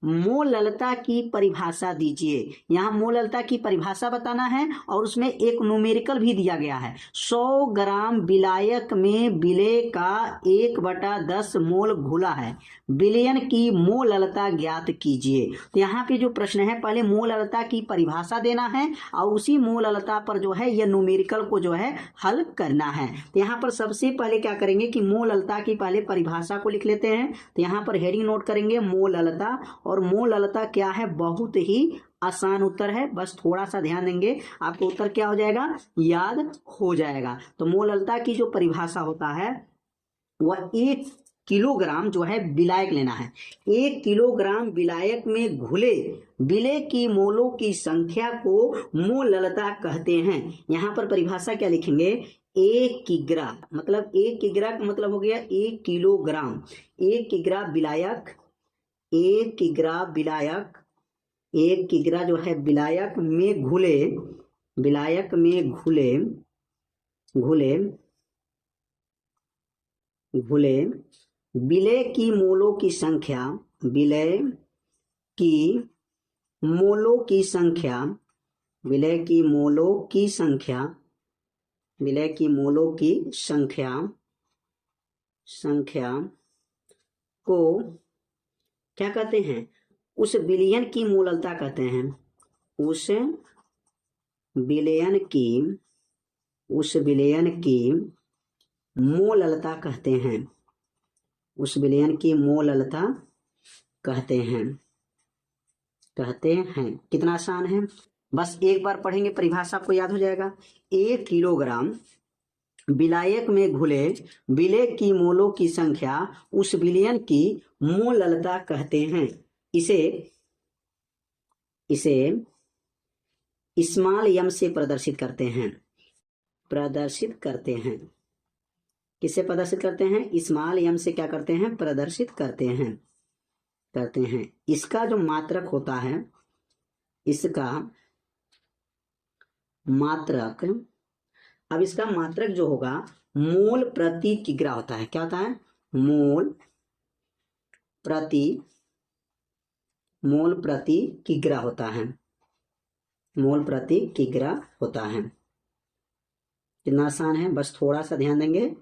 मोललता की परिभाषा दीजिए। यहाँ मोललता की परिभाषा बताना है और उसमें एक न्यूमेरिकल भी दिया गया है। 100 ग्राम विलायक में विलेय का 1/10 मोल घुला है, विलयन की मोललता ज्ञात कीजिए। तो यहाँ पे जो प्रश्न है, पहले मोललता की परिभाषा देना है और उसी मोललता पर जो है यह न्यूमेरिकल को जो है हल करना है। तो यहाँ पर सबसे पहले क्या करेंगे कि मोललता की पहले परिभाषा को लिख लेते हैं। तो यहाँ पर हेडिंग नोट करेंगे मोललता, और मोललता क्या है, बहुत ही आसान उत्तर है, बस थोड़ा सा ध्यान देंगे आपको उत्तर क्या हो जाएगा, याद हो जाएगा। तो मोललता की जो परिभाषा होता है वह 1 किलोग्राम जो है विलायक लेना है। 1 किलोग्राम विलायक में घुले विलेय की मोलों की संख्या को मोललता कहते हैं। यहाँ पर परिभाषा क्या लिखेंगे, 1 किग्रा, मतलब 1 किग्रा का मतलब हो गया 1 किलोग्राम। 1 किग्रा विलायक, 1 किग्रा विलायक, 1 किग्रा जो है विलायक में घुले, विलायक में घुले घुले घुले विलेय की मोलों की संख्या, विलेय की मोलों की संख्या, विलेय की मोलों की संख्या, विलेय की मोलों की संख्या को क्या कहते हैं, उस विलयन की मोललता कहते हैं। उस विलयन की मोललता कहते हैं। उस विलयन की मोललता कहते हैं। कितना आसान है, बस एक बार पढ़ेंगे परिभाषा आपको याद हो जाएगा। 1 किलोग्राम विलायक में घुले विलेय की मोलों की संख्या उस विलयन की मोललता कहते हैं। इसे स्मॉल एम से प्रदर्शित करते हैं। किससे प्रदर्शित करते हैं, स्मॉल एम से क्या करते हैं, प्रदर्शित करते हैं। इसका जो मात्रक होता है, इसका मात्रक, अब इसका मात्रक जो होगा मोल प्रति किग्रा होता है। क्या होता है, मोल प्रति किग्रा होता है। मोल प्रति किग्रा होता है। कितना आसान है, बस थोड़ा सा ध्यान देंगे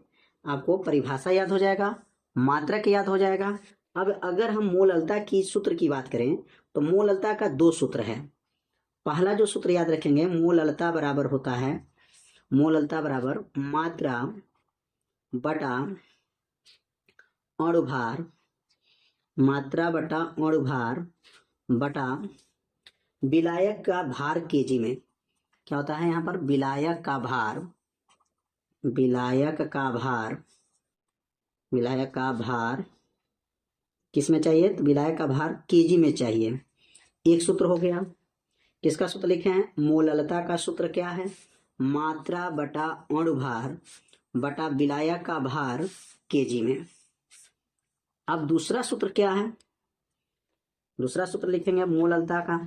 आपको परिभाषा याद हो जाएगा, मात्रक याद हो जाएगा। अब अगर हम मोललता की सूत्र की बात करें तो मोललता का 2 सूत्र है। पहला जो सूत्र याद रखेंगे, मोललता बराबर होता है, मोललता बराबर मात्रा बटा अणुभार, मात्रा बटा अणुभार बटा विलायक का भार केजी में। क्या होता है यहाँ पर, विलायक का भार किस में चाहिए, तो विलायक का भार केजी में चाहिए। एक सूत्र हो गया। किसका सूत्र लिखे हैं, मोललता का सूत्र क्या है, मात्रा बटा अणुभार बटा विलायक का भार केजी में। अब दूसरा सूत्र क्या है, दूसरा सूत्र लिखेंगे मोललता का।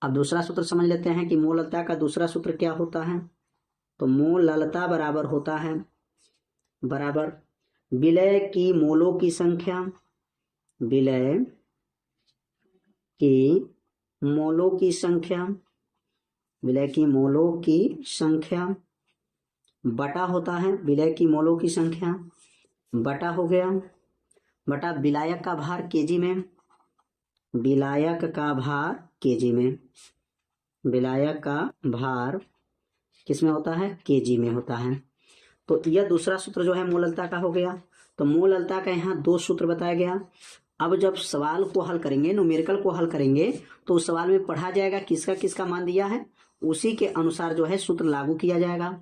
अब दूसरा सूत्र समझ लेते हैं कि मोललता का दूसरा सूत्र क्या होता है। तो मोललता बराबर होता है बराबर विलेय की मोलों की संख्या, विलेय की मोलों की संख्या, विलेय की मोलों की संख्या बटा होता है विलेय की मोलों की संख्या, बटा हो गया बटा विलायक का भार केजी में, विलायक का भार केजी में। विलायक का भार किसमें होता है, केजी में होता है। तो यह दूसरा सूत्र जो है मोललता का हो गया। तो मोललता का यहाँ 2 सूत्र बताया गया। अब जब सवाल को हल करेंगे, न्यूमेरिकल को हल करेंगे, तो उस सवाल में पढ़ा जाएगा किसका किसका मान दिया है, उसी के अनुसार जो है सूत्र लागू किया जाएगा।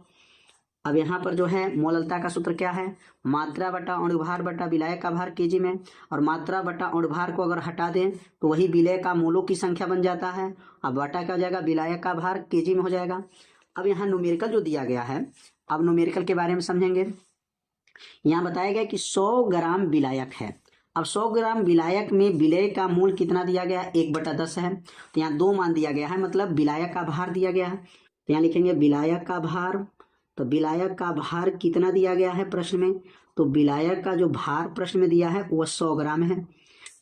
अब यहाँ पर जो है मोललता का सूत्र क्या है, मात्रा बटा अणुभार बटा विलायक का भार केजी में, और मात्रा बटा अणुभार को अगर हटा दें तो वही विलेय का मोलों की संख्या बन जाता है। अब बटा क्या हो जाएगा, विलायक का भार केजी में हो जाएगा। अब यहाँ न्यूमेरिकल जो दिया गया है, अब न्यूमेरिकल के बारे में समझेंगे। यहाँ बताया गया कि 100 ग्राम विलायक है। अब 100 ग्राम विलायक में विलेय का मूल कितना दिया गया, 1/10 है। तो यहाँ 2 मान दिया गया है, मतलब विलायक का भार दिया गया है। तो यहाँ लिखेंगे विलायक का भार। तो विलायक का भार कितना दिया गया है प्रश्न में, तो विलायक का जो भार प्रश्न में दिया है वह 100 ग्राम है।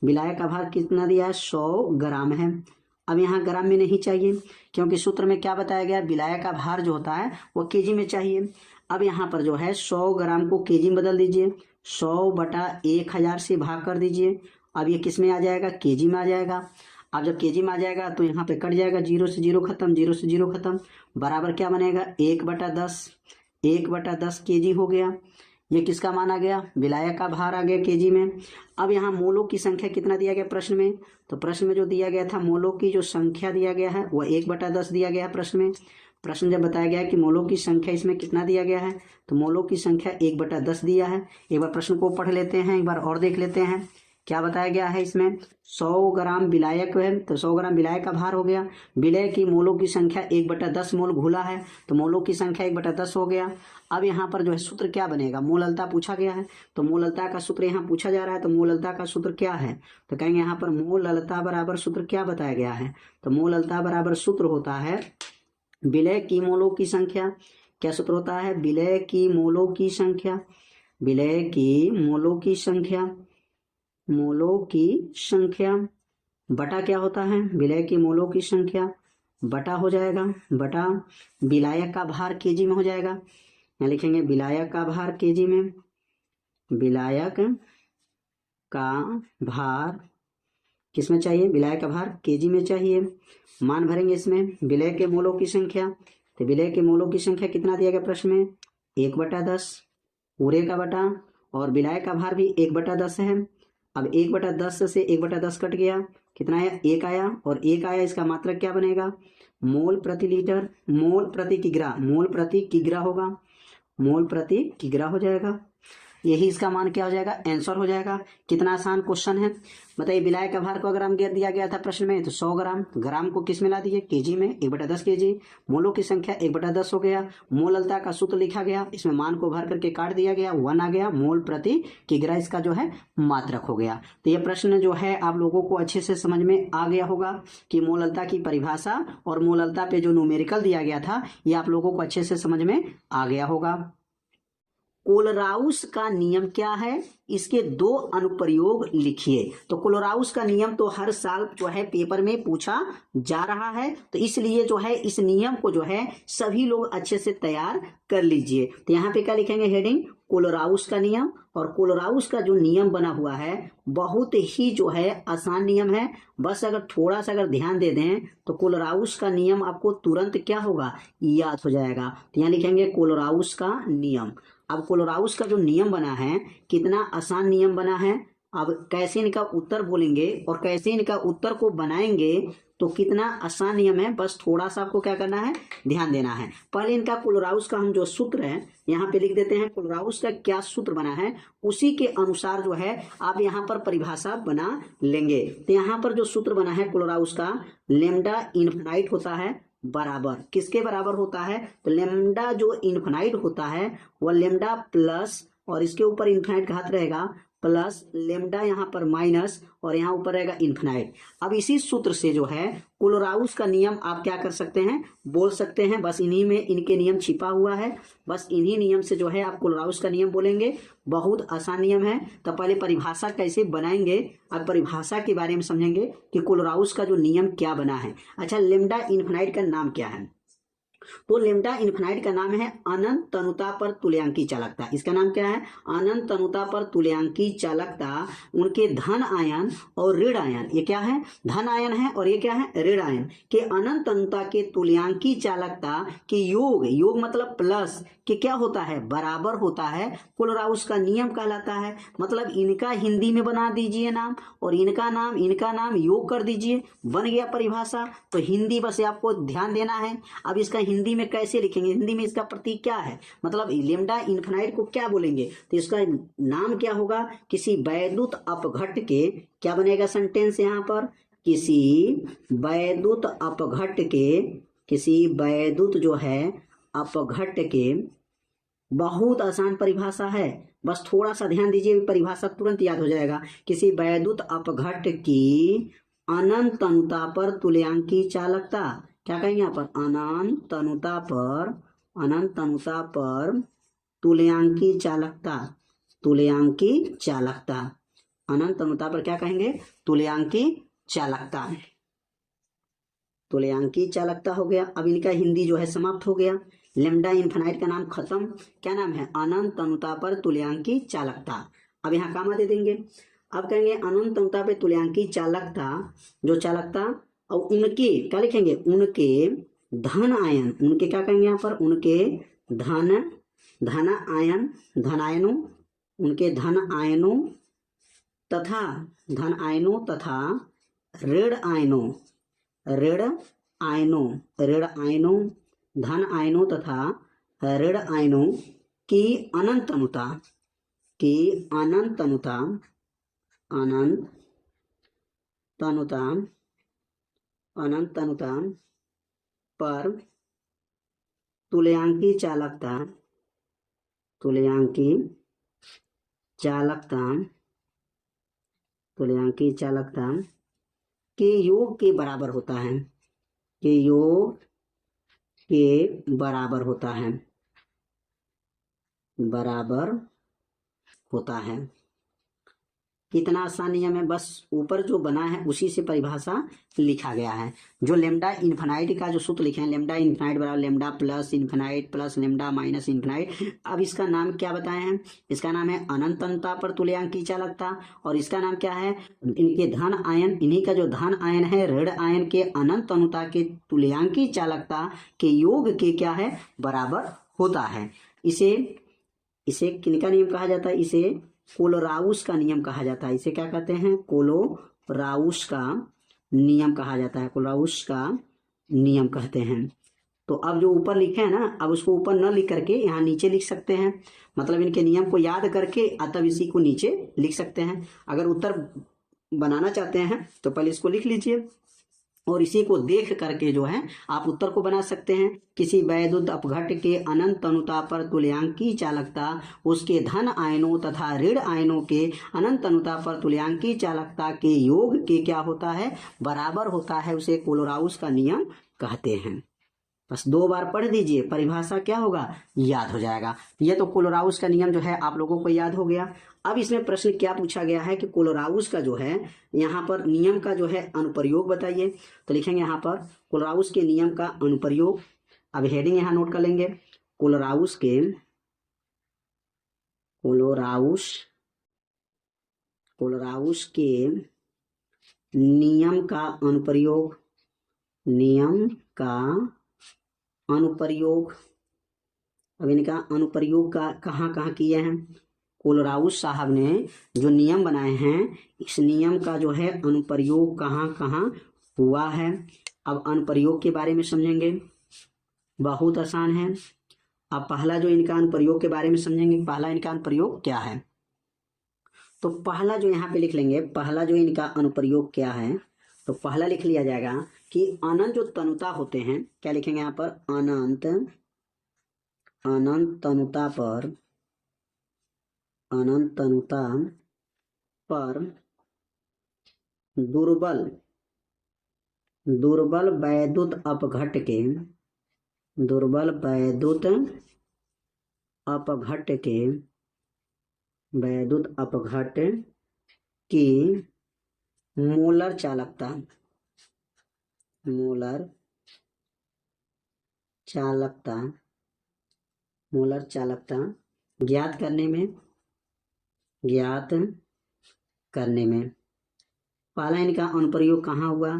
विलायक का भार कितना दिया है, 100 ग्राम है। अब यहाँ ग्राम में नहीं चाहिए क्योंकि सूत्र में क्या बताया गया, विलायक का भार जो होता है वो केजी में चाहिए। अब यहाँ पर जो है 100 ग्राम को केजी में बदल दीजिए, 100/1000 से भाग कर दीजिए। अब ये किस में आ जाएगा, केजी में आ जाएगा। अब जब केजी में आ जाएगा तो यहाँ पे कट जाएगा, 0 से 0 खत्म, 0 से 0 खत्म, बराबर क्या बनेगा, 1/10, 1/10 केजी हो गया। ये किसका मान आ गया, विलायक का भार आ गया केजी में। अब यहाँ मोलों की संख्या कितना दिया गया प्रश्न में, तो प्रश्न में जो दिया गया था मोलों की जो संख्या दिया गया है वो 1/10 दिया गया है प्रश्न में। प्रश्न जब बताया गया है कि मोलों की संख्या इसमें कितना दिया गया है, तो मोलों की संख्या 1/10 दिया है। एक बार प्रश्न को पढ़ लेते हैं, एक बार और देख लेते हैं क्या बताया गया है इसमें। 100 ग्राम विलायक है तो 100 ग्राम विलायक का भार हो गया। विलय की मोलों की संख्या 1/10 मोल घुला है तो मोलों की संख्या 1/10 हो गया। अब यहाँ पर जो है सूत्र क्या बनेगा, मोललता पूछा गया है तो मोललता का सूत्र यहाँ पूछा जा रहा है, तो मोललता का सूत्र क्या है, तो कहेंगे यहाँ पर मोललता बराबर सूत्र क्या बताया गया है, तो मोललता बराबर सूत्र होता है विलय की मोलों की संख्या। क्या सूत्र होता है, विलय की मोलों की संख्या, विलय की मोलों की संख्या, मोलों की संख्या बटा क्या होता है, विलय की मोलों की संख्या बटा हो जाएगा, बटा विलायक का भार केजी में हो जाएगा। यहाँ लिखेंगे विलायक का भार केजी में, विलायक का भार किसमें चाहिए, विलायक का भार केजी में चाहिए। मान भरेंगे इसमें विलय के मोलों की संख्या, तो विलय के मोलों की संख्या कितना दिया गया प्रश्न में, 1/10 पूरे का बटा, और विलायक का भार भी 1/10 है। अब 1/10 से 1/10 कट गया, कितना आया, 1 आया, और 1 आया इसका मात्रक क्या बनेगा, मोल प्रति लीटर, मोल प्रति किग्रा, मोल प्रति किग्रा होगा, मोल प्रति किग्रा हो जाएगा। यही इसका मान क्या हो जाएगा, आंसर हो जाएगा। कितना आसान क्वेश्चन है बताइए। विलायक का भार को ग्राम दिया गया था प्रश्न में, तो 100 ग्राम, ग्राम को किस में ला दिए, केजी में, 1/10 केजी। मोलों की संख्या 1/10 हो गया। मोललता का सूत्र लिखा गया, इसमें मान को भर करके काट दिया गया, 1 आ गया, मोल प्रति किग्रा इसका जो है मात्रक हो गया। तो ये प्रश्न जो है आप लोगों को अच्छे से समझ में आ गया होगा कि मोललता की परिभाषा और मोललता पे जो न्यूमेरिकल दिया गया था ये आप लोगों को अच्छे से समझ में आ गया होगा। कोलराउस का नियम क्या है, इसके 2 अनुप्रयोग लिखिए। तो कोलराउस का नियम तो हर साल जो है पेपर में पूछा जा रहा है, तो इसलिए जो है इस नियम को जो है सभी लोग अच्छे से तैयार कर लीजिए। तो यहाँ पे क्या लिखेंगे, हेडिंग कोलराउस का नियम। और कोलराउस का जो नियम बना हुआ है बहुत ही जो है आसान नियम है, बस अगर थोड़ा सा अगर ध्यान दे दें तो कोलराउस का नियम आपको तुरंत क्या होगा, याद हो जाएगा। तो यहाँ लिखेंगे कोलराउस का नियम। अब कोलराउस का जो नियम बना है कितना आसान नियम बना है। अब कैसे इनका उत्तर बोलेंगे और कैसे इनका उत्तर को बनाएंगे तो कितना आसान नियम है, बस थोड़ा सा आपको क्या करना है, ध्यान देना है। पहले इनका कोलराउस का हम जो सूत्र है यहाँ पे लिख देते हैं, कोलराउस का क्या सूत्र बना है उसी के अनुसार जो है आप यहाँ पर परिभाषा बना लेंगे। तो यहाँ पर जो सूत्र बना है कोलराउस का, लेमडा इनफिनाइट होता है बराबर, किसके बराबर होता है, तो लेमडा जो इनफिनाइट होता है वह लेमडा प्लस, और इसके ऊपर इनफिनाइट का हाथ रहेगा, प्लस लेमडा यहाँ पर माइनस, और यहाँ ऊपर रहेगा इनफिनाइट। अब इसी सूत्र से जो है कोलराउस का नियम आप क्या कर सकते हैं, बोल सकते हैं। बस इन्हीं में इनके नियम छिपा हुआ है, बस इन्हीं नियम से जो है आप कोलराउस का नियम बोलेंगे। बहुत आसान नियम है। तो पहले परिभाषा कैसे बनाएंगे, अब परिभाषा के बारे में समझेंगे कि कोलराउस का जो नियम क्या बना है। अच्छा, लेमडा इनफिनाइट का नाम क्या है, तो लेमडा इनफिनाइट का नाम है अनंत तनुता पर तुल्यांकी चालकता। इसका नाम क्या है, अनंत तनुता पर तुल्यांकी चालकता, उनके धन आयन और ऋण आयन, ये क्या है, धन आयन है और ये क्या है, ऋण आयन के अनंत तनुता के तुल्यांकी चालकता के योग, योग मतलब प्लस, कि क्या होता है, बराबर होता है, कोलराउस का नियम कहलाता है। मतलब इनका हिंदी में बना दीजिए नाम और इनका नाम योग कर दीजिए, बन गया परिभाषा। तो हिंदी बस आपको ध्यान देना है। अब इसका हिंदी में कैसे लिखेंगे, हिंदी में इसका प्रतीक क्या है, मतलब लेमडा इनफिनाइट को क्या बोलेंगे, तो इसका नाम क्या होगा, किसी वैद्युत अपघट्ट के, क्या बनेगा सेंटेंस यहाँ पर, किसी वैद्युत अपघट्ट के, किसी वैद्युत जो है अपघट्ट के, बहुत आसान परिभाषा है, बस थोड़ा सा ध्यान दीजिए, परिभाषा तुरंत याद हो जाएगा। किसी वैद्युत अपघट्ट की अनंत तनुता पर तुल्यांकी चालकता, क्या कहेंगे यहाँ पर, अनंत तनुता पर तुल्यांकी चालकता, तुल्यांकी चालकता, अनंत अनुता पर क्या कहेंगे? तुल्यांकी चालकता। तुल्यांकी चालकता हो गया। अब इनका हिंदी जो है समाप्त हो गया। लेमडा इनफाइनाइट का नाम खत्म। क्या नाम है? अनंत अनुता पर तुल्यांकी चालकता। अब यहाँ कामा दे देंगे। अब कहेंगे अनंत अनुता पर तुल्यांकी चालकता, जो चालकता और उनके क्या लिखेंगे? उनके धन आयन। उनके क्या कहेंगे यहाँ पर? उनके धन आयन, धन आयनों, उनके धन आयनों तथा ऋण आयनों, धन आयनों तथा ऋण आयनों की अनंत अनुता पर तुल्यांकी चालकता के योग के बराबर होता है। कितना आसान नियम है, बस ऊपर जो बना है उसी से परिभाषा लिखा गया है। जो लेमडा इनफाइनाइट का जो सूत्र लिखे हैं, लेमडा इनफाइनाइट बराबर lambda plus infinite plus lambda minus infinite. अब इसका नाम क्या बताए हैं? इसका नाम है अनंत अनुता पर तुल्यांकी चालकता, और इसका नाम क्या है? इनके धन आयन, इन्हीं का जो धन आयन है ऋण आयन के अनंत अनुता के तुल्यांकी चालकता के योग के क्या है? बराबर होता है। इसे किनका नियम कहा जाता है? इसे कोलोराउस का नियम कहा जाता है। इसे क्या कहते हैं? कोलोराउस का नियम कहा जाता है। कोलोराउस का नियम कहते हैं। तो अब जो ऊपर लिखे हैं ना, अब उसको ऊपर न लिख करके यहाँ नीचे लिख सकते हैं। मतलब इनके नियम को याद करके तब इसी को नीचे लिख सकते हैं। अगर उत्तर बनाना चाहते हैं तो पहले इसको लिख लीजिए, और इसी को देख करके जो है आप उत्तर को बना सकते हैं। किसी वैद्युत अपघट के अनंत अनुता पर तुल्यांकी चालकता उसके धन आयनों तथा ऋण आयनों के अनंत अनुता पर तुल्यांकी चालकता के योग के क्या होता है? बराबर होता है। उसे कोलोराउस का नियम कहते हैं। बस 2 बार पढ़ दीजिए, परिभाषा क्या होगा? याद हो जाएगा। ये तो कोलोराउस का नियम जो है आप लोगों को याद हो गया। अब इसमें प्रश्न क्या पूछा गया है कि कोलोराउस का जो है यहाँ पर नियम का जो है अनुप्रयोग बताइए। तो लिखेंगे यहाँ पर कोलोराउस के नियम का अनुप्रयोग। अब हेडिंग यहाँ नोट कर लेंगे। कोलोराउस के नियम का अनुप्रयोग। अब इनका अनुप्रयोग का कहाँ किए हैं? कोलोराउस साहब ने जो नियम बनाए हैं, इस नियम का जो है अनुप्रयोग कहाँ हुआ है। अब अनुप्रयोग के बारे में समझेंगे, बहुत आसान है। अब पहला जो इनका अनुप्रयोग के बारे में समझेंगे, पहला इनका अनुप्रयोग क्या है। तो पहला जो यहाँ पे लिख लेंगे, पहला जो इनका अनुप्रयोग क्या है, तो पहला लिख लिया जाएगा कि अनंत जो तनुता होते हैं, क्या लिखेंगे यहाँ पर? अनंत तनुता पर दुर्बल वैद्युत अपघट की मोलर चालकता ज्ञात करने में पहला इनका अनुप्रयोग कहाँ हुआ?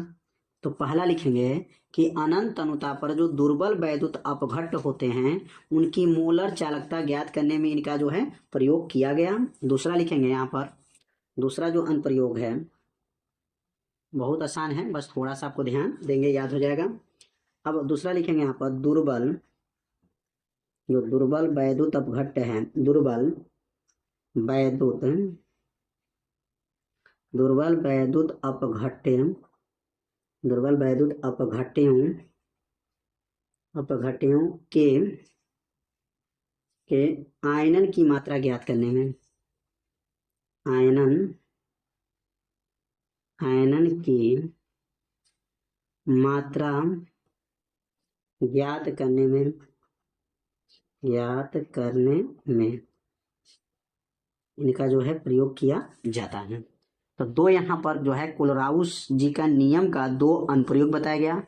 तो पहला लिखेंगे कि अनंत तनुता पर जो दुर्बल वैद्युत अपघट होते हैं उनकी मोलर चालकता ज्ञात करने में इनका जो है प्रयोग किया गया। दूसरा लिखेंगे यहाँ पर, दूसरा जो अनुप्रयोग है बहुत आसान है, बस थोड़ा सा आपको ध्यान देंगे याद हो जाएगा। अब दूसरा लिखेंगे यहाँ पर दुर्बल वैद्युत अपघट्य है, दुर्बल वैद्युत अपघट्यों के आयनन की मात्रा ज्ञात करने में, आयनन की मात्रा ज्ञात करने में इनका जो है प्रयोग किया जाता है। तो दो यहाँ पर जो है कोलराउस जी का नियम का दो अनुप्रयोग बताया गया।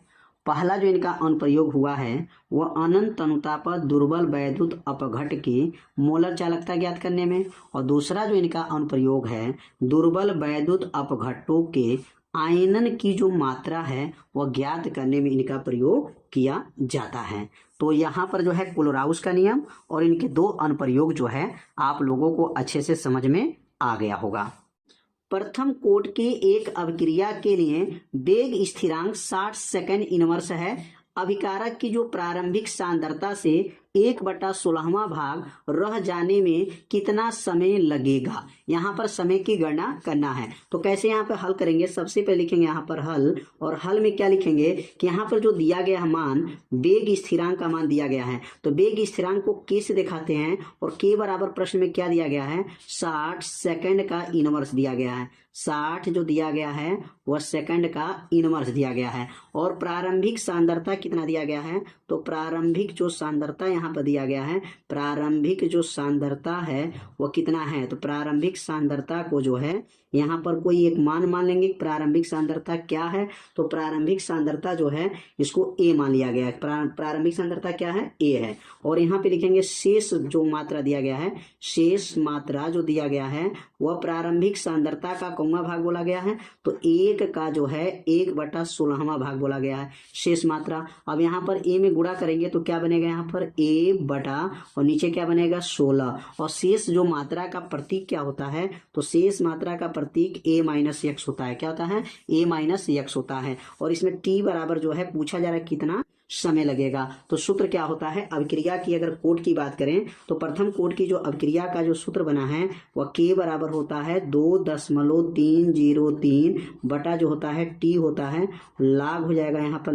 पहला जो इनका अनुप्रयोग हुआ है वह अनंत अनुतापक दुर्बल वैद्युत अपघट की मोलर चालकता ज्ञात करने में, और दूसरा जो इनका अनुप्रयोग है दुर्बल वैद्युत अपघट्टों के आयनन की जो मात्रा है वह ज्ञात करने में इनका प्रयोग किया जाता है। तो यहाँ पर जो है कोलराउस का नियम और इनके दो अनुप्रयोग जो है आप लोगों को अच्छे से समझ में आ गया होगा। प्रथम कोट की एक अभिक्रिया के लिए वेग स्थिरांक 60 सेकंड इनवर्स है। अभिकारक की जो प्रारंभिक सांद्रता से 1/16वां भाग रह जाने में कितना समय लगेगा, यहाँ पर समय की गणना करना है। तो कैसे यहाँ पर हल करेंगे, सबसे पहले लिखेंगे यहाँ पर हल, और हल में क्या लिखेंगे कि यहाँ पर जो दिया गया है मान वेग स्थिरांक का मान दिया गया है, तो वेग स्थिरांक को के से दिखाते हैं, और के बराबर प्रश्न में क्या दिया गया है 60 सेकंड का इनवर्स दिया गया है। 60 जो दिया गया है वह सेकंड का इनवर्स दिया गया है, और प्रारंभिक सांद्रता कितना दिया गया है, तो प्रारंभिक जो सांद्रता यहाँ पर दिया गया है, प्रारंभिक जो सांद्रता है वो कितना है, तो प्रारंभिक सांद्रता को जो है यहाँ पर कोई एक मान लेंगे। प्रारंभिक सांद्रता क्या है, तो प्रारंभिक सांद्रता जो है इसको ए मान लिया गया है। प्रारंभिक सांद्रता क्या है, ए है। और यहाँ पे लिखेंगे शेष जो मात्रा दिया गया है, शेष मात्रा जो दिया गया है वह प्रारंभिक सांद्रता का कौवा भाग बोला गया है, तो एक का जो है 1/16वां भाग बोला गया है शेष मात्रा। अब यहाँ पर ए में गुणा करेंगे तो क्या बनेगा, यहाँ पर ए बटा और नीचे क्या बनेगा 16, और शेष जो मात्रा का प्रतीक क्या होता है, तो शेष मात्रा का प्रतीक a माइनस एक्स होता है। क्या होता है, a माइनस एक्स होता है। और इसमें t बराबर जो है पूछा जा रहा है कितना समय लगेगा, तो सूत्र क्या होता है अभिक्रिया की अगर कोट की बात करें तो प्रथम कोट की जो अभिक्रिया का जो सूत्र बना है वह k बराबर होता है 2.303 बटा जो होता है t होता है लाग हो जाएगा यहाँ पर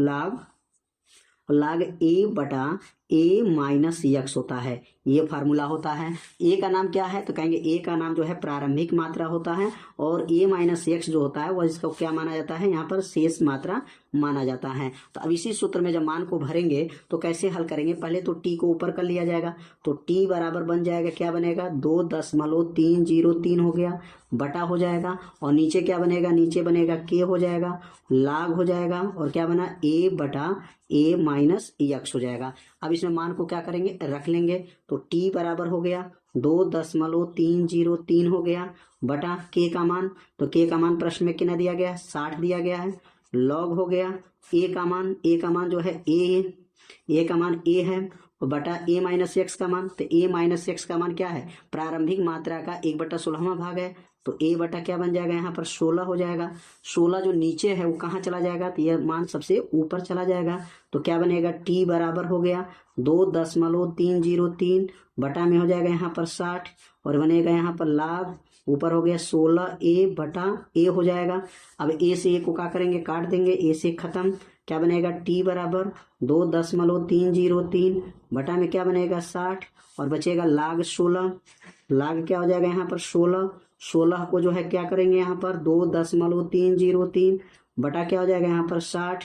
लाग a बटा a माइनस एक्स होता है, ये फार्मूला होता है। a का नाम क्या है, तो कहेंगे a का नाम जो है प्रारंभिक मात्रा होता है, और a माइनस एक्स जो होता है वह इसको क्या माना जाता है, यहाँ पर शेष मात्रा माना जाता है। तो अब इसी सूत्र में जब मान को भरेंगे तो कैसे हल करेंगे, पहले तो t को ऊपर कर लिया जाएगा, तो t बराबर बन जाएगा क्या बनेगा 2.303 हो गया बटा हो जाएगा, और नीचे क्या बनेगा, नीचे बनेगा k हो जाएगा लाग हो जाएगा, और क्या बना a बटा a माइनस एक्स हो जाएगा। अब इसमें मान को क्या करेंगे रख लेंगे, तो t बराबर हो गया 2.303 हो गया बटा k का मान, तो k का मान प्रश्न में कितना दिया गया है 60 दिया गया है, लॉग हो गया a का मान जो है a का मान a है, और बटा a माइनस एक्स का मान, तो a माइनस एक्स का मान क्या है प्रारंभिक मात्रा का 1/16वां भाग है, तो a बटा क्या बन जाएगा यहाँ पर 16 हो जाएगा। 16 जो नीचे है वो कहाँ चला जाएगा, तो यह मान सबसे ऊपर चला जाएगा, तो क्या बनेगा t बराबर हो गया 2.303 बटा में हो जाएगा यहाँ पर 60, और बनेगा यहाँ पर लाभ ऊपर हो गया 16a बटा a हो जाएगा। अब a से a को क्या करेंगे काट देंगे, a से खत्म, क्या बनेगा t बराबर 2.303 बटा में क्या बनेगा 60, और बचेगा लाग 16, लाग क्या हो जाएगा यहाँ पर 16 को जो है क्या करेंगे यहाँ पर 2.303 बटा क्या हो जाएगा यहाँ पर 60,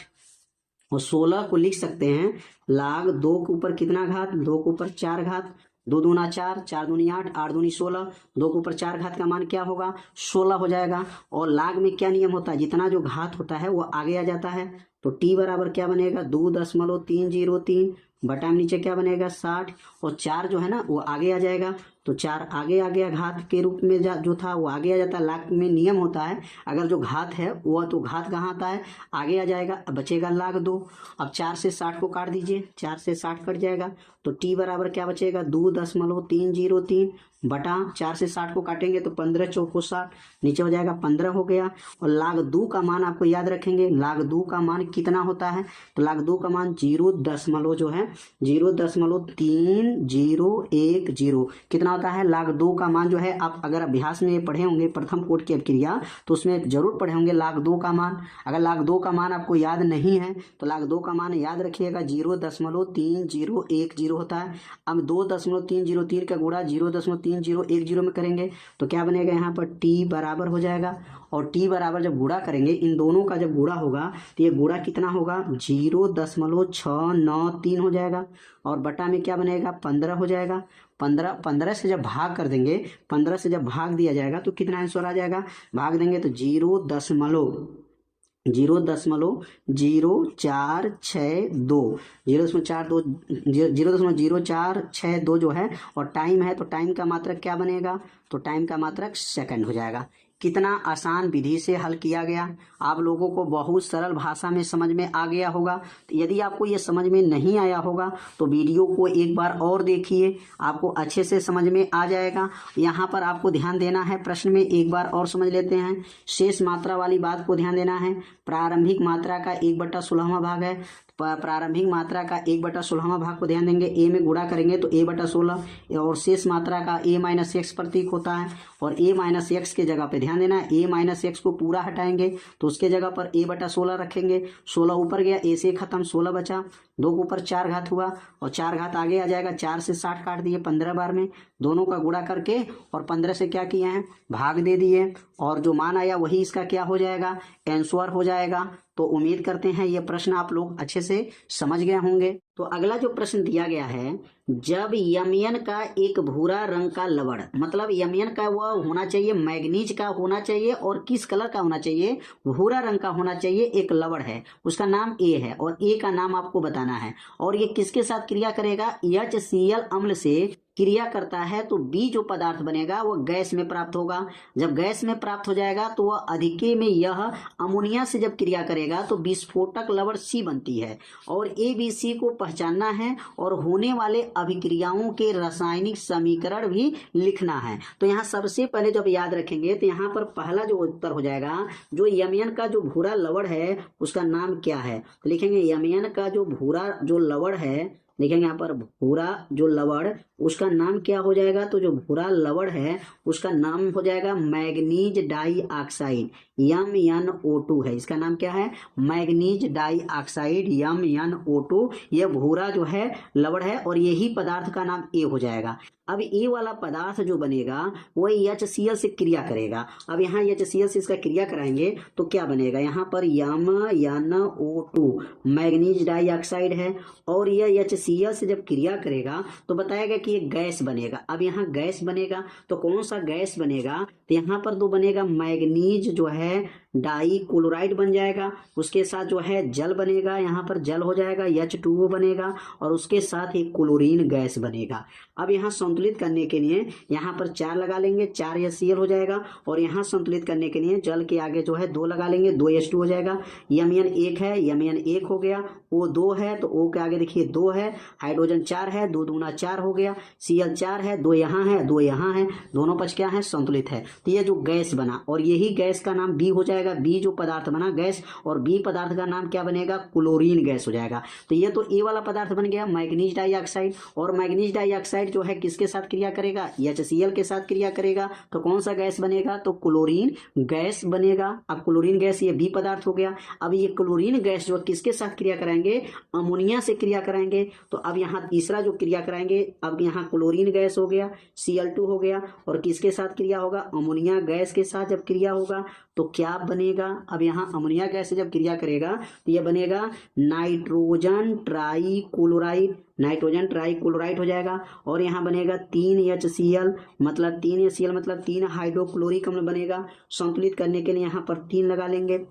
और 16 को लिख सकते हैं लाग 2 के ऊपर कितना घात, 2 के ऊपर 4 घात, 2 दूना 4, 4 दूनी 8, 8 दूनी 16, 2 के ऊपर 4 घात का मान क्या होगा 16 हो जाएगा। और लाग में क्या नियम होता है, जितना जो घात होता है वो आगे आ जाता है, तो t बराबर क्या बनेगा 2.303 बटा में नीचे क्या बनेगा 60, और 4 जो है ना वो आगे आ जाएगा, तो 4 आगे आ गया घात के रूप में जो था वो आगे आ जाता है। लाग में नियम होता है अगर जो घात है वह तो घात कहाँ आता है आगे आ जाएगा, अब बचेगा लाग 2। अब 4 से 60 को काट दीजिए, 4 से 60 कट जाएगा, तो t बराबर क्या बचेगा 2.303 बटा 4 से 60 को काटेंगे तो 15 चौको 60 नीचे हो जाएगा 15 हो गया। और लाग 2 का मान आपको याद रखेंगे, लाग 2 का मान कितना होता है, तो लाग 2 का मान 0.3010 कितना होता है लाग 2 का मान जो है। आप अगर अभ्यास में पढ़े होंगे प्रथम कोट की अभिक्रिया तो उसमें जरूर पढ़े होंगे लाग 2 का मान। अगर लाग 2 का मान आपको याद नहीं है तो लाग 2 का मान याद रखिएगा 0.3010 होता है। अब 2.303 का गुणा 0.3 3 जीरो 1 जीरो में करेंगे तो क्या बनेगा, यहाँ पर टी बराबर हो जाएगा, और टी बराबर जब गुणा करेंगे इन दोनों का जब गुणा होगा तो ये गुणा कितना होगा 0.693 हो जाएगा, और बटा में क्या बनेगा 15 हो जाएगा। 15 से जब भाग कर देंगे, 15 से जब भाग दिया जाएगा तो कितना आंसर आ जाएगा, भाग देंगे तो 0.00462 0.0462 जो है, और टाइम है तो टाइम का मात्रक क्या बनेगा, तो टाइम का मात्रक सेकंड हो जाएगा। कितना आसान विधि से हल किया गया, आप लोगों को बहुत सरल भाषा में समझ में आ गया होगा। तो यदि आपको ये समझ में नहीं आया होगा तो वीडियो को एक बार और देखिए, आपको अच्छे से समझ में आ जाएगा। यहाँ पर आपको ध्यान देना है, प्रश्न में एक बार और समझ लेते हैं। शेष मात्रा वाली बात को ध्यान देना है। प्रारंभिक मात्रा का 1/16वां भाग है, प्रारंभिक मात्रा का 1/16वां भाग को ध्यान देंगे, ए में गुणा करेंगे तो a/16, और शेष मात्रा का a-x प्रतीक होता है, और a-x के जगह पे ध्यान देना, a-x को पूरा हटाएंगे तो उसके जगह पर a/16 रखेंगे। 16 ऊपर गया, a से खत्म, 16 बचा, 2 के ऊपर 4 घात हुआ, और 4 घात आगे आ जाएगा, 4 से 60 काट दिए 15 बार में, दोनों का गुणा करके और 15 से क्या किए हैं, भाग दे दिए, और जो मान आया वही इसका क्या हो जाएगा, आंसर हो जाएगा। तो उम्मीद करते हैं ये प्रश्न आप लोग अच्छे से समझ गए होंगे। तो अगला जो प्रश्न दिया गया है, जब यमयन का एक भूरा रंग का लवण, मतलब यमयन का वह होना चाहिए, मैग्नीज का होना चाहिए, और किस कलर का होना चाहिए, भूरा रंग का होना चाहिए, एक लवण है, उसका नाम ए है, और ए का नाम आपको बताना है, और ये किसके साथ क्रिया करेगा, HCl अम्ल से क्रिया करता है, तो बी जो पदार्थ बनेगा वह गैस में प्राप्त होगा। जब गैस में प्राप्त हो जाएगा तो वह अधिके में यह अमोनिया से जब क्रिया करेगा तो विस्फोटक लवण सी बनती है, और ABC को पहचानना है, और होने वाले अभिक्रियाओं के रासायनिक समीकरण भी लिखना है। तो यहाँ सबसे पहले जब याद रखेंगे तो यहाँ पर पहला जो उत्तर हो जाएगा, जो यमयन का जो भूरा लवण है उसका नाम क्या है, तो लिखेंगे यमयन का जो भूरा जो लवण है, देखेंगे यहाँ पर भूरा जो लवण उसका नाम क्या हो जाएगा, तो जो भूरा लवण है उसका नाम हो जाएगा मैग्नीज डाइऑक्साइड, MnO2 है, इसका नाम क्या है, मैग्नीज डाइऑक्साइड MnO2, यह भूरा जो है लवण है, और यही पदार्थ का नाम ए हो जाएगा। अब ए वाला पदार्थ जो बनेगा वो HCl से क्रिया करेगा। अब यहाँ HCl से इसका क्रिया कराएंगे तो क्या बनेगा, यहाँ पर MnO2 मैग्नीज डाइऑक्साइड है, और यह HCl से जब क्रिया करेगा तो बताएगा कि ये गैस बनेगा। अब यहाँ गैस बनेगा तो कौन सा गैस बनेगा, तो यहाँ पर तो बनेगा मैग्नीज जो है डाई क्लोराइड बन जाएगा, उसके साथ जो है जल बनेगा, यहाँ पर जल हो जाएगा, H2O बनेगा, और उसके साथ एक क्लोरीन गैस बनेगा। अब यहाँ संतुलित करने के लिए यहाँ पर 4 लगा लेंगे, 4 HCl हो जाएगा, और यहाँ संतुलित करने के लिए जल के आगे जो है 2 लगा लेंगे, 2 H2 हो जाएगा। यमयन 1 है, यमयन 1 हो गया, O 2 है तो O के आगे देखिए 2 है, हाइड्रोजन 4 है, 2 दूना 4 हो गया, Cl 4 है, 2 यहाँ है, 2 यहाँ है, दोनों पक्ष क्या है, संतुलित है। तो ये जो गैस बना, और यही गैस का नाम बी हो जाएगा, बी जो पदार्थ बना गैस, और बी पदार्थ का नाम क्या बनेगा, क्लोरीन गैस हो जाएगा। तो ये तो ए वाला पदार्थ बन गया मैग्नीज डाइऑक्साइड, और मैग्नीज डाइऑक्साइड जो है किसके साथ क्रिया करेगा, HCl के साथ क्रिया करेगा, तो कौन सा गैस बनेगा, तो क्लोरीन गैस बनेगा। अब क्लोरीन गैस ये बी पदार्थ हो गया। अब ये क्लोरीन गैस जो किसके साथ क्रिया कराएंगे, अमोनिया से क्रिया कराएंगे। तो अब यहाँ तीसरा जो क्रिया कराएंगे, अब यहाँ क्लोरीन गैस हो गया, Cl2 हो गया, और किसके साथ क्रिया होगा, अमोनिया गैस के साथ जब क्रिया होगा तो क्या बनेगा, अब यहाँ अमोनिया गैस से जब क्रिया करेगा तो ये बनेगा नाइट्रोजन ट्राइक्लोराइड, नाइट्रोजन ट्राइक्लोराइड हो जाएगा, और यहाँ बनेगा 3 HCl, मतलब 3 HCl मतलब 3 हाइड्रोक्लोरिक अम्ल बनेगा। संतुलित करने के लिए यहाँ पर 3 लगा लेंगे।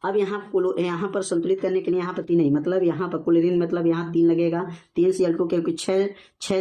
अब यहाँ पर संतुलित करने के लिए यहाँ पर 3 नहीं, मतलब यहाँ पर क्लोरीन मतलब यहाँ 3 लगेगा, 3 Cl2 क्योंकि 6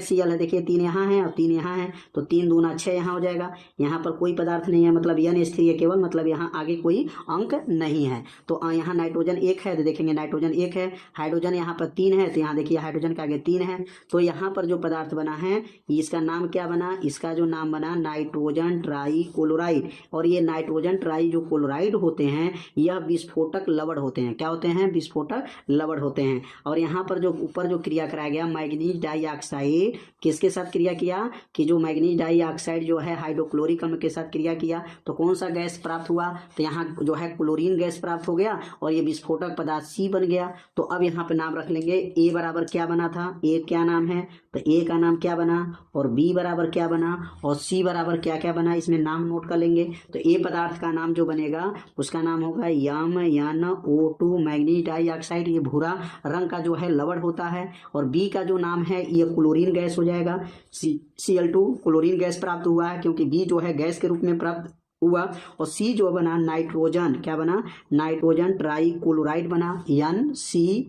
Cl है, देखिए 3 यहाँ है और 3 यहाँ है, तो 3 दूना 6 यहाँ हो जाएगा। यहाँ पर कोई पदार्थ नहीं है, मतलब NH3 है केवल, मतलब यहाँ आगे कोई अंक नहीं है। तो यहाँ नाइट्रोजन 1 है, तो देखेंगे नाइट्रोजन 1 है, हाइड्रोजन यहाँ पर 3 है, तो यहाँ देखिए हाइड्रोजन के आगे 3 है। तो यहाँ पर जो पदार्थ बना है इसका नाम क्या बना, इसका जो नाम बना नाइट्रोजन ट्राइक्लोराइड, और ये नाइट्रोजन ट्राई जो क्लोराइड होते हैं यह विस्फोटक लवण होते हैं। क्या होते हैं? विस्फोटक लवण होते हैं। और यहाँ पर जो ऊपर जो क्रिया कराया गया, मैग्नीज डाइऑक्साइड किसके साथ क्रिया किया कि जो मैग्नीज डाइऑक्साइड जो है हाइड्रोक्लोरिक अम्ल के साथ क्रिया किया तो कौन सा गैस प्राप्त हुआ? तो यहाँ जो है क्लोरीन गैस प्राप्त हो गया और ये विस्फोटक पदार्थ सी बन गया। तो अब यहाँ पे नाम रख लेंगे, ए बराबर क्या बना था? ए क्या नाम है? तो ए का नाम क्या बना और बी बराबर क्या बना और सी बराबर क्या क्या बना, इसमें नाम नोट कर लेंगे। तो ए पदार्थ का नाम जो बनेगा उसका नाम होगा MnO2 मैग्नीज डाइऑक्साइड, ये भूरा रंग का जो है लवण होता है। और बी का जो नाम है ये क्लोरीन गैस हो जाएगा, Cl2 क्लोरीन गैस प्राप्त हुआ है क्योंकि बी जो है गैस के रूप में प्राप्त हुआ। और सी जो बना नाइट्रोजन, क्या बना? नाइट्रोजन ट्राइक्लोराइड बना NC।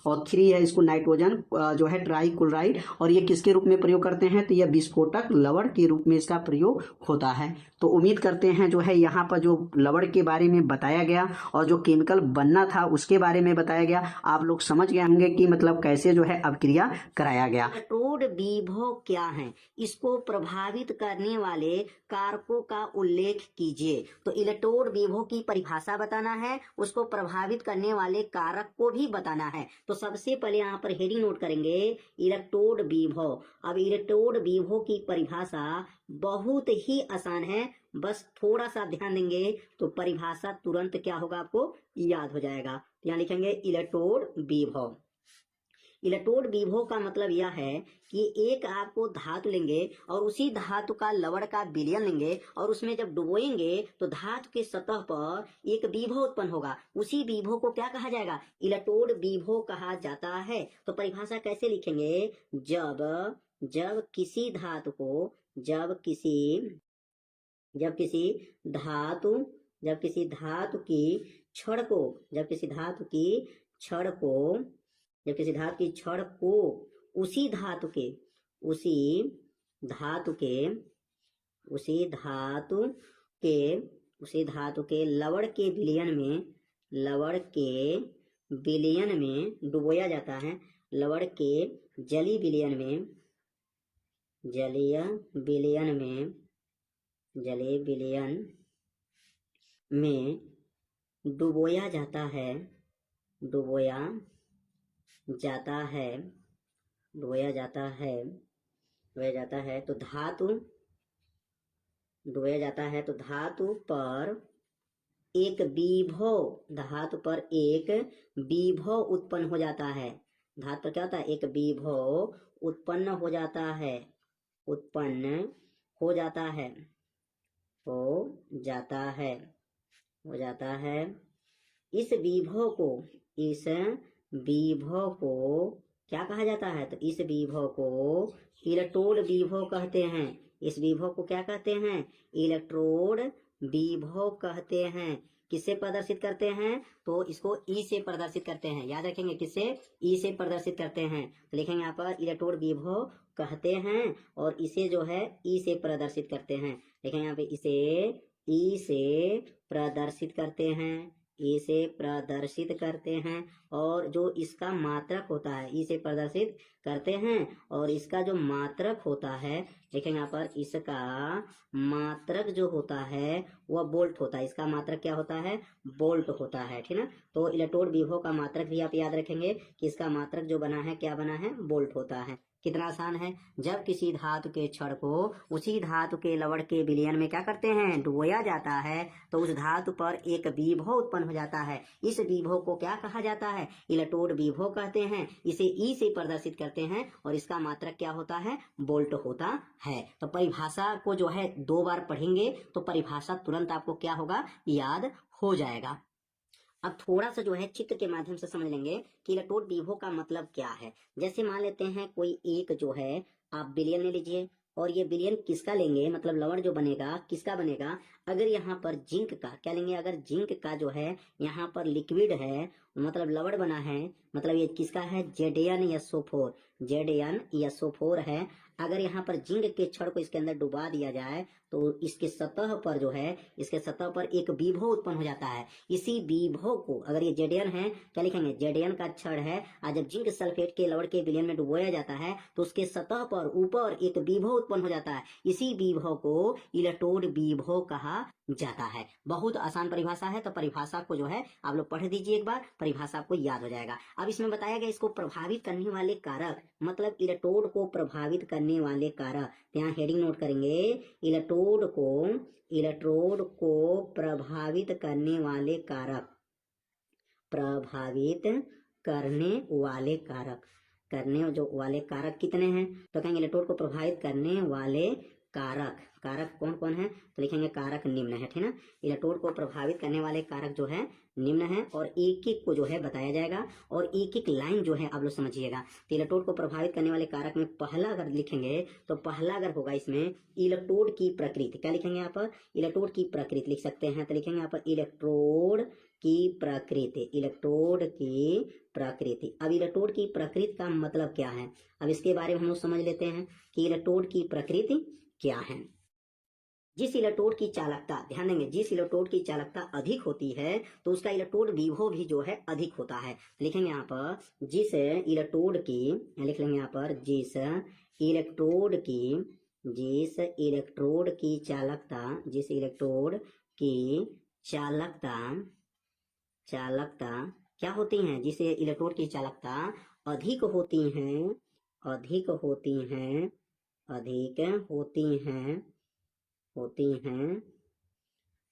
और 3 है इसको नाइट्रोजन जो है ट्राइक्लोराइड। और ये किसके रूप में प्रयोग करते हैं? तो यह विस्फोटक लवण के रूप में इसका प्रयोग होता है। तो उम्मीद करते हैं जो है यहाँ पर जो लवण के बारे में बताया गया और जो केमिकल बनना था उसके बारे में बताया गया, आप लोग समझ गए होंगे कि मतलब कैसे जो है अभिक्रिया कराया गया। इलेक्ट्रोड विभव क्या है? इसको प्रभावित करने वाले कारकों का उल्लेख कीजिए। तो इलेक्ट्रोड विभव की परिभाषा बताना है, उसको प्रभावित करने वाले कारक को भी बताना है। तो सबसे पहले यहाँ पर हेडिंग नोट करेंगे इलेक्ट्रोड विभव। अब इलेक्ट्रोड विभव की परिभाषा बहुत ही आसान है, बस थोड़ा सा ध्यान देंगे तो परिभाषा तुरंत क्या होगा आपको याद हो जाएगा। यहाँ लिखेंगे इलेक्ट्रोड विभव। इलेक्ट्रोड विभव का मतलब यह है कि एक आपको धातु लेंगे और उसी धातु का लवण का विलयन लेंगे और उसमें जब डुबोएंगे तो धातु के सतह पर एक विभव उत्पन्न होगा। उसी विभव को क्या कहा जाएगा? इलेक्ट्रोड विभव कहा जाता है। तो परिभाषा कैसे लिखेंगे? जब किसी धातु को जब किसी धातु की छड़ को उसी धातु के लवण के विलयन में डुबोया जाता है। लवण के जलीय विलयन में डुबोया जाता है तो धातु पर एक विभव उत्पन्न हो जाता है। धातु पर क्या होता है? एक विभव उत्पन्न हो जाता है। इस विभव को क्या कहा जाता है? तो इस विभव को इलेक्ट्रोड विभव कहते हैं। इस विभव को क्या कहते हैं? इलेक्ट्रोड विभव कहते हैं। किससे प्रदर्शित करते हैं? तो इसको ई से प्रदर्शित करते हैं। याद रखेंगे किससे? ई से प्रदर्शित करते हैं। तो लिखेंगे यहाँ पर इलेक्ट्रोड विभव कहते हैं और इसे जो है ई से प्रदर्शित करते हैं। लिखेंगे यहाँ पे इसे ई से प्रदर्शित करते हैं और जो इसका मात्रक होता है ई से प्रदर्शित करते हैं और इसका जो मात्रक होता है, देखेंगे यहाँ पर इसका मात्रक जो होता है वह बोल्ट होता है। इसका मात्रक क्या होता है? बोल्ट होता है, ठीक है ना। तो इलेक्ट्रोड विभव का मात्रक भी आप याद रखेंगे कि इसका मात्रक जो बना है क्या बना है? बोल्ट होता है। कितना आसान है। जब किसी धातु के छड़ को उसी धातु के लवण के विलयन में क्या करते हैं? डुबोया जाता है तो उस धातु पर एक विभव उत्पन्न हो जाता है। इस विभव को क्या कहा जाता है? इलेक्ट्रोड विभव कहते हैं। इसे ई से प्रदर्शित करते हैं और इसका मात्रक क्या होता है? बोल्ट होता है। तो परिभाषा को जो है 2 बार पढ़ेंगे तो परिभाषा तुरंत आपको क्या होगा? याद हो जाएगा। अब थोड़ा सा जो है चित्र के माध्यम से समझ लेंगे कि इलेक्ट्रोड विभव का मतलब क्या है। जैसे मान लेते हैं कोई एक जो है आप विलयन ले लीजिए और ये विलयन किसका लेंगे? मतलब लवण जो बनेगा किसका बनेगा? अगर यहाँ पर जिंक का क्या लेंगे? अगर जिंक का जो है यहाँ पर लिक्विड है मतलब लवण बना है, मतलब ये किसका है? ZnSO4 है। अगर यहाँ पर जिंक के छड़ को इसके अंदर डुबा दिया जाए तो इसके सतह पर जो है एक विभव उत्पन्न हो जाता है। इसी विभव को अगर ये Zn है क्या लिखेंगे? Zn का छड़ है और जब जिंक सल्फेट के लवण के विलयन में डुबोया जाता है तो उसके सतह पर ऊपर एक विभव उत्पन्न हो जाता है। इसी विभव को इलेक्ट्रोड विभव कहा जाता है। बहुत आसान परिभाषा है, तो परिभाषा को जो है आप लोग पढ़ दीजिए एक बार, परिभाषा आपको याद हो जाएगा। अब इसमें बताया गया इसको प्रभावित करने वाले कारक, मतलब इलेक्ट्रोड को प्रभावित करने वाले कारक। यहाँ हेडिंग नोट करेंगे, इलेक्ट्रोड को प्रभावित करने वाले कारक, प्रभावित करने वाले कारक, करने जो वाले कारक कितने हैं, तो कहेंगे इलेक्ट्रोड को प्रभावित करने वाले कारक, कारक कौन कौन है, तो लिखेंगे कारक निम्न है, ठीक ना। इलेक्ट्रोड को प्रभावित करने वाले कारक जो है निम्न है, और एक एक को जो है बताया जाएगा, और एक एक लाइन जो है आप लोग समझिएगा। तो इलेक्ट्रोड को प्रभावित करने वाले कारक में पहला अगर लिखेंगे, तो पहला अगर होगा इसमें इलेक्ट्रोड की प्रकृति, क्या लिखेंगे यहाँ पर, इलेक्ट्रोड की प्रकृति लिख सकते हैं, तो लिखेंगे यहाँ पर इलेक्ट्रोड की प्रकृति, इलेक्ट्रोड की प्रकृति। अब इलेक्ट्रोड की प्रकृति का मतलब क्या है, अब इसके बारे में हम लोग समझ लेते हैं कि इलेक्ट्रोड की प्रकृति क्या है। जिस इलेक्ट्रोड की चालकता, ध्यान देंगे, जिस इलेक्ट्रोड की चालकता अधिक होती है तो उसका इलेक्ट्रोड विभव भी जो है अधिक होता है। लिखेंगे यहाँ पर जिस इलेक्ट्रोड की, लिख लेंगे यहाँ पर जिस इलेक्ट्रोड की चालकता, जिस इलेक्ट्रोड की चालकता क्या होती है, जिस इलेक्ट्रोड की चालकता अधिक होती हैं,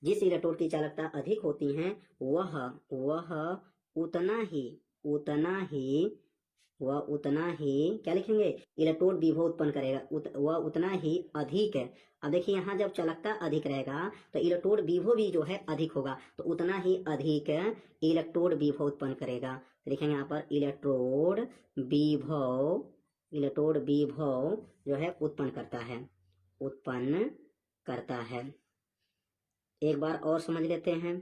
जिस इलेक्ट्रोड की चालकता अधिक होती हैं वह उतना ही क्या लिखेंगे, इलेक्ट्रोड विभव उत्पन्न करेगा, वह उतना ही अधिक है। अब देखिए यहाँ जब चालकता अधिक रहेगा तो इलेक्ट्रोड विभव भी जो है अधिक होगा, तो उतना ही अधिक इलेक्ट्रोड विभव उत्पन्न करेगा। तो लिखेंगे यहाँ पर इलेक्ट्रोड विभव जो है उत्पन्न करता है। एक बार और समझ लेते हैं,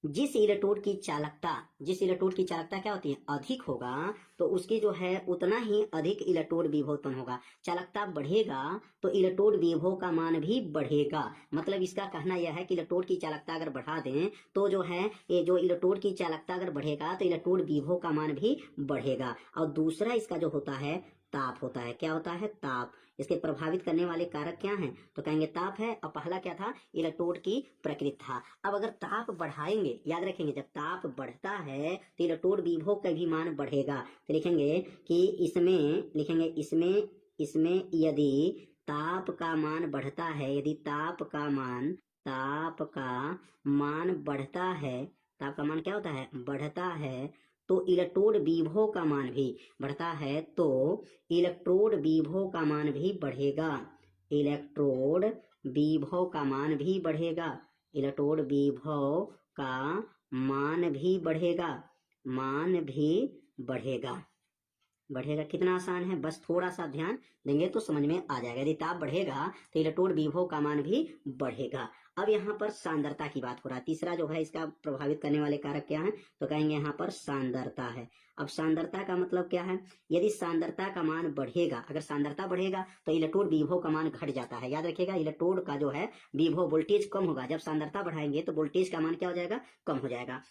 जिस इलेक्ट्रोड की चालकता क्या होती है, अधिक होगा, तो उसकी जो है उतना ही अधिक इलेक्ट्रोड विभव उत्पन्न होगा। चालकता बढ़ेगा तो इलेक्ट्रोड विभव का मान भी बढ़ेगा। मतलब इसका कहना यह है कि इलेक्ट्रोड की चालकता अगर बढ़ा दें तो जो है ये जो इलेक्ट्रोड की चालकता अगर बढ़ेगा तो इलेक्ट्रोड विभव का मान भी बढ़ेगा। और दूसरा इसका जो होता है ताप होता है, क्या होता है, ताप। इसके प्रभावित करने वाले कारक क्या हैं, तो कहेंगे ताप है, और पहला क्या था, इलेक्ट्रोड की प्रकृति था। अब अगर ताप बढ़ाएंगे, याद रखेंगे जब ताप बढ़ता है तो इलेक्ट्रोड विभव का भी मान बढ़ेगा। तो लिखेंगे कि इसमें यदि ताप का मान बढ़ता है, यदि ताप का मान बढ़ता है, ताप का मान क्या होता है, बढ़ता है, तो इलेक्ट्रोड विभव का मान भी बढ़ता है, तो इलेक्ट्रोड विभव का मान भी बढ़ेगा, इलेक्ट्रोड विभव का मान भी बढ़ेगा, इलेक्ट्रोड विभव का मान भी बढ़ेगा। कितना आसान है, बस थोड़ा सा ध्यान देंगे तो समझ में आ जाएगा। यदि ताप बढ़ेगा तो इलेक्ट्रोड विभव का मान भी बढ़ेगा। अब यहाँ पर सांद्रता की बात हो रहा है, तीसरा जो है इसका प्रभावित करने वाले कारक क्या है, तो कहेंगे यहाँ पर सांद्रता है। अब सांद्रता का मतलब क्या है, यदि सांद्रता का मान बढ़ेगा, अगर सांद्रता बढ़ेगा तो इलेक्ट्रोड विभव का मान घट जाता है। याद रखिएगा, इलेक्ट्रोड का जो है विभव वोल्टेज कम होगा, जब सांद्रता बढ़ाएंगे तो वोल्टेज का मान क्या हो जाएगा, कम हो जाएगा।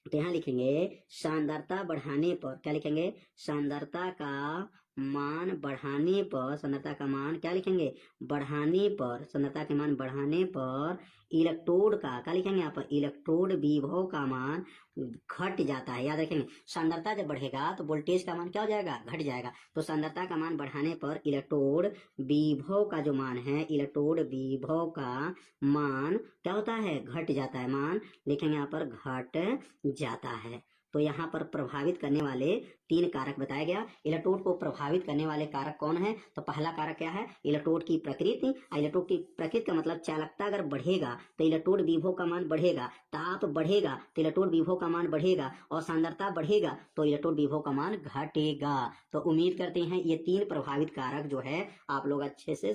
तो यहाँ लिखेंगे सांद्रता बढ़ाने पर, क्या लिखेंगे, सांद्रता का मान बढ़ाने पर, सांद्रता का मान क्या लिखेंगे, बढ़ाने पर, सांद्रता के मान बढ़ाने पर इलेक्ट्रोड का, क्या लिखेंगे यहाँ पर, इलेक्ट्रोड विभव का मान घट जाता है। याद रखेंगे, सांद्रता जब बढ़ेगा तो वोल्टेज का मान क्या हो जाएगा, घट जाएगा। तो सांद्रता का मान बढ़ाने पर इलेक्ट्रोड विभव का जो मान है, इलेक्ट्रोड विभव का मान क्या होता है, घट जाता है, मान लिखेंगे यहाँ पर घट जाता है। तो यहाँ पर प्रभावित करने वाले 3 कारक बताया गया। इलेक्ट्रोड को प्रभावित करने वाले कारक कौन है, तो पहला कारक क्या है, इलेक्ट्रोड की प्रकृति। इलेक्ट्रोड की प्रकृति का मतलब चालकता अगर बढ़ेगा तो इलेक्ट्रोड विभव का मान बढ़ेगा, ताप बढ़ेगा तो इलेक्ट्रोड विभव का मान बढ़ेगा, और सांद्रता बढ़ेगा तो इलेक्ट्रोड विभव का मान घटेगा। तो उम्मीद करते हैं ये 3 प्रभावित कारक जो है आप लोग अच्छे से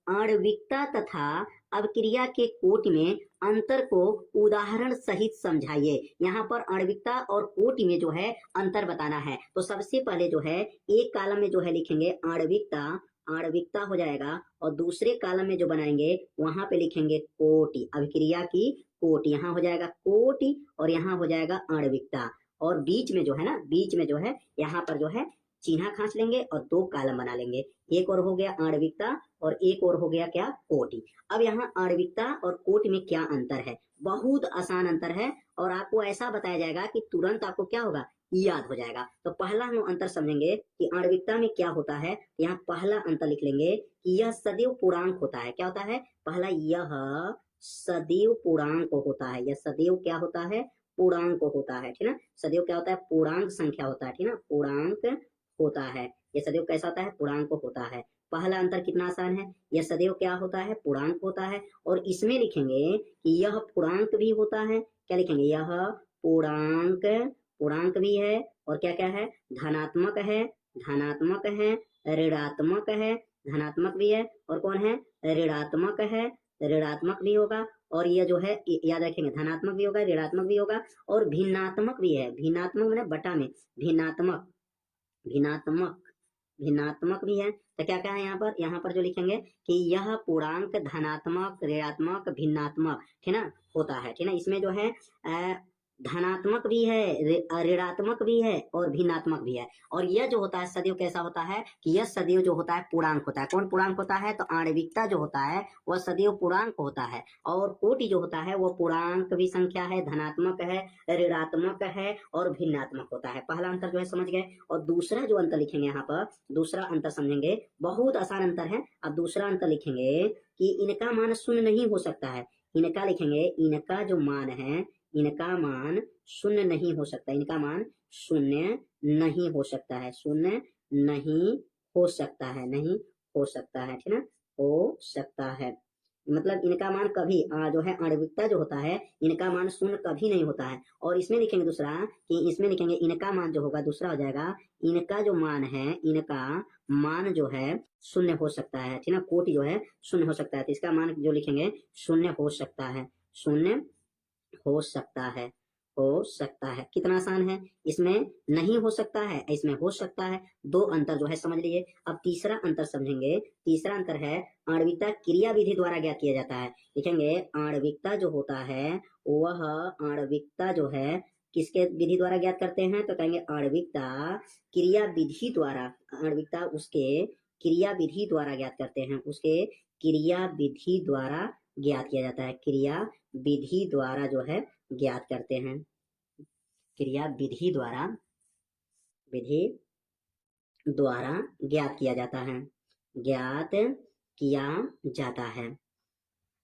आणविकता तथा अवक्रिया के कोटि में अंतर को उदाहरण सहित समझाइए। यहाँ पर आणविकता और कोटि में जो है अंतर बताना है। तो सबसे पहले जो है एक कॉलम में जो है लिखेंगे आणविकता हो जाएगा, और दूसरे कॉलम में जो बनाएंगे वहां पे लिखेंगे कोटि, अभिक्रिया की कोटि, यहाँ हो जाएगा कोटि और यहाँ हो जाएगा आणविकता, और बीच में जो है ना, बीच में जो है यहाँ पर जो है चिन्ह खांच लेंगे और 2 कॉलम बना लेंगे। एक और हो गया आणविकता और एक और हो गया क्या, कोटि। अब यहाँ आणविकता और कोटि में क्या अंतर है, बहुत आसान अंतर है और आपको ऐसा बताया जाएगा कि तुरंत आपको क्या होगा, याद हो जाएगा। तो पहला हम अंतर समझेंगे कि आणविकता में क्या होता है। यहाँ पहला अंतर लिख लेंगे कि यह सदैव पूर्णांक होता है। क्या होता है, पहला यह सदैव पूर्णांक होता है। यह सदैव क्या होता है, पूर्णांक होता है, ठीक ना। सदैव क्या होता है, पूर्णांक संख्या होता है, ठीक ना, पूर्णांक होता है। यह सदैव कैसा होता है, पूर्णांक होता है। पहला अंतर कितना आसान है, यह सदैव क्या होता है, पूर्णांक होता है। और इसमें लिखेंगे कि यह पूर्णांक भी होता है। क्या लिखेंगे, यह पूर्णांक, पूर्णांक भी है और क्या क्या है, धनात्मक है, धनात्मक है, ऋणात्मक है, धनात्मक भी है और कौन है, ऋणात्मक है, ऋणात्मक भी होगा। और ये जो है याद रखेंगे, धनात्मक भी होगा, ऋणात्मक भी होगा और भिन्नात्मक भी है। भिन्नात्मक मैंने बटा में, भिन्नात्मक, भिन्नात्मक, भिन्नात्मक भी है। तो क्या क्या है यहाँ पर जो लिखेंगे कि यह पूर्णांक धनात्मक, ऋणात्मक, भिन्नात्मक, ठीक ना, होता है, ठीक ना। इसमें जो है धनात्मक भी है, ऋणात्मक भी है और भिन्नात्मक भी है। और यह जो होता है सदैव कैसा होता है कि यह सदैव जो होता है पूर्णांक होता है। कौन पूर्णांक होता है, तो आणविकता जो होता है वह सदैव पूर्णांक होता है। और कोटि जो होता है वो पूर्णांक भी संख्या है, धनात्मक है, ऋणात्मक है और भिन्नात्मक होता है। पहला अंतर जो है समझ गए। और दूसरा जो अंतर लिखेंगे यहाँ पर, दूसरा अंतर समझेंगे, बहुत आसान अंतर है। अब दूसरा अंतर लिखेंगे कि इनका मान शून्य नहीं हो सकता है। इनका लिखेंगे, इनका जो मान है, इनका मान शून्य नहीं हो सकता, इनका मान शून्य नहीं हो सकता है, शून्य नहीं हो सकता है, नहीं हो सकता है, ठीक ना, हो सकता है। मतलब इनका मान कभी जो है आणविकता जो होता है, इनका मान शून्य कभी नहीं होता है। और इसमें लिखेंगे दूसरा कि इसमें लिखेंगे इनका मान जो होगा, दूसरा हो जाएगा इनका जो मान है, इनका मान जो है शून्य हो सकता है, ठीक ना, कोटि जो है शून्य हो सकता है। तो इसका मान जो लिखेंगे शून्य हो सकता है, शून्य हो सकता है, हो सकता है। कितना आसान है, इसमें नहीं हो सकता है, इसमें हो सकता है। दो अंतर जो है समझ लीजिए। अब तीसरा अंतर समझेंगे। तीसरा अंतर है आणविकता क्रिया विधि द्वारा ज्ञात किया जाता है। लिखेंगे आणविकता जो होता है वह, आणविकता जो है किसके विधि द्वारा ज्ञात करते हैं, तो कहेंगे आणविकता क्रिया विधि द्वारा, आणविकता उसके क्रिया विधि द्वारा ज्ञात करते हैं, उसके क्रिया विधि द्वारा ज्ञात किया जाता है, क्रिया विधि द्वारा जो है ज्ञात करते हैं, क्रिया विधि द्वारा, विधि द्वारा ज्ञात किया जाता है, ज्ञात किया जाता है,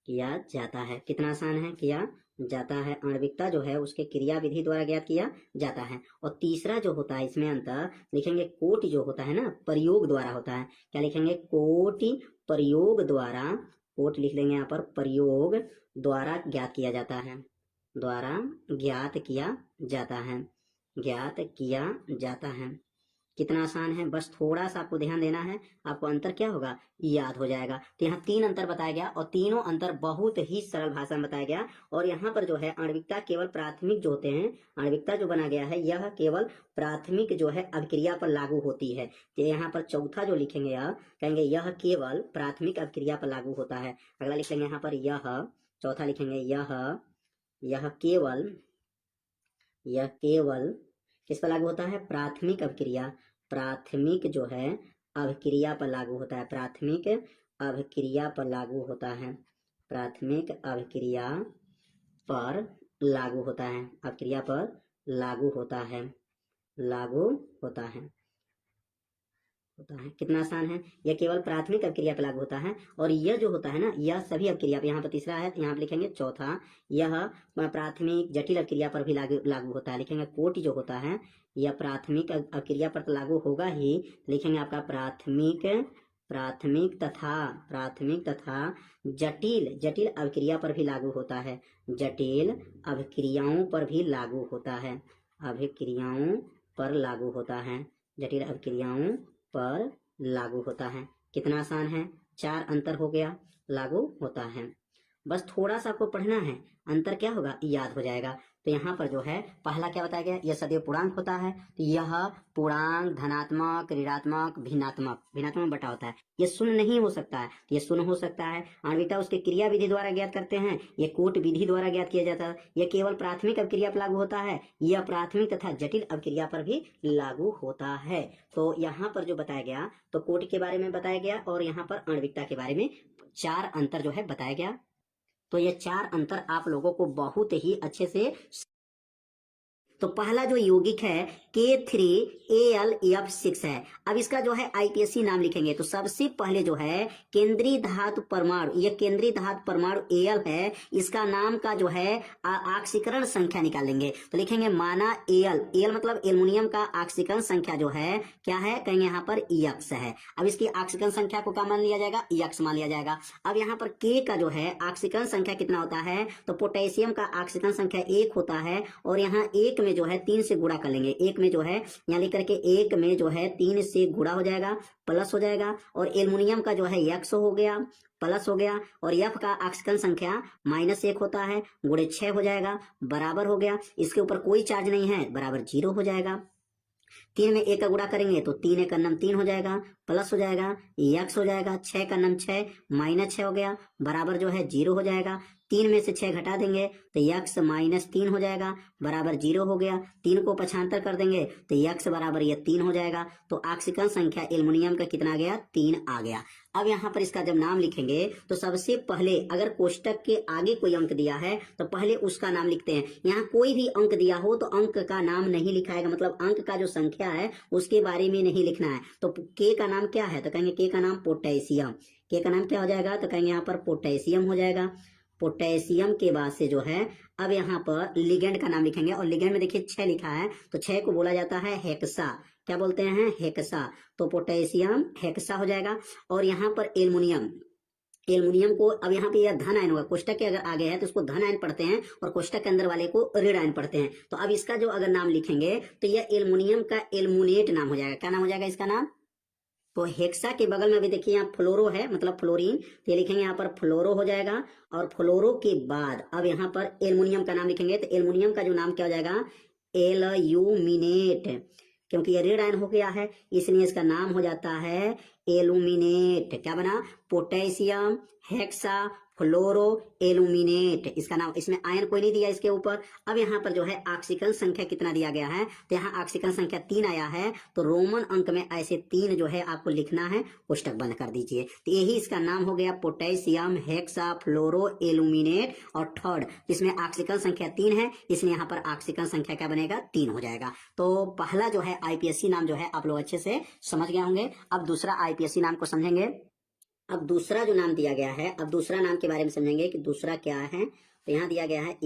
किया जाता है। कितना आसान है, किया जाता है। आणविकता जो है उसके क्रिया विधि द्वारा ज्ञात किया जाता है। और तीसरा जो होता है इसमें अंतर लिखेंगे, कोटि जो होता है ना, प्रयोग द्वारा होता है। क्या लिखेंगे, कोटि प्रयोग द्वारा, कोट लिख लेंगे यहाँ पर, प्रयोग द्वारा ज्ञात किया जाता है, द्वारा ज्ञात किया जाता है, ज्ञात किया जाता है। कितना आसान है, बस थोड़ा सा आपको ध्यान देना है, आपको अंतर क्या होगा, याद हो जाएगा। तो यहाँ तीन अंतर बताया गया और तीनों अंतर बहुत ही सरल भाषा में बताया गया। और यहाँ पर जो है आणविकता केवल प्राथमिक जो होते हैं, आणविकता जो बना गया है यह केवल प्राथमिक जो है अभिक्रिया पर लागू होती है। तो यहाँ पर चौथा जो लिखेंगे आप, कहेंगे यह केवल प्राथमिक अभिक्रिया पर लागू होता है। अगला लिखेंगे यहाँ पर यह, चौथा लिखेंगे यह केवल, यह केवल किस पर लागू होता है, प्राथमिक अभिक्रिया, प्राथमिक जो है अभिक्रिया पर लागू होता है, प्राथमिक अभिक्रिया पर लागू होता है, प्राथमिक अभिक्रिया पर लागू होता है, अभिक्रिया पर लागू होता है, लागू होता है, होता है। कितना आसान है, यह केवल प्राथमिक अभिक्रिया पर लागू होता है। और यह जो होता है ना, यह सभी अभिक्रिया पर, यहाँ पर तीसरा है, यहाँ पर लिखेंगे चौथा, यह प्राथमिक जटिल अभिक्रिया पर भी लागू होता है। लिखेंगे कोटि जो होता है यह प्राथमिक अभिक्रिया पर तो लागू होगा ही, लिखेंगे आपका प्राथमिक, प्राथमिक तथा जटिल अभिक्रिया पर भी लागू होता है, जटिल अभिक्रियाओं पर भी लागू होता है, अभिक्रियाओं पर लागू होता है, जटिल अभिक्रियाओं पर लागू होता है। कितना आसान है, चार अंतर हो गया, लागू होता है। बस थोड़ा सा आपको पढ़ना है, अंतर क्या होगा, याद हो जाएगा। तो यहाँ पर जो है पहला क्या बताया गया, यह सदैव पूर्णांक होता है, तो यह पूर्णांक धनात्मक, ऋणात्मक, भिन्नात्मक बटा होता है। ये शून्य नहीं हो सकता है, ये शून्य हो सकता है। आणविकता उसके क्रिया विधि द्वारा ज्ञात करते हैं, ये कोट विधि द्वारा ज्ञात किया जाता है। यह केवल प्राथमिक अपक्रिया पर लागू होता है, यह प्राथमिक तथा जटिल अपक्रिया पर भी लागू होता है। तो यहाँ पर जो बताया गया, तो कोट के बारे में बताया गया और यहाँ पर आणविकता के बारे में 4 अंतर जो है बताया गया। तो ये 4 अंतर आप लोगों को बहुत ही अच्छे से, तो पहला जो यौगिक है K3AlF6 है। अब इसका जो है आईपीएससी नाम लिखेंगे, तो सबसे पहले जो है केंद्रीय धातु परमाणु, यह केंद्रीय धातु परमाणु Al है, इसका नाम का जो है ऑक्सीकरण संख्या निकालेंगे। तो लिखेंगे माना Al मतलब एल्युमिनियम का ऑक्सीकरण संख्या जो है क्या है, कहेंगे यहाँ पर X है। अब इसकी ऑक्सीकरण संख्या को क्या मान लिया जाएगा, X मान लिया जाएगा। अब यहाँ पर K का जो है ऑक्सीकरण संख्या कितना होता है, तो पोटेशियम का ऑक्सीकरण संख्या 1 होता है और यहाँ 1 में जो है 3 से गुणा कर लेंगे। 1 में जो है यहाँ लिख करके 1 में जो है 3 से गुणा हो जाएगा, प्लस हो जाएगा, और एल्युमिनियम का जो है X हो गया, प्लस हो गया, और F का ऑक्सीकरण संख्या -1 होता है, गुणे 6 हो जाएगा, बराबर हो गया। इसके ऊपर कोई चार्ज नहीं है, बराबर 0 हो जाएगा। 3 में 1 का गुणा करेंगे तो 3 1 का नम 3 हो जाएगा, प्लस हो जाएगा, X हो जाएगा, 6 का नम 6, -6 हो गया, बराबर जो है 0 हो जाएगा। 3 में से 6 घटा देंगे तो X -3 हो जाएगा, बराबर 0 हो गया। 3 को पक्षांतर कर देंगे तो X बराबर ये 3 हो जाएगा। तो ऑक्सीकरण संख्या एल्युमिनियम का कितना आ गया, 3 आ गया। अब यहाँ पर इसका जब नाम लिखेंगे तो सबसे पहले अगर कोष्टक के आगे कोई अंक दिया है तो पहले उसका नाम लिखते हैं। यहाँ कोई भी अंक दिया हो तो अंक का नाम नहीं लिखाएगा, मतलब अंक का जो संख्या है उसके बारे में नहीं लिखना है। तो K का नाम क्या है, तो कहेंगे K का नाम पोटेशियम। K का नाम क्या हो जाएगा, तो कहेंगे यहाँ पर पोटेशियम हो जाएगा। पोटेशियम के बाद से जो है अब यहाँ पर लिगेंड का नाम लिखेंगे, और लिगेंड में देखिए 6 लिखा है, तो 6 को बोला जाता है हेक्सा। क्या बोलते हैं, हेक्सा। तो पोटेशियम हेक्सा हो जाएगा। और यहाँ पर एल्युमिनियम को, अब यहाँ पे यह धन आयन होगा, कोष्टक के अगर आगे है तो उसको धन आयन पढ़ते हैं और कोष्टक के अंदर वाले को ऋण आयन पढ़ते हैं। तो अब इसका जो अगर नाम लिखेंगे तो यह एल्युमिनियम का एल्युमिनेट नाम हो जाएगा। क्या नाम हो जाएगा इसका नाम, तो हेक्सा के बगल में भी देखिए यहाँ फ्लोरो है, मतलब फ्लोरीन, तो ये लिखेंगे यहाँ पर फ्लोरो हो जाएगा। और फ्लोरो के बाद अब यहाँ पर एल्युमिनियम का नाम लिखेंगे, तो एल्युमिनियम का जो नाम क्या हो जाएगा, एल्यूमिनेट, क्योंकि ये ऋण आयन हो गया है इसलिए इसका नाम हो जाता है एल्यूमिनेट। क्या बना, पोटेशियम हेक्सा फ्लोरो एल्यूमिनेट, इसका नाम, इसमें आयन कोई नहीं दिया इसके ऊपर। अब यहाँ पर जो है ऑक्सीकरण संख्या कितना दिया गया है, तो यहाँ ऑक्सीकरण संख्या 3 आया है, तो रोमन अंक में ऐसे 3 जो है आपको लिखना है, पुस्तक बंद कर दीजिए। तो यही इसका नाम हो गया पोटेशियम हेक्सा फ्लोरो एल्यूमिनेट। और थर्ड जिसमें ऑक्सीकरण संख्या 3 है, इसलिए यहाँ पर ऑक्सीकरण संख्या क्या बनेगा, 3 हो जाएगा। तो पहला जो है आईपीएससी नाम जो है आप लोग अच्छे से समझ गए होंगे। अब दूसरा आईपीएससी नाम को समझेंगे। अब दूसरा जो नाम दिया गया है, अब दूसरा नाम के बारे में समझेंगे कि दूसरा क्या है। तो यहाँ दिया गया है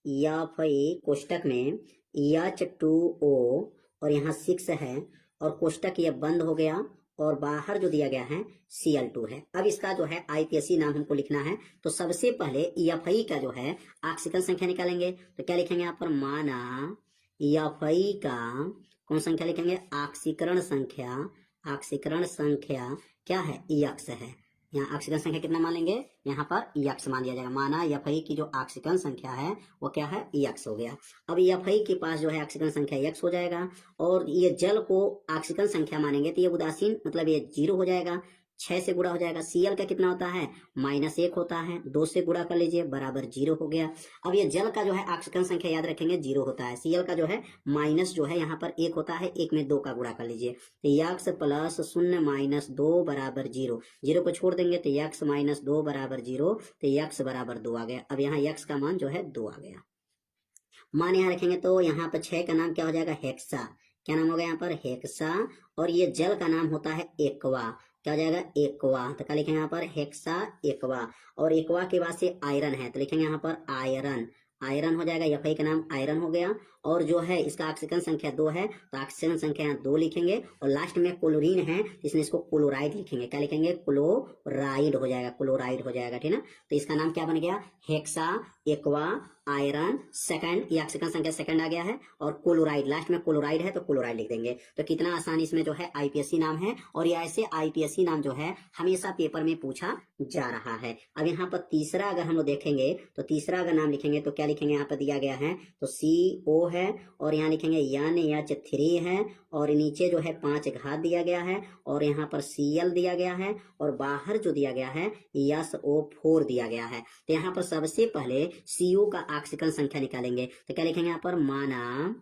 EFI कोष्टक में H2O और यहाँ 6 है, और कोष्टक यह बंद हो गया, और बाहर जो दिया गया है Cl2 है। अब इसका जो है आईपीएससी नाम हमको लिखना है। तो सबसे पहले EFI का जो है ऑक्सीकरण संख्या निकालेंगे, तो क्या लिखेंगे यहाँ पर, माना EFI का कौन संख्या लिखेंगे, ऑक्सीकरण संख्या क्या है, X है। यहाँ ऑक्सीकरण संख्या कितना मान लेंगे, यहाँ पर X मान लिया जाएगा। माना EFI की जो ऑक्सीकरण संख्या है वो क्या है, X हो गया। अब EFI के पास जो है ऑक्सीकरण संख्या X हो जाएगा, और ये जल को ऑक्सीकरण संख्या मानेंगे तो ये उदासीन, मतलब ये 0 हो जाएगा, 6 से गुणा हो जाएगा। Cl का कितना होता है, -1 होता है, 2 से गुणा कर लीजिए, बराबर 0 हो गया। अब ये जल का जो है ऑक्सीकरण संख्या याद रखेंगे 0 होता है। Cl का जो है माइनस जो है यहाँ पर 1 होता है, 1 में 2 का गुणा कर लीजिए, तो X + 0 - 2 बराबर 0। 0 को छोड़ देंगे तो X - 2 बराबर 0, तो X बराबर 2 आ गया। अब यहाँ X का मान जो है 2 आ गया। मान यहाँ रखेंगे तो यहाँ पर 6 का नाम क्या हो जाएगा, हेक्सा। क्या नाम होगा यहाँ पर, हेक्सा। और ये जल का नाम होता है एक्वा। क्या हो जाएगा, एक्वा। तो क्या लिखेंगे यहाँ पर, हेक्सा एक्वा। और एक्वा के बाद से आयरन है, तो लिखेंगे यहाँ पर आयरन हो जाएगा। EFI का नाम आयरन हो गया। और जो है इसका ऑक्सीकरण संख्या 2 है, तो ऑक्सीकरण संख्या यहाँ 2 लिखेंगे। और लास्ट में क्लोरीन है, इसलिए इसको क्लोराइड लिखेंगे। क्या लिखेंगे, क्लोराइड हो जाएगा, ठीक है ना। तो इसका नाम क्या बन गया, हेक्सा एक्वा आयरन सेकंड, ये ऑक्सीकरण संख्या सेकंड आ गया है, और क्लोराइड लास्ट में क्लोराइड है तो क्लोराइड लिख देंगे। तो कितना आसान इसमें जो है आईपीएससी नाम है, और ये ऐसे आईपीएससी नाम जो है हमेशा पेपर में पूछा जा रहा है। अब यहाँ पर तीसरा अगर हम लोग देखेंगे तो तीसरा अगर नाम लिखेंगे तो क्या लिखेंगे, यहाँ पर दिया गया है तो CO है, और यहाँ लिखेंगे NH3 है, और नीचे जो है 5 घात दिया गया है, और यहाँ पर Cl दिया गया है, और बाहर जो दिया गया है SO4 दिया गया है। तो यहाँ पर सबसे पहले CO का ऑक्सीकरण संख्या निकालेंगे, तो क्या लिखेंगे यहाँ पर, माना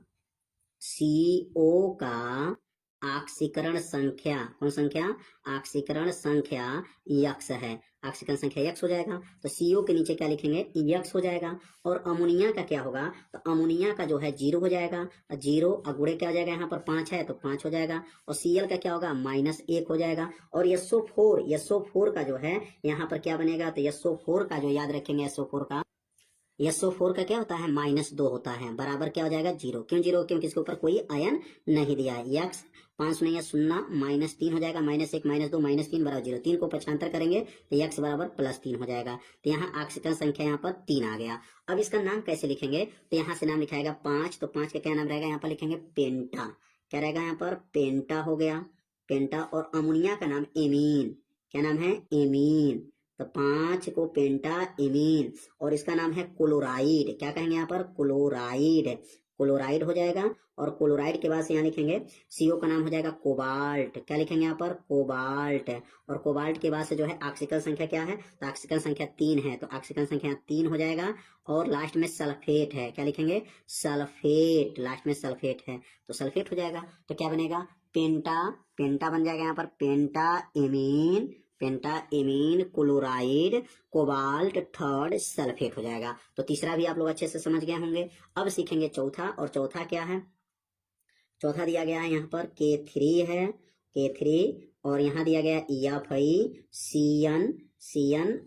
CO का ऑक्सीकरण संख्या, कौन संख्या, ऑक्सीकरण संख्या यक्स है, ऑक्सीकरण संख्या यक्स हो जाएगा। तो CO के नीचे क्या लिखेंगे, यक्स हो जाएगा। और अमोनिया का क्या होगा, तो अमोनिया का जो है 0 हो जाएगा, 0 अगुड़े क्या हो जाएगा, यहाँ पर 5 है तो 5 हो जाएगा, और Cl का क्या होगा, -1 हो जाएगा। और SO4 का जो है यहाँ पर क्या बनेगा, तो SO4 का जो याद रखेंगे, SO4 का क्या होता है, -2 होता है, बराबर क्या हो जाएगा, 0। क्यों 0, क्योंकि इसके ऊपर कोई आयन नहीं दिया है। यक्स 5 नहीं है 0, -3 हो जाएगा, -1 -2 -3 बराबर 0। 3 को पक्षांतर करेंगे तो यक्स बराबर +3 हो जाएगा। तो यहाँ ऑक्सीकरण संख्या यहाँ पर 3 आ गया। अब इसका नाम कैसे लिखेंगे, तो यहाँ से नाम लिखाएगा 5, तो 5 का क्या नाम रहेगा, यहाँ पर लिखेंगे पेंटा, क्या रहेगा यहाँ पर, पेंटा हो गया, पेंटा। और अमोनिया का नाम एमीन, क्या नाम है, एमीन, तो 5 को पेंटा एमीन। और इसका नाम है क्लोराइड, क्या कहेंगे यहाँ पर, क्लोराइड, क्लोराइड हो जाएगा। और क्लोराइड के बाद से यहाँ लिखेंगे CO का नाम हो जाएगा कोबाल्ट, क्या लिखेंगे यहाँ पर, कोबाल्ट। और कोबाल्ट के बाद से जो है ऑक्सीकरण संख्या क्या है, तो ऑक्सीकरण संख्या 3 है, तो ऑक्सीकरण संख्या 3 हो जाएगा। और लास्ट में सल्फेट है, क्या लिखेंगे, सल्फेट, लास्ट में सल्फेट है तो सल्फेट हो जाएगा। तो क्या बनेगा, पेंटा बन जाएगा यहाँ पर, penta amine chloride cobalt third sulphate हो जाएगा। तो तीसरा भी आप लोग अच्छे से समझ गए होंगे। अब सीखेंगे चौथा, और चौथा क्या है, चौथा दिया गया है यहाँ पर K3 है, K3, और यहाँ दिया गया FeCN,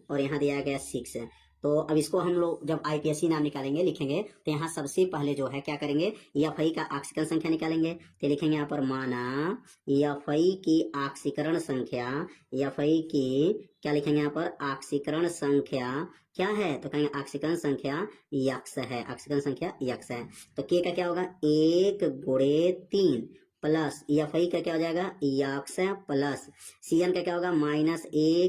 और यहाँ दिया गया 6 है। तो अब इसको हम लोग जब आईपीएससी नाम निकालेंगे लिखेंगे तो यहाँ सबसे पहले जो है क्या करेंगे, Fe का ऑक्सीकरण संख्या निकालेंगे। तो लिखेंगे यहाँ पर, माना Fe की ऑक्सीकरण संख्या, Fe की क्या लिखेंगे यहाँ पर, ऑक्सीकरण संख्या क्या है, तो कहेंगे ऑक्सीकरण संख्या यक्स है, ऑक्सीकरण संख्या यक्स है। तो K का क्या होगा, 1 × 3 प्लस Fe का क्या हो जाएगा, यक्स प्लस Cn का क्या होगा, -1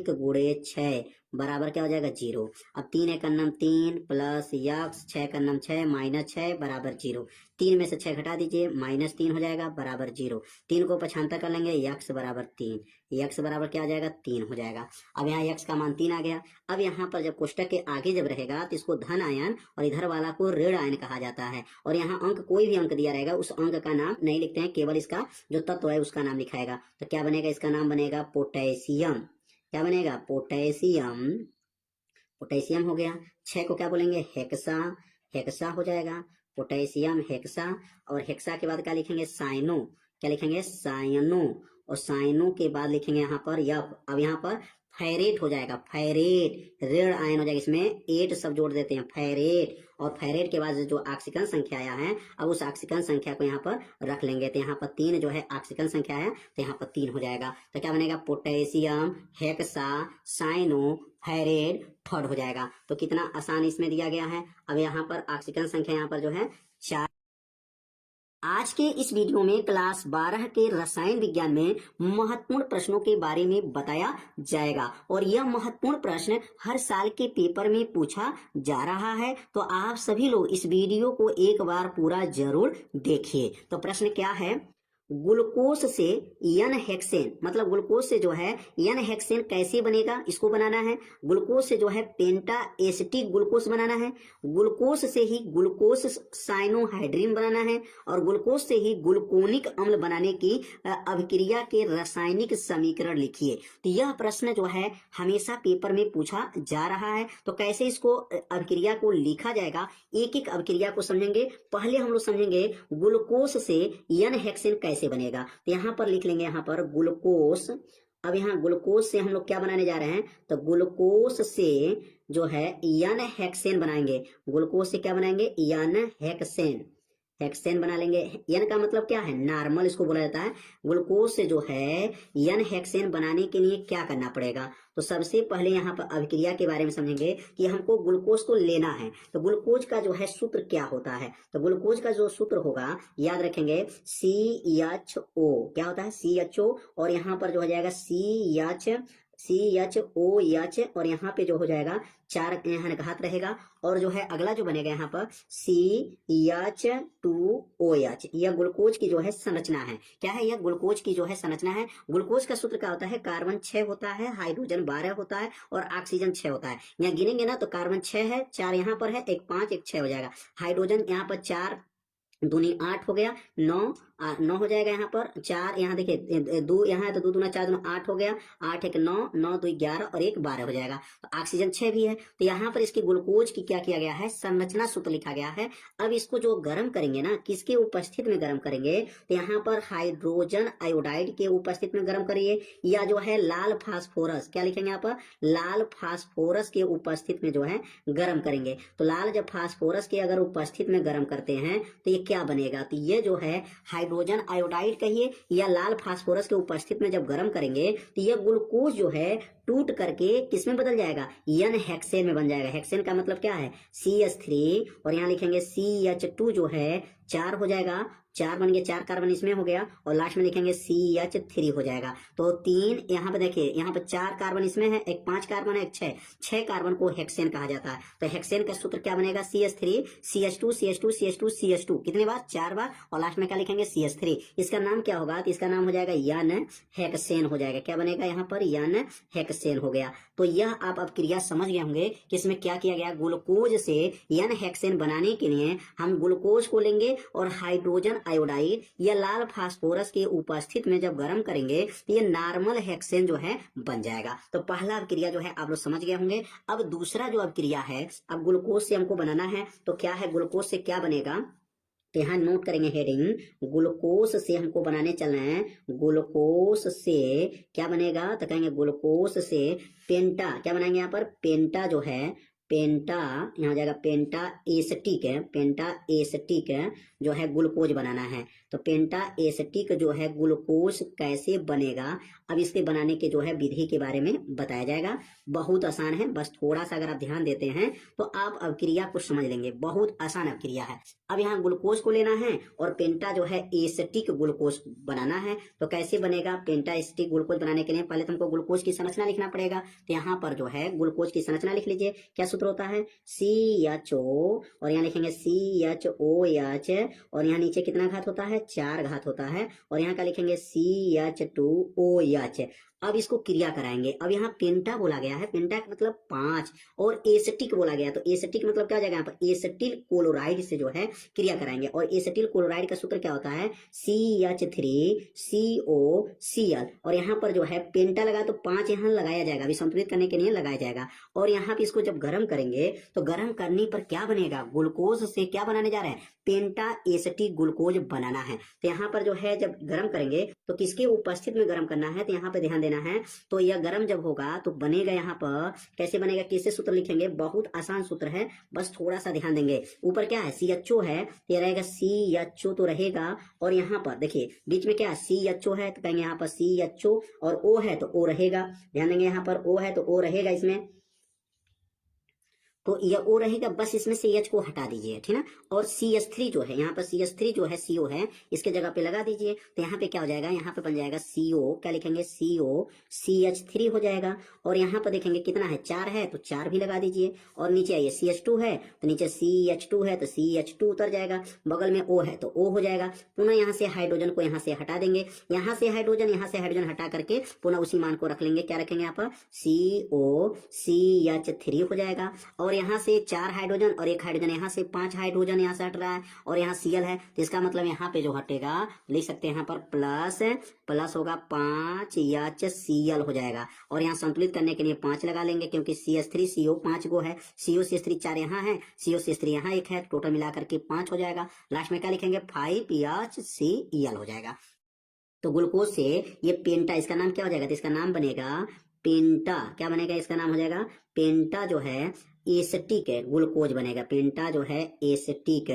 × 6 बराबर क्या हो जाएगा, 0। अब 3 × 3 प्लस यक्स 6 × 6 -6 बराबर 0। 3 में से 6 घटा दीजिए, -3 हो जाएगा बराबर 0। 3 को पक्षांतर कर लेंगे, यक्स बराबर 3, यक्स बराबर क्या हो जाएगा, 3 हो जाएगा। अब यहाँ यक्स का मान 3 आ गया। अब यहाँ पर जब कोष्टक के आगे जब रहेगा तो इसको धन आयन और इधर वाला को ऋण आयन कहा जाता है। और यहाँ अंक, कोई भी अंक दिया रहेगा उस अंक का नाम नहीं लिखते हैं, केवल इसका जो तत्व है उसका नाम लिखाएगा। तो क्या बनेगा, इसका नाम बनेगा पोटेशियम, क्या बनेगा, पोटेशियम, पोटेशियम हो गया। 6 को क्या बोलेंगे, हेक्सा हो जाएगा, पोटेशियम हेक्सा। और हेक्सा के बाद क्या लिखेंगे, साइनो, क्या लिखेंगे, साइनो। और साइनो के बाद लिखेंगे यहाँ पर यफ। अब यहाँ पर फेरेट हो जाएगा, फेरेट, ऋण आयन हो जाएगा, इसमें 8 सब जोड़ देते हैं, फेरेट। और फेरेट के बाद जो ऑक्सीकरण संख्या आया है, अब उस ऑक्सीकरण संख्या को यहाँ पर रख लेंगे। तो यहाँ पर 3 जो है ऑक्सीकरण संख्या है, तो यहाँ पर 3 हो जाएगा। तो क्या बनेगा, potassium hexacyanoferrate third हो जाएगा। तो कितना आसान इसमें दिया गया है। अब यहाँ पर ऑक्सीकरण संख्या यहाँ पर जो है 4। आज के इस वीडियो में क्लास 12 के रसायन विज्ञान में महत्वपूर्ण प्रश्नों के बारे में बताया जाएगा। और यह महत्वपूर्ण प्रश्न हर साल के पेपर में पूछा जा रहा है। तो आप सभी लोग इस वीडियो को एक बार पूरा जरूर देखिए। तो प्रश्न क्या है, ग्लूकोज से एन हेक्सेन, मतलब ग्लूकोज से जो है एन हेक्सेन कैसे बनेगा, इसको बनाना है। ग्लूकोज से जो है पेंटा एसिटिक ग्लूकोज बनाना है। ग्लूकोज से ही ग्लूकोज साइनोहाइड्रिन बनाना है। और ग्लूकोज से ही ग्लूकोनिक अम्ल बनाने की अभिक्रिया के रासायनिक समीकरण लिखिए। तो यह प्रश्न जो है हमेशा पेपर में पूछा जा रहा है। तो कैसे इसको अभिक्रिया को लिखा जाएगा, एक एक अभिक्रिया को समझेंगे। पहले हम लोग समझेंगे ग्लूकोज से एन हेक्सेन कैसे बनेगा। तो यहां पर लिख लेंगे, यहां पर ग्लूकोज। अब यहां ग्लूकोज से हम लोग क्या बनाने जा रहे हैं, तो ग्लूकोज से जो है एन हेक्सेन बनाएंगे। ग्लूकोज से क्या बनाएंगे, एन हेक्सेन, हेक्सेन बना लेंगे। एन का मतलब क्या है, नॉर्मल इसको बोला जाता है। ग्लूकोज से जो है एन हेक्सेन बनाने के लिए क्या करना पड़ेगा, तो सबसे पहले यहाँ पर अभिक्रिया के बारे में समझेंगे कि हमको ग्लूकोज को लेना है। तो ग्लूकोज का जो है सूत्र क्या होता है, तो ग्लूकोज का जो सूत्र होगा याद रखेंगे CHO, क्या होता है CHO, और यहाँ पर जो हो जाएगा CHOH, और यहाँ पे जो हो जाएगा 4 यहाँ घात रहेगा, और जो है अगला जो बनेगा यहाँ पर CH2OH। यह ग्लूकोज की जो है संरचना है। क्या है, यह ग्लूकोज की जो है संरचना है। ग्लूकोज का सूत्र क्या होता है, कार्बन 6 होता है, हाइड्रोजन 12 होता है और ऑक्सीजन 6 होता है। यहाँ गिनेंगे ना तो कार्बन 6 है, 4 यहाँ पर है, एक 5 एक 6 हो जाएगा। हाइड्रोजन यहाँ पर 4 दूनी 8 हो गया, 9 हो जाएगा। यहाँ पर 4, यहाँ देखिए 2 यहाँ है तो 2 दूना 4 दूना 8 हो गया, 8 एक 9, 9 2 11 और 1 12 हो जाएगा। तो ऑक्सीजन 6 भी है। तो यहाँ पर इसकी ग्लूकोज की क्या किया गया है, संरचना सूत्र लिखा गया है। अब इसको जो गर्म करेंगे ना, किसके उपस्थिति में गर्म करेंगे, तो यहाँ पर हाइड्रोजन आयोडाइड के उपस्थिति में गर्म करिए, या जो है लाल फास्फोरस, क्या लिखेंगे यहाँ पर, लाल फास्फोरस के उपस्थिति में जो है गर्म करेंगे। तो लाल जब फास्फोरस के अगर उपस्थिति में गर्म करते हैं तो ये क्या बनेगा, तो ये जो है हाइड्रोजन आयोडाइड कहिए या लाल फास्फोरस के उपस्थिति में जब गर्म करेंगे तो ये ग्लूकोज जो है टूट करके किसमें बदल जाएगा, एन हेक्सेन में बन जाएगा। हेक्सेन का मतलब क्या है CH3, और यहाँ लिखेंगे CH2 जो है 4 हो जाएगा, 4 बन गया, 4 कार्बन इसमें हो गया, और लास्ट में लिखेंगे CH3 हो जाएगा। तो 3 यहाँ पे देखिए, यहाँ पे 4 कार्बन इसमें है, एक 5 कार्बन है, एक 6 कार्बन को हेक्सेन कहा जाता है। तो हेक्सेन का सूत्र क्या बनेगा, CH3 CH2 CH2 CH2 CH2, कितनी बार, 4 बार, और लास्ट में क्या लिखेंगे CH3। इसका नाम क्या होगा, तो इसका नाम हो जाएगा एन हेक्सेन हो जाएगा। क्या बनेगा यहाँ पर, एन हेक्सेन हो गया। तो यह आप अब क्रिया समझ गए होंगे कि इसमें क्या किया गया, ग्लूकोज से एन हेक्सेन बनाने के लिए हम ग्लूकोज को लेंगे और हाइड्रोजन आयोडाइड या लाल फास्फोरस के उपस्थिति में जब गर्म करेंगे तो ये नॉर्मल हेक्सेन जो है बन जाएगा। तो पहला अभिक्रिया जो है आप लोग समझ गए होंगे। अब दूसरा जो अभिक्रिया है, अब ग्लूकोज से हमको बनाना है, तो क्या है, ग्लूकोज से क्या बनेगा, तो यहाँ नोट करेंगे हेडिंग, ग्लूकोज से हमको बनाने चलना है। ग्लूकोज से क्या बनेगा, तो कहेंगे ग्लूकोज से पेंटा, क्या बनाएंगे यहाँ पर, पेंटा जो है, पेंटा यहाँ जाएगा, पेंटा एसिटिक है, पेंटा एसिटिक जो है ग्लूकोज बनाना है। तो पेंटा एसिटिक जो है ग्लूकोज कैसे बनेगा, अब इसके बनाने के जो है विधि के बारे में बताया जाएगा। बहुत आसान है, बस थोड़ा सा अगर आप ध्यान देते हैं तो आप अभिक्रिया को समझ लेंगे। बहुत आसान अभिक्रिया है। अब यहाँ ग्लूकोज को लेना है और पेंटा जो है एसिटिक ग्लूकोज बनाना है। तो कैसे बनेगा, पेंटा एसिटिक ग्लूकोज बनाने के लिए पहले तुमको ग्लूकोज की संरचना लिखना पड़ेगा। तो यहाँ पर जो है ग्लूकोज की संरचना लिख लीजिए। क्या सूत्र होता है, CHO, और यहाँ लिखेंगे CHOH, और यहाँ नीचे कितना घात होता है, 4 घात होता है, और यहाँ का लिखेंगे CH2OH। अब इसको क्रिया कराएंगे। अब यहाँ पेंटा बोला गया है, पेंटा का मतलब 5, और एसिटिक बोला गया, तो एसिटिक मतलब क्या हो जाएगा, यहाँ पर एसिटिल क्लोराइड से जो है क्रिया कराएंगे। और एसिटिल क्लोराइड का सूत्र क्या होता है, CH3COCl, और यहाँ पर जो है पेंटा लगा तो 5 यहाँ लगाया जाएगा, अभी संतुलित करने के लिए लगाया जाएगा। और यहाँ पे इसको जब गर्म करेंगे तो गर्म करने पर क्या बनेगा, ग्लूकोज से क्या बनाने जा रहे हैं, पेंटा एसिटिक ग्लूकोज बनाना है। तो यहाँ पर जो है जब गर्म करेंगे तो किसके उपस्थिति में गर्म करना है, तो यहाँ पे ध्यान देना है। तो यह गर्म जब होगा तो बनेगा, यहाँ पर कैसे बनेगा, कैसे सूत्र लिखेंगे, बहुत आसान सूत्र है, बस थोड़ा सा ध्यान देंगे। ऊपर क्या है, CHO है, तो यह रहेगा CHO तो रहेगा, और यहाँ पर देखिए बीच में क्या है, CHO है तो कहेंगे यहाँ पर CHO, और O है तो O रहेगा। ध्यान देंगे, यहाँ पर O है तो O रहेगा इसमें, तो यह O रहेगा, बस इसमें से H को हटा दीजिए, ठीक है। और CH3 जो है, यहाँ पर CH3 जो है CO है, इसके जगह पे लगा दीजिए। तो यहाँ पे क्या हो जाएगा, यहाँ पे बन जाएगा CO, क्या लिखेंगे CO, CH3 हो जाएगा। और यहाँ पर देखेंगे कितना है, 4 है तो 4 भी लगा दीजिए। और नीचे आइए, CH2 है तो नीचे CH2 है तो CH2 उतर जाएगा, बगल में O है तो O हो जाएगा। पुनः यहाँ से हाइड्रोजन को यहाँ से हटा देंगे, यहाँ से हाइड्रोजन हटा करके पुनः उसी मान को रख लेंगे। क्या रखेंगे यहाँ पर, COCH3 हो जाएगा। और यहाँ से 4 हाइड्रोजन और 1 हाइड्रोजन, यहाँ से 5 हाइड्रोजन यहाँ से हट रहा है, और यहाँ Cl है, तो इसका मतलब यहाँ पे जो हटेगा लिख सकते हैं यहाँ पर प्लस होगा 5HCl हो जाएगा। और यहाँ संतुलित करने के लिए 5 लगा लेंगे, क्योंकि CH3CO 5 गो है, COCH3 4 यहाँ है, COCH3 यहाँ 1 है, टोटल मिला करके 5 हो जाएगा। लास्ट में क्या लिखेंगे, 5HCl हो जाएगा। तो ग्लूकोज से ये पेंटा, इसका नाम क्या हो जाएगा, तो इसका नाम बनेगा पेंटा, क्या बनेगा, इसका नाम हो जाएगा पेंटा जो है एसिटिक ग्लूकोज बनेगा। पेंटा जो है एसिटिक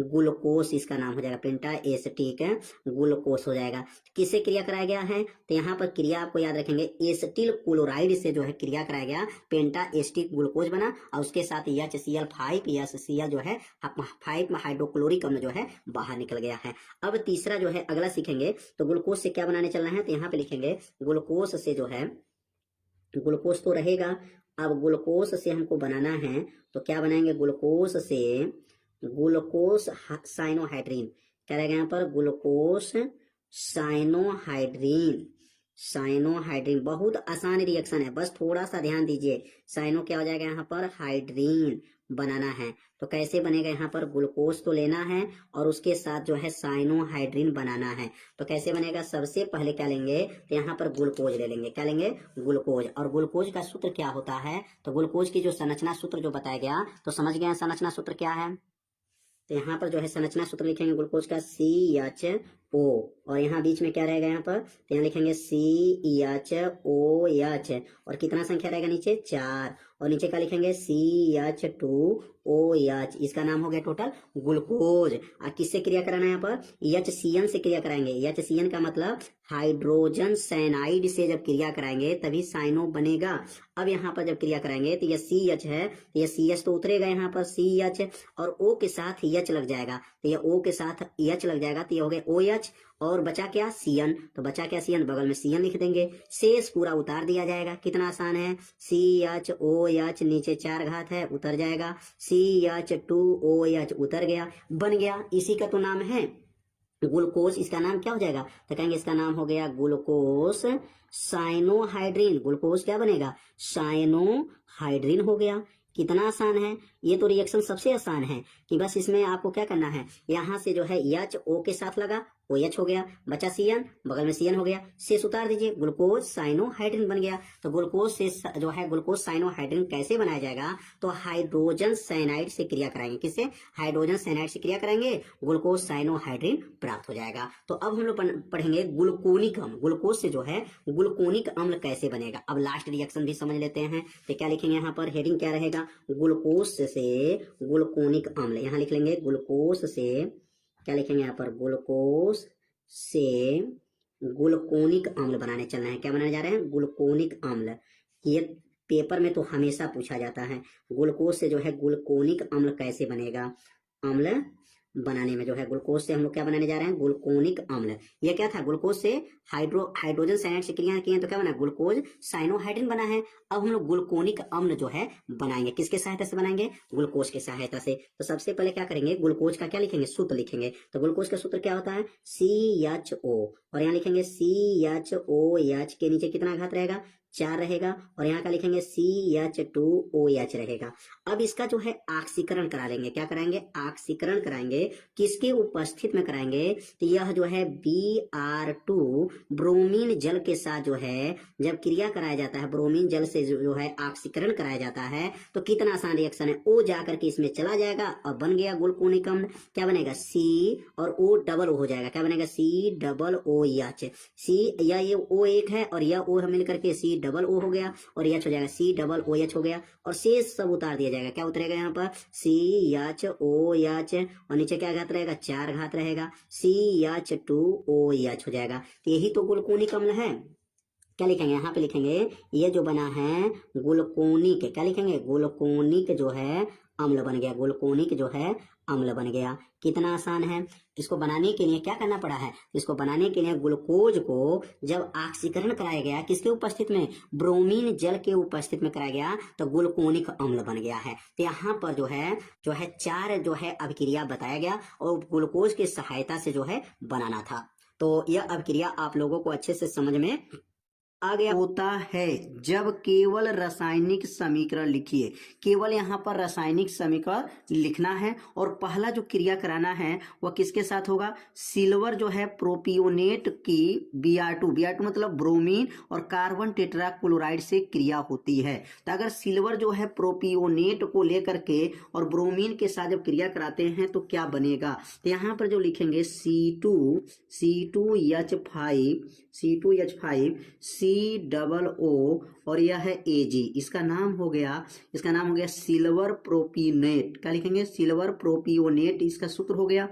ग्लूकोज इसका नाम हो जाएगा, पेंटा एसिटिक ग्लूकोज हो जाएगा। किससे क्रिया कराया गया है, तो यहाँ पर क्रिया आपको याद रखेंगे एसिटिल क्लोराइड से जो है क्रिया कराया गया, पेंटा एसिटिक ग्लूकोज बना और उसके साथ HCl5 HCl जो है 5 हाइड्रोक्लोरिक अम्ल जो है बाहर निकल गया है। अब तीसरा जो है अगला सीखेंगे, तो ग्लूकोज से क्या बनाने चलना है, तो यहाँ पे लिखेंगे ग्लूकोज से जो है, ग्लूकोज तो रहेगा, अब ग्लूकोज से हमको बनाना है तो क्या बनाएंगे, ग्लूकोज से ग्लूकोज साइनोहाइड्रीन, क्या रहेगा यहाँ पर, ग्लूकोज साइनोहाइड्रीन। साइनोहाइड्रीन बहुत आसान रिएक्शन है, बस थोड़ा सा ध्यान दीजिए। साइनो क्या हो जाएगा यहाँ पर, हाइड्रीन बनाना है। तो कैसे बनेगा, यहाँ पर ग्लूकोज तो लेना है और उसके साथ जो है साइनोहाइड्रीन बनाना है। तो कैसे बनेगा, सबसे पहले क्या लेंगे, तो यहाँ पर ग्लूकोज ले लेंगे, क्या लेंगे, ग्लूकोज। और ग्लूकोज का सूत्र क्या होता है, तो ग्लूकोज की जो संरचना सूत्र जो बताया गया, तो समझ गए संरचना सूत्र क्या है। तो यहाँ पर जो है संरचना सूत्र लिखेंगे ग्लूकोज का CHO, और यहाँ बीच में क्या रहेगा, यहाँ पर तो यहाँ लिखेंगे CHOH, और कितना संख्या रहेगा नीचे, 4, और नीचे क्या लिखेंगे CH2OH, इसका नाम हो गया टोटल ग्लूकोज। और किससे क्रिया कराना है, यहाँ पर HCN से क्रिया कराएंगे। HCN का मतलब हाइड्रोजन साइनाइड से जब क्रिया कराएंगे तभी साइनो बनेगा। अब यहाँ पर जब क्रिया कराएंगे तो ये CH है, तो ये CH तो उतरेगा यहाँ पर CH, और O के साथ H लग जाएगा, तो ये O के साथ H लग जाएगा, तो ये हो गया OH, और बचा क्या CN, तो बचा क्या CN, बगल में CN लिख देंगे, शेष पूरा उतार दिया जाएगा। कितना आसान है, CHOH नीचे 4 घात है, उतर जाएगा, CH2OH उतर गया, बन गया। इसी का तो नाम है ग्लूकोज। इसका नाम क्या हो जाएगा, तो कहेंगे इसका नाम हो गया ग्लूकोज साइनोहाइड्रीन। ग्लूकोज क्या बनेगा, साइनोहाइड्रीन हो गया। कितना आसान है, ये तो रिएक्शन सबसे आसान है कि बस इसमें आपको क्या करना है, यहाँ से जो है HO के साथ लगा OH हो गया, बचा CN, बगल में CN हो गया, शेष उतार दीजिए, ग्लूकोज साइनोहाइड्रीन बन गया। तो ग्लूकोज से जो है ग्लूकोज साइनोहाइड्रीन कैसे बनाया जाएगा, तो हाइड्रोजन साइनाइड से क्रिया कराएंगे। किससे, हाइड्रोजन साइनाइड से क्रिया कराएंगे, ग्लूकोज साइनोहाइड्रीन प्राप्त हो जाएगा। तो अब हम लोग पढ़ेंगे ग्लूकोनिक अम्ल। ग्लूकोज से जो है ग्लूकोनिक अम्ल कैसे बनेगा। अब लास्ट रिएक्शन भी समझ लेते हैं, तो क्या लिखेंगे यहाँ पर, हेडिंग क्या रहेगा, ग्लूकोज से ग्लूकोनिक अम्ल। यहाँ लिख लेंगे ग्लूकोज से, क्या लिखेंगे यहाँ पर, ग्लूकोज से ग्लूकोनिक अम्ल बनाने चलना है। क्या बनाने जा रहे हैं, ग्लूकोनिक अम्ल। ये पेपर में तो हमेशा पूछा जाता है, ग्लूकोज से जो है ग्लूकोनिक अम्ल कैसे बनेगा। अम्ल बनाने में जो है ग्लूकोज से हम लोग क्या बनाने जा रहे हैं, ग्लूकोनिक अम्ल। ये क्या था, ग्लूकोज से हाइड्रोजन साइनाइड से क्रिया की है, तो क्या बना, ग्लूकोज साइनोहाइड्रीन बना है। अब हम लोग ग्लूकोनिक अम्ल जो है बनाएंगे, किसके सहायता से बनाएंगे, ग्लूकोज के सहायता से। तो सबसे पहले क्या करेंगे, ग्लूकोज का क्या लिखेंगे, सूत्र लिखेंगे। तो ग्लूकोज का सूत्र क्या होता है, CHO, और यहाँ लिखेंगे CHOH के नीचे कितना घात रहेगा, 4 रहेगा, और यहाँ का लिखेंगे CH2OH रहेगा। अब इसका जो है ऑक्सीकरण करा लेंगे। क्या कराएंगे, ऑक्सीकरण कराएंगे, किसके उपस्थित में कराएंगे, तो यह जो है Br2 ब्रोमीन जल के साथ जो है जब क्रिया कराया जाता है, ब्रोमीन जल से जो है ऑक्सीकरण कराया जाता है, तो कितना आसान रिएक्शन है, O जाकर के इसमें चला जाएगा और बन गया ग्लूकोनिक अम्ल। क्या बनेगा, C और O डबल O हो जाएगा, क्या बनेगा, COOH। C या ये O एक है और यह O मिल करके C डबल O हो गया, और H हो जाएगा COOH हो गया, और शेष सब उतार दिया जाएगा। क्या उतरेगा यहाँ पर, CHOH, और नीचे क्या घात रहेगा, 4 घात रहेगा, CH2OH हो जाएगा। तो यही तो ग्लूकोनिक अम्ल है। क्या लिखेंगे, यहाँ पे लिखेंगे ये जो बना है ग्लूकोनिक, क्या लिखेंगे, ग्लूकोनिक जो है अम्ल बन गया, ग्लूकोनिक जो है अम्ल बन गया। कितना आसान है। इसको बनाने के लिए क्या करना पड़ा है, इसको बनाने के लिए ग्लूकोज को जब ऑक्सीकरण कराया गया, किसके उपस्थित में, ब्रोमीन जल के उपस्थित में कराया गया, तो ग्लूकोनिक अम्ल बन गया है। तो यहाँ पर जो है 4 जो है अभिक्रिया बताया गया और ग्लूकोज की सहायता से जो है बनाना था। तो यह अभिक्रिया आप लोगों को अच्छे से समझ में आ गया। होता है जब केवल रासायनिक समीकरण लिखिए, केवल यहाँ पर रासायनिक समीकरण लिखना है, और पहला जो क्रिया कराना है वह किसके साथ होगा, सिल्वर जो है प्रोपियोनेट की Br2 मतलब ब्रोमीन और कार्बन टेट्रा क्लोराइड से क्रिया होती है। तो अगर सिल्वर जो है प्रोपियोनेट को लेकर के और ब्रोमीन के साथ जब क्रिया कराते हैं तो क्या बनेगा, तो यहाँ पर जो लिखेंगे C2H5 COO और यह है Ag, इसका नाम हो गया सिल्वर प्रोपियोनेट। क्या लिखेंगे? सिल्वर प्रोपियोनेट, इसका सूत्र हो गया।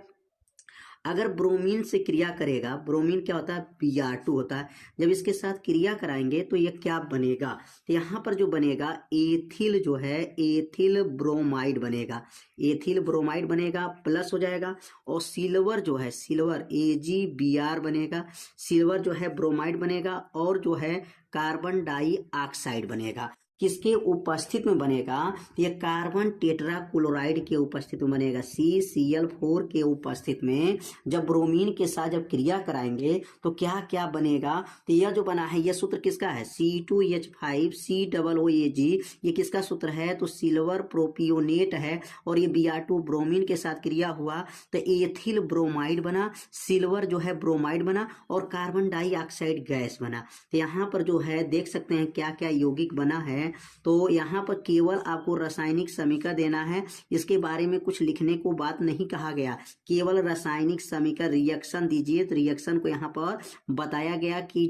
अगर ब्रोमीन से क्रिया करेगा, ब्रोमीन क्या होता है? Br2 होता है। जब इसके साथ क्रिया कराएंगे तो यह क्या बनेगा? तो यहाँ पर जो बनेगा एथिल जो है, एथिल ब्रोमाइड बनेगा, एथिल ब्रोमाइड बनेगा, प्लस हो जाएगा। और सिल्वर जो है, सिल्वर AgBr बनेगा, सिल्वर जो है ब्रोमाइड बनेगा, और जो है कार्बन डाइऑक्साइड बनेगा। किसके उपस्थित में बनेगा? ये कार्बन टेट्रा क्लोराइड के उपस्थित में बनेगा, CCl4 के उपस्थित में। जब ब्रोमीन के साथ जब क्रिया कराएंगे तो क्या क्या बनेगा? तो यह जो बना है, यह सूत्र किसका है? C2H5COOAg, ये किसका सूत्र है? तो सिल्वर प्रोपियोनेट है। और ये Br2 ब्रोमीन के साथ क्रिया हुआ तो एथिल ब्रोमाइड बना, सिल्वर जो है ब्रोमाइड बना, और कार्बन डाइऑक्साइड गैस बना। तो यहाँ पर जो है देख सकते हैं क्या क्या यौगिक बना है। तो यहाँ पर केवल आपको रासायनिक समीकरण देना है, इसके बारे में कुछ लिखने को बात नहीं कहा गया, केवल रासायनिक समीकरण रिएक्शन दीजिए। तो रिएक्शन को यहाँ पर बताया गया कि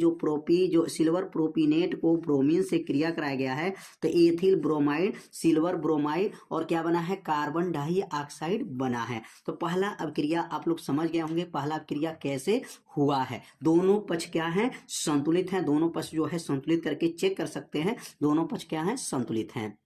जो सिल्वर प्रोपिनेट को ब्रोमीन से क्रिया कराया गया है तो एथिल ब्रोमाइड, सिल्वर ब्रोमाइड, और क्या बना है? कार्बन डाइऑक्साइड बना है। तो पहला अभिक्रिया आप लोग समझ गए होंगे, पहला अभिक्रिया कैसे हुआ है। दोनों पक्ष क्या है? संतुलित हैं। दोनों पक्ष जो है संतुलित करके चेक कर सकते हैं, दोनों पक्ष क्या है? संतुलित हैं।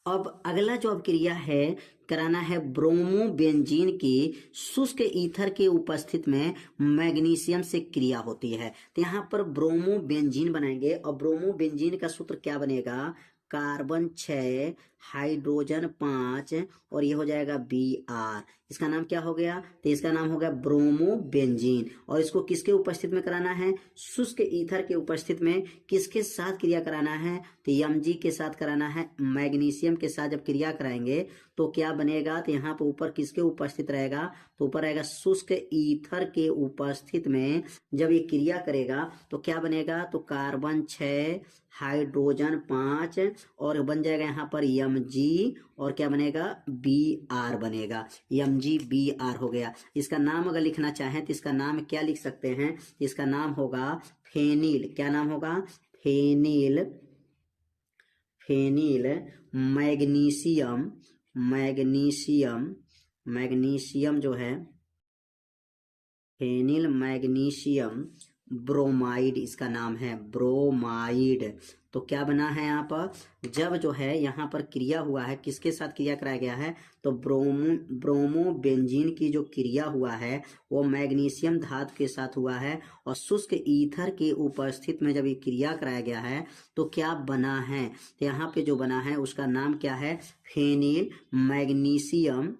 अब अगला जो अभिक्रिया है कराना है ब्रोमोबेंजीन की शुष्क ईथर के उपस्थित में मैग्नीशियम से क्रिया होती है। तो यहाँ पर ब्रोमोबेंजीन बनाएंगे, और ब्रोमोबेंजीन का सूत्र क्या बनेगा? कार्बन 6 हाइड्रोजन 5 और ये हो जाएगा Br। इसका नाम क्या हो गया? तो इसका नाम हो गया ब्रोमोबेंजीन। और इसको किसके उपस्थित में कराना है? शुष्क ईथर के उपस्थित में। किसके साथ क्रिया कराना है? तो Mg के साथ कराना है। मैग्नीशियम के साथ जब क्रिया कराएंगे तो क्या बनेगा? तो यहाँ पर ऊपर किसके उपस्थित रहेगा? तो ऊपर रहेगा शुष्क ईथर के उपस्थित में। जब ये क्रिया करेगा तो क्या बनेगा? तो कार्बन 6 हाइड्रोजन 5 और बन जाएगा यहाँ पर Mg, और क्या बनेगा? Br बनेगा, MgBr हो गया। इसका नाम अगर लिखना चाहें तो इसका नाम क्या लिख सकते हैं? इसका नाम होगा फेनिल। क्या नाम होगा? Phenyl magnesium. मैग्नीशियम जो है फेनिल मैग्नीशियम ब्रोमाइड, इसका नाम है ब्रोमाइड। तो क्या बना है यहाँ पर? जब जो है यहाँ पर क्रिया हुआ है, किसके साथ क्रिया कराया गया है? तो ब्रोमोबेंजीन की जो क्रिया हुआ है वो मैग्नीशियम धातु के साथ हुआ है, और शुष्क ईथर के उपस्थित में जब ये क्रिया कराया गया है तो क्या बना है? तो यहाँ पे जो बना है उसका नाम क्या है? फेनिल मैग्नीशियम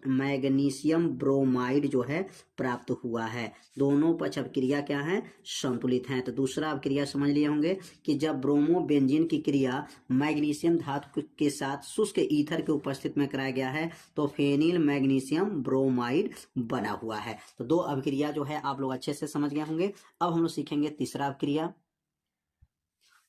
ब्रोमाइड जो है प्राप्त हुआ है। दोनों पक्ष अभिक्रिया क्या है? संतुलित हैं। तो दूसरा अभिक्रिया समझ लिए होंगे कि जब ब्रोमोबेंजीन की क्रिया मैग्नीशियम धातु के साथ शुष्क ईथर के उपस्थित में कराया गया है तो फेनिल मैग्नीशियम ब्रोमाइड बना हुआ है। तो दो अभिक्रिया जो है आप लोग अच्छे से समझ गए होंगे। अब हम लोग सीखेंगे तीसरा अभिक्रिया।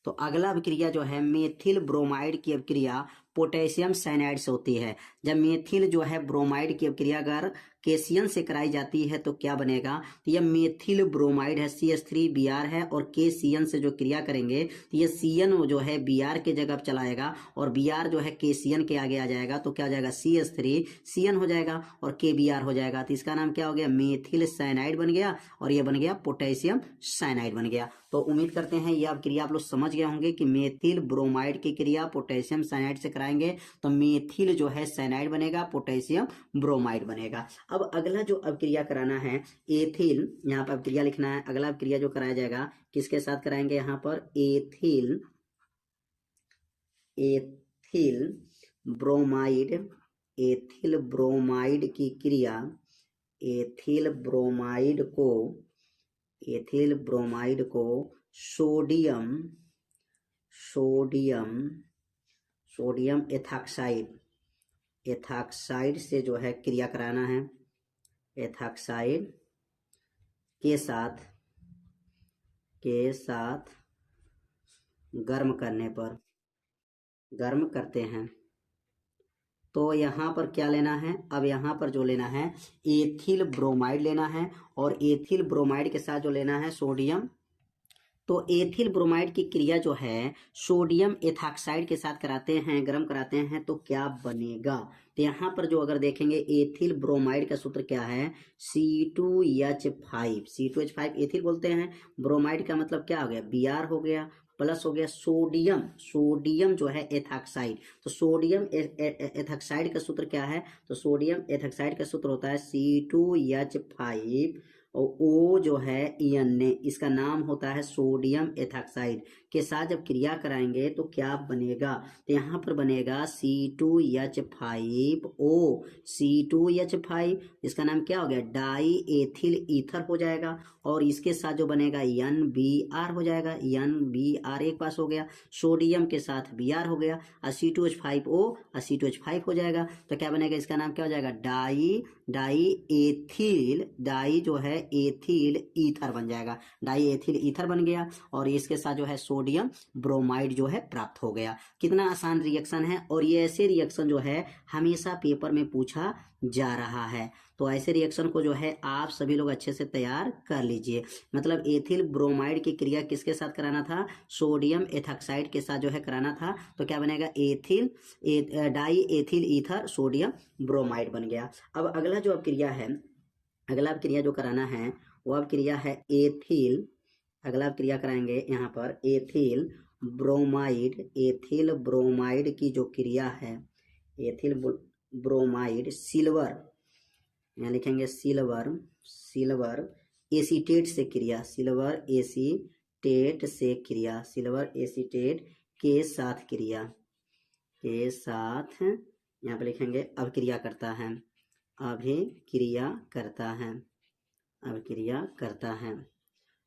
तो अगला अभिक्रिया जो है मेथिल ब्रोमाइड की अभिक्रिया पोटेशियम साइनाइड से होती है। जब मेथिल जो है ब्रोमाइड की अभिक्रिया अगर केसियन से कराई जाती है तो क्या बनेगा? तो यह मेथिल ब्रोमाइड है, CH3Br है, और KCN से जो क्रिया करेंगे तो ये CN जो है Br के जगह चला आएगा, और Br जो है KCN के आगे आ जाएगा तो क्या हो जाएगा? CH3CN हो जाएगा और KBr हो जाएगा। तो इसका नाम क्या हो गया? मेथिल साइनाइड बन गया, और ये बन गया पोटेशियम साइनाइड बन गया। तो उम्मीद करते हैं यह क्रिया आप लोग समझ गए होंगे कि मेथिल ब्रोमाइड की क्रिया पोटेशियम साइनाइड से कराएंगे तो मेथिल जो है साइनाइड बनेगा, पोटेशियम ब्रोमाइड बनेगा। अब अगला जो अभिक्रिया कराना है एथिल, यहाँ पर अभिक्रिया लिखना है। अगला अभिक्रिया जो कराया जाएगा किसके साथ कराएंगे? यहाँ पर एथिल ब्रोमाइड की क्रिया, एथिल ब्रोमाइड को सोडियम एथॉक्साइड से जो है क्रिया कराना है। एथॉक्साइड के साथ गर्म करते हैं तो यहाँ पर क्या लेना है? अब यहाँ पर जो लेना है एथिल ब्रोमाइड लेना है, और एथिल ब्रोमाइड के साथ जो लेना है सोडियम तो एथिल ब्रोमाइड की क्रिया जो है सोडियम एथॉक्साइड के साथ कराते हैं, गर्म कराते हैं, तो क्या बनेगा? तो यहाँ पर जो अगर देखेंगे एथिल ब्रोमाइड का सूत्र क्या है, C2H5। C2H5 एथिल बोलते हैं, ब्रोमाइड का मतलब क्या हो गया, Br हो गया, प्लस हो गया सोडियम, सोडियम जो है एथॉक्साइड। तो सोडियम एथॉक्साइड का सूत्र क्या है, तो सोडियम एथॉक्साइड का सूत्र होता है C2H5 और O जो है N, इसका नाम होता है सोडियम एथॉक्साइड के साथ जब क्रिया कराएंगे तो क्या बनेगा, तो यहाँ पर बनेगा C2H5O, C2H5, इसका नाम क्या हो गया, डाई एथिल ईथर हो जाएगा, और इसके साथ जो बनेगा NBr हो जाएगा, NBr एक पास हो गया, सोडियम के साथ Br हो गया, और C2H5O और C2H5 हो जाएगा, तो क्या बनेगा, इसका नाम क्या हो जाएगा, डाई एथिल, डाई जो है एथिल ईथर बन जाएगा, डाई एथिल ईथर बन गया, और इसके साथ जो है सोडियम ब्रोमाइड जो है प्राप्त हो गया। कितना आसान रिएक्शन है, और ये ऐसे रिएक्शन जो है हमेशा पेपर में पूछा जा रहा है। तो ऐसे रिएक्शन को जो है आप सभी लोग अच्छे से तैयार कर लीजिए। मतलब एथिल ब्रोमाइड की क्रिया किसके साथ कराना था, सोडियम एथॉक्साइड के साथ जो है कराना था, तो क्या बनेगा, die ethyl ether sodium bromide बन गया। अब अगला जो अब क्रिया है, अगला अब क्रिया जो कराना है वो अब क्रिया है एथिल, अगला अब क्रिया कराएंगे यहाँ पर एथिल ब्रोमाइड की जो क्रिया है, एथिल ब्रोमाइड सिल्वर, यहाँ लिखेंगे सिल्वर एसीटेट से क्रिया, सिल्वर एसीटेट के साथ क्रिया, यहाँ पे लिखेंगे अभिक्रिया करता है।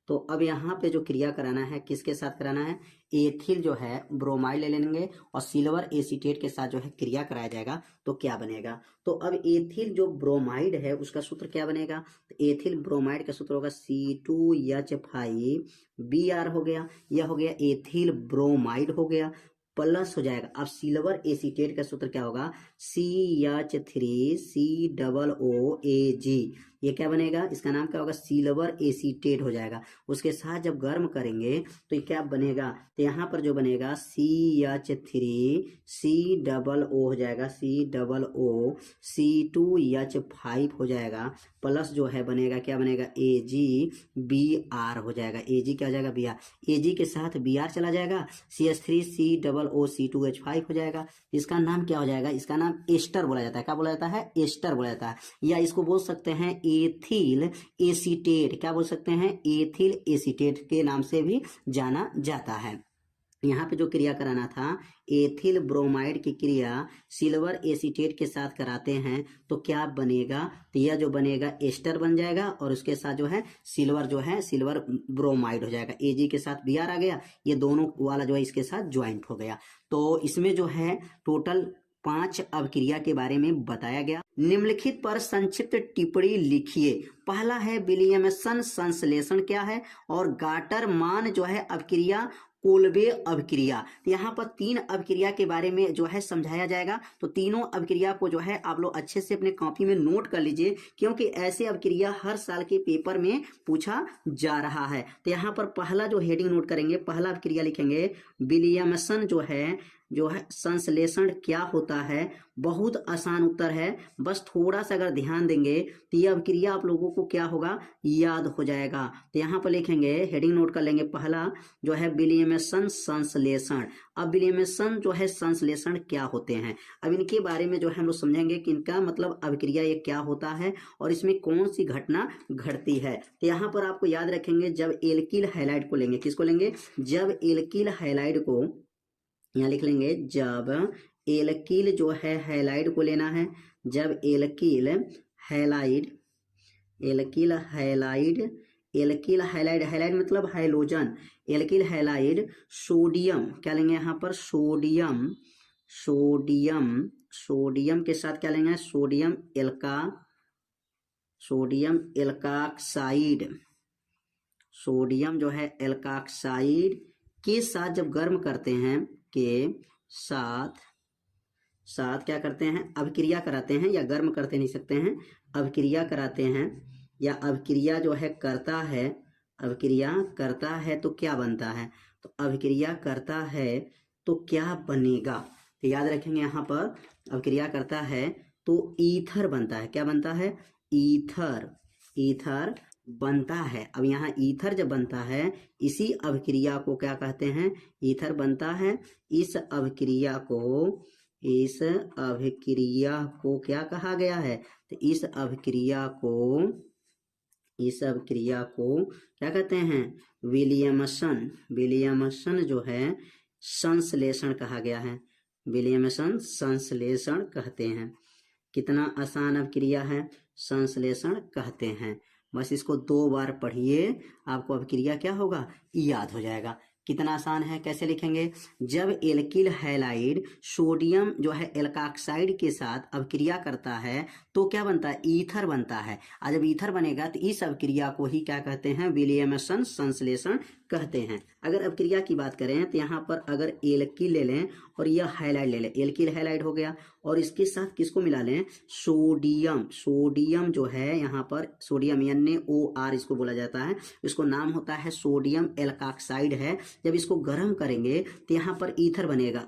तो अब यहाँ पे जो क्रिया कराना है किसके साथ कराना है, एथिल जो है ब्रोमाइड ले लेंगे और सिल्वर एसीटेट के साथ जो है क्रिया कराया जाएगा, तो क्या बनेगा, तो अब एथिल जो ब्रोमाइड है उसका सूत्र क्या बनेगा, तो एथिल ब्रोमाइड का सूत्र होगा C2H5Br हो गया, यह हो गया एथिल ब्रोमाइड हो गया, प्लस हो जाएगा, अब सिल्वर एसीटेट का सूत्र क्या होगा, CH3COOAG, ये क्या बनेगा, इसका नाम क्या होगा, सिल्वर एसीटेट हो जाएगा। उसके साथ जब गर्म करेंगे तो ये क्या बनेगा, तो यहाँ पर जो बनेगा CH3COO हो जाएगा, C2H5 हो जाएगा, प्लस जो है बनेगा क्या बनेगा, AgBr हो जाएगा, Ag क्या हो जाएगा, Br, Ag के साथ Br चला जाएगा, CH3COO जाएगा। इसका नाम क्या हो जाएगा, इसका नाम एस्टर बोला जाता है, क्या बोला जाता है, एस्टर बोला जाता है, या इसको बोल सकते हैं एथिल एसीटेट, क्या बोल सकते हैं, एथिल एसीटेट के नाम से भी जाना जाता है। यहाँ पे जो क्रिया कराना था एथिल ब्रोमाइड की क्रिया सिल्वर एसीटेट के साथ कराते हैं, तो क्या बनेगा, तो यह जो बनेगा एस्टर बन जाएगा, और उसके साथ जो है सिल्वर ब्रोमाइड हो जाएगा, Ag के साथ Br आ गया, ये दोनों वाला जो है इसके साथ ज्वाइंट हो गया। तो इसमें जो है टोटल 5 अभिक्रिया के बारे में बताया गया। निम्नलिखित पर संक्षिप्त टिप्पणी लिखिए। पहला है विलियमसन संश्लेषण क्या है, और गाटर मान जो है अभिक्रिया कोल्बे अभिक्रिया। यहाँ पर 3 अभिक्रिया के बारे में जो है समझाया जाएगा, तो तीनों अभिक्रिया को जो है आप लोग अच्छे से अपने कॉपी में नोट कर लीजिए, क्योंकि ऐसे अभिक्रिया हर साल के पेपर में पूछा जा रहा है। तो यहाँ पर पहला जो हेडिंग नोट करेंगे, पहला अभिक्रिया लिखेंगे विलियमसन जो है संश्लेषण क्या होता है। बहुत आसान उत्तर है, बस थोड़ा सा अगर ध्यान देंगे तो यह अभिक्रिया आप लोगों को क्या होगा, याद हो जाएगा। तो यहाँ पर लिखेंगे, हेडिंग नोट कर लेंगे, पहला जो है विलियमसन संश्लेषण। अब विलियमसन जो है संश्लेषण क्या होते हैं, अब इनके बारे में जो है हम लोग समझेंगे कि इनका मतलब अभिक्रिया ये क्या होता है और इसमें कौन सी घटना घटती है। तो यहाँ पर आपको याद रखेंगे, जब एल्किल हैलाइड को लेंगे, किसको लेंगे, जब एल्किल हैलाइड को, यहाँ लिख लेंगे, जब एल्किल जो है हैलाइड को लेना है, जब एल्किल हैलाइड मतलब हाइड्रोजन, एल्किल हैलाइड सोडियम, क्या लेंगे यहाँ पर, सोडियम के साथ क्या लेंगे, सोडियम एल्काक्साइड, सोडियम जो है एल्काक्साइड के साथ जब गर्म करते हैं, के साथ क्या करते हैं, अभिक्रिया कराते हैं, या गर्म करते नहीं सकते हैं, अभिक्रिया कराते हैं, या अभिक्रिया जो है करता है अभिक्रिया करता है तो क्या बनता है, तो अभिक्रिया करता है तो क्या बनेगा, तो याद रखेंगे यहाँ पर अभिक्रिया करता है तो ईथर बनता है। क्या बनता है, ईथर, ईथर बनता है। अब यहाँ ईथर जब बनता है इसी अभिक्रिया को क्या कहते हैं, ईथर बनता है। इस अभिक्रिया को क्या कहा गया है, तो इस अभिक्रिया को क्या कहते हैं, विलियमसन जो है संश्लेषण कहा गया है, विलियमसन संश्लेषण कहते हैं। कितना आसान अभिक्रिया है, संश्लेषण कहते हैं। बस इसको 2 बार पढ़िए, आपको अभिक्रिया क्या होगा, याद हो जाएगा। कितना आसान है, कैसे लिखेंगे, जब एल्किल हैलाइड सोडियम जो है एल्काक्साइड के साथ अभिक्रिया करता है तो क्या बनता है, ईथर बनता है। और जब ईथर बनेगा तो इस अभिक्रिया को ही क्या कहते हैं, विलियमसन संश्लेषण कहते हैं। अगर अभिक्रिया की बात करें तो यहाँ पर अगर एल्किल ले लें और यह हैलाइड ले लें, एल्किल हैलाइड हो गया, और इसके साथ किसको मिला लें, सोडियम, सोडियम जो है यहाँ पर सोडियम NaOR इसको बोला जाता है, इसको नाम होता है सोडियम एल्काक्साइड है। जब इसको गर्म करेंगे तो यहाँ पर ईथर बनेगा,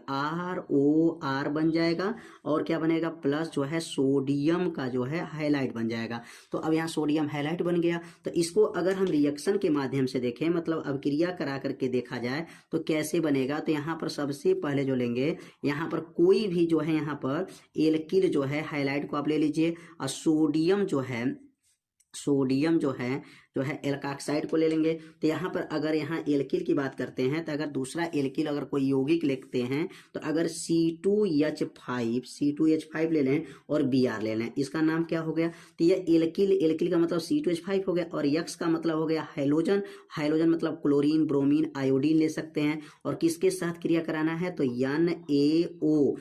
ROR बन जाएगा, और क्या बनेगा, प्लस जो है सोडियम का जो है हैलाइड बन जाएगा। तो अब यहाँ सोडियम हैलाइड बन गया। तो इसको अगर हम रिएक्शन के माध्यम से देखें, मतलब अभिक्रिया करा करके देखा जाए तो कैसे बनेगा, तो यहाँ पर सबसे पहले जो लेंगे, यहाँ पर कोई भी जो है यहाँ पर एल्किल जो है हैलाइड को आप ले लीजिए, और सोडियम जो है एल्काक्साइड को ले लेंगे। तो यहाँ पर अगर यहाँ एल्किल की बात करते हैं तो अगर दूसरा एल्किल अगर कोई यौगिक लिखते हैं तो अगर C2H5 ले लें और Br ले लें, इसका नाम क्या हो गया, तो यह एल्किल का मतलब C2H5 हो गया, और X का मतलब हो गया हैलोजन, हैलोजन मतलब क्लोरीन, ब्रोमीन, आयोडीन ले सकते हैं। और किसके साथ क्रिया कराना है, तो NaO,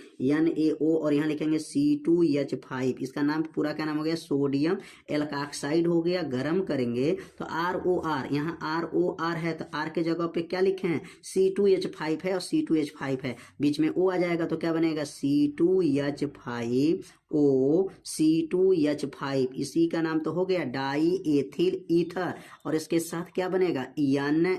और यहाँ लिखेंगे C2H5, इसका नाम पूरा क्या नाम हो गया, सोडियम एल्काक्साइड हो गया। गर्म करेंगे तो ROR, यहाँ ROR है तो R के जगह पे क्या लिखे हैं, C2H5 है, और C2H5 है, बीच में O आ जाएगा तो क्या बनेगा, C2H5O, इसी का नाम तो हो गया डाई एथिल ईथर। और इसके साथ क्या बनेगा, Na,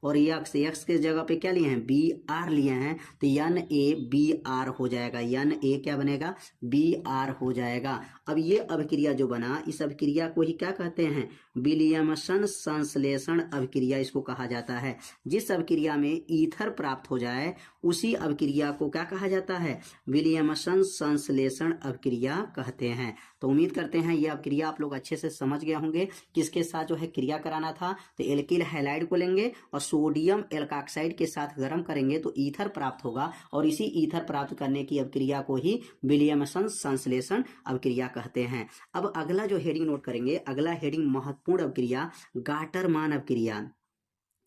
और X के जगह पे क्या लिए हैं, Br लिए हैं, तो NaBr हो जाएगा, Na क्या बनेगा, Br हो जाएगा। अब ये अभिक्रिया जो बना, इस अभिक्रिया को ही क्या कहते हैं, विलियमसन संश्लेषण अभिक्रिया इसको कहा जाता है। जिस अभिक्रिया में ईथर प्राप्त हो जाए उसी अभिक्रिया को क्या कहा जाता है, विलियमसन संश्लेषण अभिक्रिया कहते हैं। तो उम्मीद करते हैं यह अभिक्रिया आप लोग अच्छे से समझ गए होंगे। किसके साथ जो है क्रिया कराना था, तो एल्किल हैलाइड को लेंगे और सोडियम एल्काक्साइड के साथ गर्म करेंगे तो ईथर प्राप्त होगा, और इसी ईथर प्राप्त करने की अभिक्रिया को ही विलियमसन संश्लेषण अभिक्रिया कहते हैं। अब अगला जो हेडिंग नोट करेंगे, अगला हेडिंग महत्वपूर्ण अभिक्रिया, गाटरमान अभिक्रिया।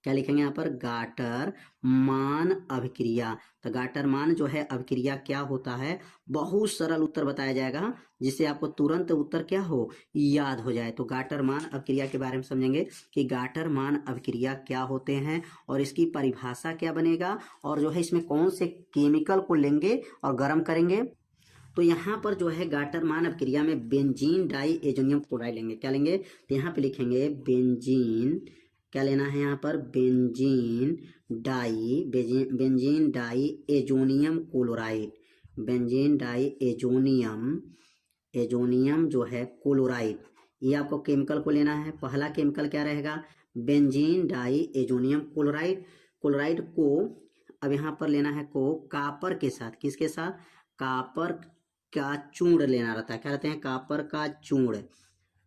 क्या लिखेंगे यहाँ पर, गाटरमान अभिक्रिया। तो गाटरमान जो है अभिक्रिया क्या होता है, बहुत सरल उत्तर बताया जाएगा जिससे आपको तुरंत उत्तर क्या हो, याद हो जाए। तो गाटरमान अभिक्रिया के बारे में समझेंगे कि गाटरमान अभिक्रिया क्या होते हैं और इसकी परिभाषा क्या बनेगा, और जो है इसमें कौन से केमिकल को लेंगे और गर्म करेंगे। तो यहाँ पर जो है गाटरमान अभिक्रिया में बेंजीन डाई एजोनियम क्लोराइड लेंगे। क्या लेंगे, तो यहाँ पे लिखेंगे बेंजीन, क्या लेना है यहाँ पर, benzene diazonium chloride, benzene diazonium जो है क्लोराइड, ये आपको केमिकल को लेना है। पहला केमिकल क्या रहेगा, benzene diazonium chloride. Chloride को अब यहाँ पर लेना है को कापर के साथ, किसके साथ, कापर का चूर्ण लेना रहता है। क्या रहते हैं, कापर का चूर्ण,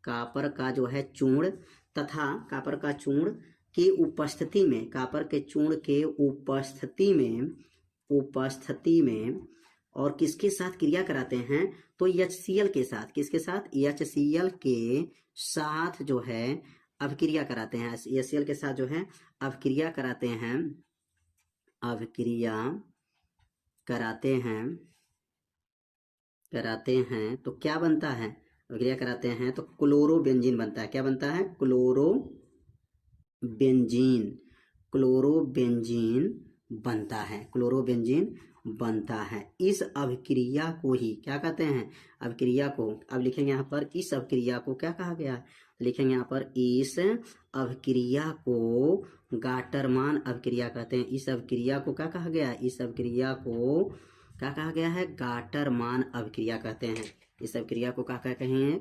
कापर का जो है चूर्ण, तथा कापर का चूर्ण की उपस्थिति में, कापर के चूर्ण के उपस्थिति में और किसके साथ क्रिया कराते हैं, तो HCl के साथ, किसके साथ, HCl के साथ जो है अभिक्रिया कराते हैं, HCl के साथ जो है अभिक्रिया कराते हैं तो क्या बनता है, अभिक्रिया कराते हैं तो क्लोरोबेंजीन बनता है। क्या बनता है, क्लोरोबेंजीन बनता है। इस अभिक्रिया को ही क्या कहते हैं, अभिक्रिया को अब लिखेंगे यहाँ पर, इस अभिक्रिया को क्या कहा गया है, लिखेंगे यहाँ पर इस अभिक्रिया को गाटरमान अभिक्रिया कहते हैं। इस अभिक्रिया को क्या कहा गया है? इस अभिक्रिया को क्या कहा गया है? गाटरमान अभिक्रिया कहते हैं। इस अभिक्रिया को क्या कहते हैं?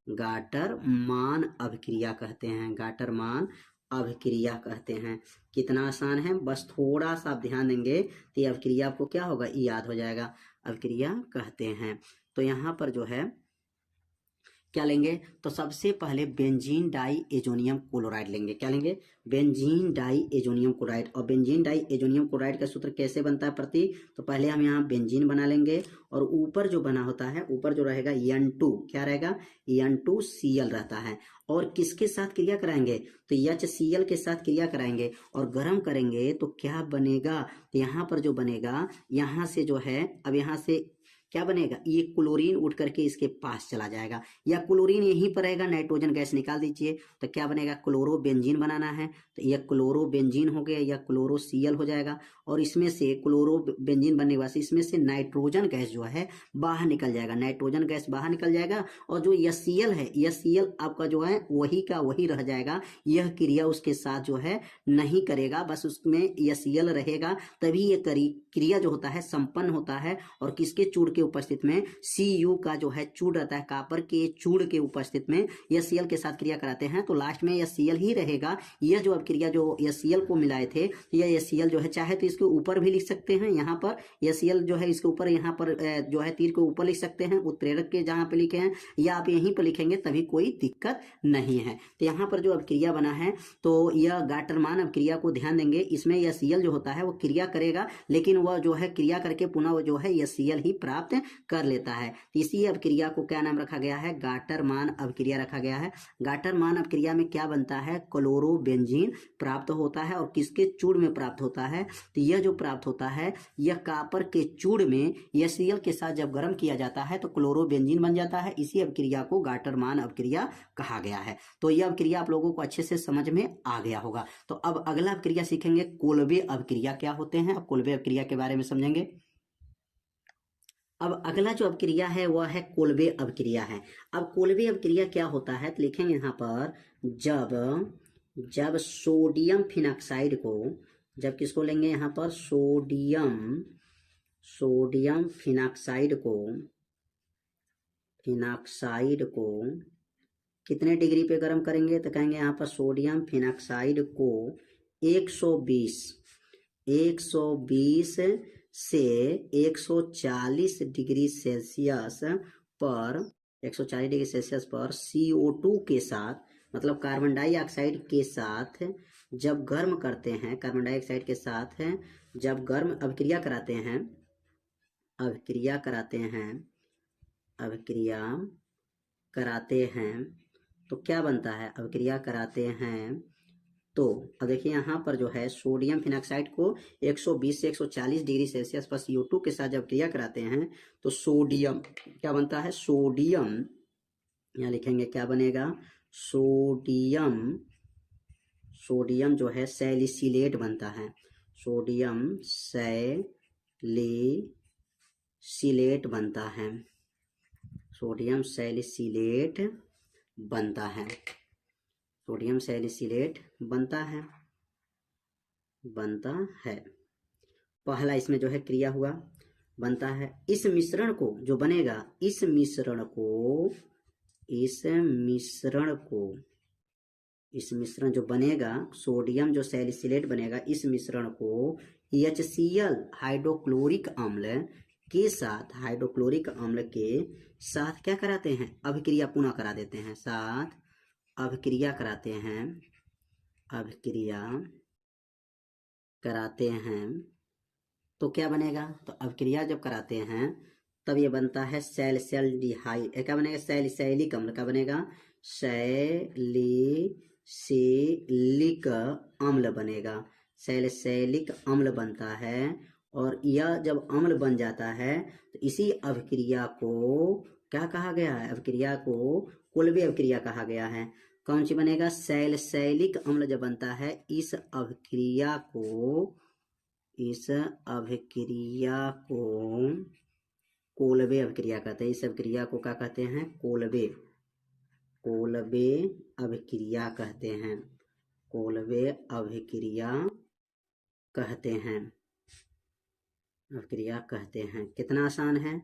गाटरमान अभिक्रिया कहते हैं। गाटरमान अभिक्रिया कहते हैं। कितना आसान है, बस थोड़ा सा आप ध्यान देंगे तो ये अभिक्रिया आपको क्या होगा? याद हो जाएगा। अभिक्रिया कहते हैं। तो यहाँ पर जो है क्या लेंगे? तो सबसे पहले बेंजीन डाई एजोनियम क्लोराइड लेंगे। क्या लेंगे? Benzene diazonium chloride. और बेंजीन डाई एजोनियम क्लोराइड का सूत्र कैसे बनता है प्रतीक? तो पहले हम यहाँ बेंजीन बना लेंगे और ऊपर जो बना होता है, ऊपर जो रहेगा N2, क्या रहेगा? N2Cl रहता है। और किसके साथ क्रिया कराएंगे? तो HCl के साथ क्रिया कराएंगे और गर्म करेंगे तो क्या बनेगा? तो यहाँ पर जो बनेगा, यहाँ से जो है, अब यहाँ से क्या बनेगा? ये क्लोरीन उठ करके इसके पास चला जाएगा, या क्लोरीन यहीं पर रहेगा, नाइट्रोजन गैस निकाल दीजिए तो क्या बनेगा? क्लोरोबेंजीन बनाना है तो यह क्लोरोबेंजीन हो गया, या क्लोरोसीएल हो जाएगा। और इसमें से क्लोरोबेंजीन बनने के बाद इसमें से नाइट्रोजन गैस जो है बाहर निकल जाएगा, नाइट्रोजन गैस बाहर निकल जाएगा। और जो HCl है, HCl आपका जो है वही का वही रह जाएगा। यह क्रिया उसके साथ जो है नहीं करेगा, बस उसमें HCl रहेगा, तभी ये क्रिया जो होता है संपन्न होता है। और किसके चूड़ के उपस्थित में? Cu का जो है चूड़ रहता है, कॉपर के चूड़ के उपस्थित में HCl के साथ क्रिया कराते हैं तो लास्ट में HCl ही रहेगा। यह जो अब क्रिया जो HCl को मिलाए थे, यह HCl जो है चाहे तो इसके ऊपर भी लिख सकते हैं, यहाँ पर HCl जो है इसके ऊपर, यहाँ पर जो है तीर के ऊपर लिख सकते हैं उत्प्रेरक के जहाँ पे लिखे हैं, या आप यहीं पर लिखेंगे तभी कोई दिक्कत नहीं है। तो यहाँ पर जो अब क्रिया बना है तो यह गाटरमान अब क्रिया को ध्यान देंगे, इसमें HCl जो होता है वो क्रिया करेगा, लेकिन वह जो है क्रिया करके पुनः वो जो है HCl ही प्राप्त कर लेता है। इसी अभिक्रिया को क्या नाम रखा गया है? गाटरमान अभिक्रिया रखा गया है। गाटरमान अभिक्रिया में क्या बनता है? क्लोरोबेंजीन प्राप्त होता है। और किसके चूड़ में प्राप्त होता है? तो यह जो प्राप्त होता है यह कॉपर के चूड़ में HCl के साथ जब गर्म किया जाता है तो क्लोरोबेंजीन बन जाता है। इसी अभिक्रिया को गाटरमान अभिक्रिया कहा गया है। तो यह अभिक्रिया आप लोगों को अच्छे से समझ में आ गया होगा। तो अब अगला अभिक्रिया सीखेंगे कोल्बे अभिक्रिया क्या होते हैं। अब कोल्बे अभिक्रिया के बारे में समझेंगे। अब अगला जो अभिक्रिया है वह है कोल्बे अभिक्रिया है। अब कोल्बे अभिक्रिया क्या होता है तो लिखेंगे यहाँ पर, जब सोडियम फिनॉक्साइड को, जब किसको लेंगे यहाँ पर? सोडियम फिनॉक्साइड को कितने डिग्री पे गर्म करेंगे? तो कहेंगे यहाँ पर सोडियम फिनॉक्साइड को 120 से 140 डिग्री सेल्सियस पर, 140 डिग्री सेल्सियस पर CO2 के साथ, मतलब कार्बन डाइऑक्साइड के साथ जब गर्म करते हैं, कार्बन डाइऑक्साइड के साथ जब गर्म अभिक्रिया कराते हैं तो क्या बनता है? अभिक्रिया कराते हैं तो अब देखिए यहाँ पर जो है सोडियम फिनॉक्साइड को 120 से 140 डिग्री सेल्सियस पर CO2 के साथ जब क्रिया कराते हैं तो सोडियम क्या बनता है? सोडियम, यहाँ लिखेंगे क्या बनेगा? सोडियम जो है सैलिसिलेट बनता है। सोडियम सैलिसिलेट बनता है। सोडियम सैलिसिलेट बनता है। सोडियम सैलिसिलेट बनता है। पहला इसमें जो है क्रिया हुआ, बनता है। इस मिश्रण को जो बनेगा, इस मिश्रण जो बनेगा, सोडियम जो सैलिसिलेट बनेगा, इस मिश्रण को HCl हाइड्रोक्लोरिक अम्ल के साथ क्या कराते हैं? अभिक्रिया पुनः करा देते हैं, साथ अभिक्रिया कराते हैं तो क्या बनेगा? तो अभिक्रिया जब कराते हैं तब ये बनता है सैलिसिलडिहाइड, क्या बनेगा? सैलिसिलिक अम्ल। क्या बनेगा? सैलिसिलिक अम्ल बनेगा। सैलिसिलिक अम्ल बनता है। और यह जब अम्ल बन जाता है तो इसी अभिक्रिया को क्या कहा गया है? अभिक्रिया को कोल्बे अभिक्रिया कहा गया है। कौन सी बनेगा? सैलिसिलिक अम्ल जब बनता है, इस अभिक्रिया को कोल्बे अभिक्रिया कहते हैं। इस अभिक्रिया को क्या कहते हैं? कोल्बे कोलबे अभिक्रिया कहते हैं, कोलबे अभिक्रिया कहते हैं, अभिक्रिया कहते हैं। कितना आसान है।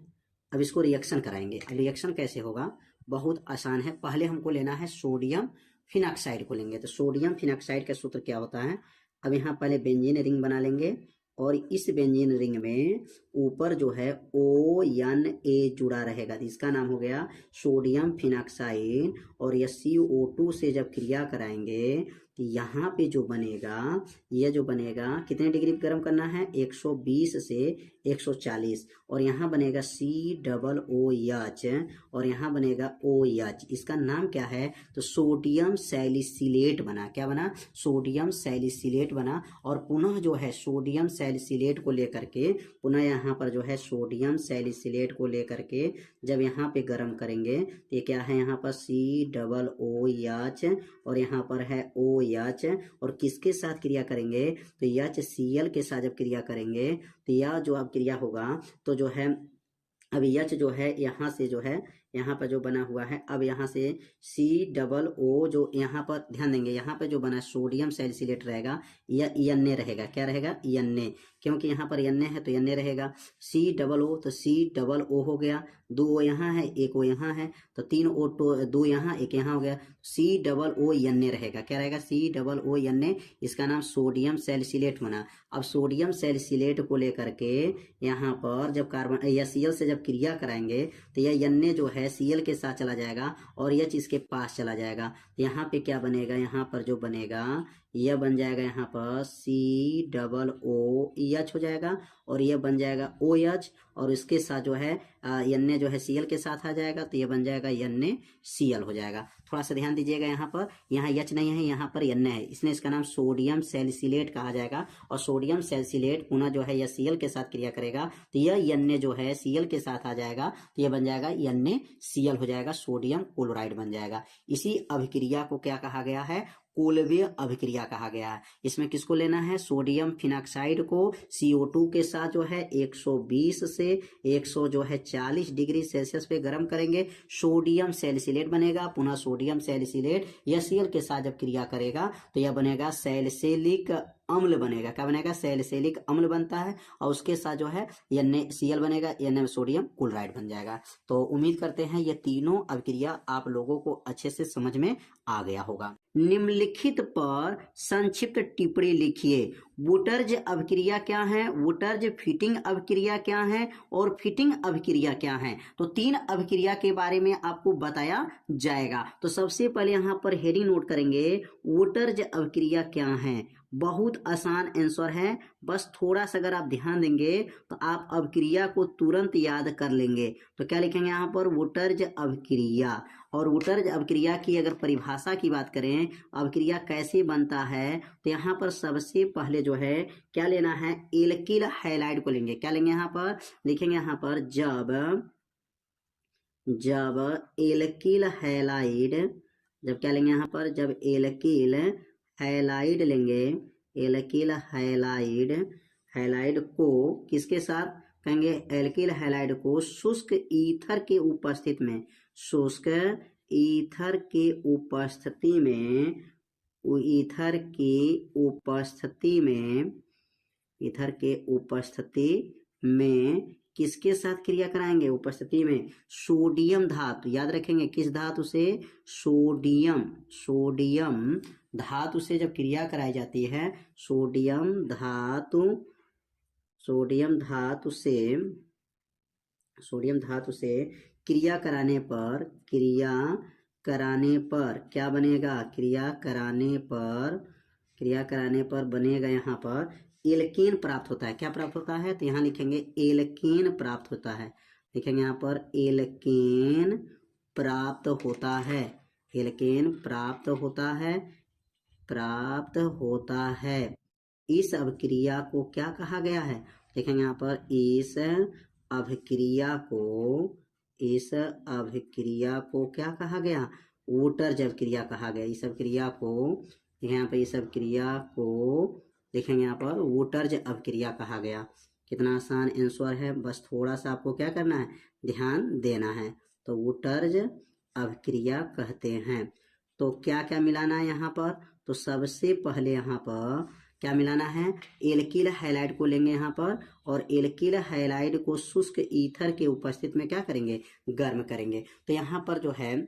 अब इसको रिएक्शन कराएंगे। रिएक्शन कैसे होगा, बहुत आसान है। पहले हमको लेना है सोडियम फिनॉक्साइड को लेंगे। तो सोडियम फिनॉक्साइड का सूत्र क्या होता है, अब यहाँ पहले बेंजीन रिंग बना लेंगे और इस बेंजीन रिंग में ऊपर जो है ONA जुड़ा रहेगा, तो इसका नाम हो गया सोडियम फिनॉक्साइड। और यह CO2 से जब क्रिया कराएंगे तो यहाँ पे जो बनेगा, यह जो बनेगा कितने डिग्री पे गर्म करना है, 120 से 140, और यहाँ बनेगा COOH और यहाँ बनेगा OH। इसका नाम क्या है, तो सोडियम सैलिसिलेट बना। क्या बना, सोडियम सैलिसिलेट बना। और पुनः जो है सोडियम सैलिसिलेट को लेकर के, पुनः यहाँ पर जो है सोडियम सैलिसिलेट को लेकर के जब यहाँ पे गर्म करेंगे तो ये क्या है, यहाँ पर COOH और यहाँ पर है OH, और किसके साथ क्रिया करेंगे, तो HCl के साथ जब क्रिया करेंगे तो यह जो अब क्रिया होगा तो जो है अब H जो है यहाँ से जो है यहाँ पर जो बना हुआ है, अब यहाँ से COO जो यहाँ पर ध्यान देंगे, यहाँ पर जो बना सोडियम सैलिसिलेट रहेगा यह Na रहेगा। क्या रहेगा, Na, क्योंकि यहाँ पर Na है तो Na रहेगा। COO तो COO हो गया, 2 O यहाँ है, 1 O यहाँ है, तो 3 O, 2 यहाँ 1 यहाँ हो गया, COO Na रहेगा। क्या रहेगा, COO Na। इसका नाम सोडियम सैलिसिलेट बना। अब सोडियम सैलिसिलेट को लेकर के यहाँ पर जब कार्बन या Cl से जब क्रिया कराएंगे तो यह Na जो है Cl के साथ चला जाएगा और H इसके पास चला जाएगा। यहाँ पे क्या बनेगा, यहाँ पर जो बनेगा यह बन जाएगा यहाँ पर COOH हो जाएगा, और यह बन जाएगा OH, और इसके साथ जो है Na जो है Cl के साथ आ जाएगा तो यह बन जाएगा NaCl हो जाएगा। थोड़ा सा ध्यान दीजिएगा, यहाँ पर यहाँ H नहीं है, यहाँ पर Na है, इसलिए इसका नाम सोडियम सैलिसिलेट कहा जाएगा। और सोडियम सैलिसिलेट पुनः जो है यह Cl के साथ क्रिया करेगा तो यह Na जो है Cl के साथ आ जाएगा तो यह बन जाएगा NaCl हो जाएगा, सोडियम क्लोराइड बन जाएगा। इसी अभिक्रिया को क्या कहा गया है, कोलबे अभिक्रिया कहा गया है। इसमें किसको लेना है, सोडियम फिनॉक्साइड को CO2 के साथ जो है 120 से 140 डिग्री सेल्सियस पे गर्म करेंगे, सोडियम सैलिसिलेट बनेगा। पुनः सोडियम सैलिसिलेट यह Cl के साथ जब क्रिया करेगा तो यह बनेगा सैलिसिलिक अम्ल बनेगा। क्या बनेगा, सैलिसिलिक अम्ल बनता है, और उसके साथ जो है NaCl बनेगा, Na सोडियम क्लोराइड बन जाएगा। तो उम्मीद करते हैं ये तीनों अभिक्रिया आप लोगों को अच्छे से समझ में आ गया होगा। निम्नलिखित पर संक्षिप्त टिप्पणी लिखिए। वुटर्ज अभिक्रिया क्या है, वुटर्ज फिटिंग अभिक्रिया क्या है, और फिटिंग अभिक्रिया क्या है। तो 3 अभिक्रिया के बारे में आपको बताया जाएगा। तो सबसे पहले यहाँ पर हेडिंग नोट करेंगे, वुटर्ज अभिक्रिया क्या है। बहुत आसान आंसर है, बस थोड़ा सा अगर आप ध्यान देंगे तो आप अभिक्रिया को तुरंत याद कर लेंगे। तो क्या लिखेंगे यहाँ पर, वुटर्ज अभिक्रिया। और वुटर्ज अभिक्रिया की अगर परिभाषा की बात करें, अभिक्रिया कैसे बनता है, तो यहाँ पर सबसे पहले जो है क्या लेना है, एल्किल हैलाइड को लेंगे। क्या लेंगे यहाँ पर, लिखेंगे यहाँ पर जब एल्किल हैलाइड, जब क्या लेंगे यहाँ पर, जब एल्किल हैलाइड लेंगे, एल्किल हैलाइड को किसके साथ कहेंगे, एल्किल हैलाइड को शुष्क ईथर के उपस्थिति में, शुष्क ईथर के उपस्थिति में, ईथर के उपस्थिति में किसके साथ क्रिया कराएंगे, उपस्थिति में सोडियम धातु, याद रखेंगे किस धातु से, सोडियम धातु से जब क्रिया कराई जाती है, सोडियम धातु से क्रिया कराने पर क्या बनेगा, क्रिया कराने पर बनेगा यहाँ पर एल्केन प्राप्त होता है। क्या प्राप्त होता है, तो यहाँ लिखेंगे एल्केन प्राप्त होता है। लिखेंगे यहाँ पर एल्केन प्राप्त होता है। इस अभिक्रिया को क्या कहा गया है, लिखेंगे यहाँ पर इस अभिक्रिया को क्या कहा गया, वुटर्ज अभिक्रिया कहा गया। इस अभिक्रिया को लिखेंगे यहाँ पर वुटर्ज अभिक्रिया कहा गया। कितना आसान आंसर है, बस थोड़ा सा आपको क्या करना है, ध्यान देना है। तो वुटर्ज अभिक्रिया कहते हैं। तो क्या क्या मिलाना है यहाँ पर? तो सबसे पहले यहाँ पर क्या मिलाना है? एल्किल हैलाइड को लेंगे यहाँ पर, और एल्किल हैलाइड को शुष्क ईथर के उपस्थिति में क्या करेंगे? गर्म करेंगे। तो यहाँ पर जो है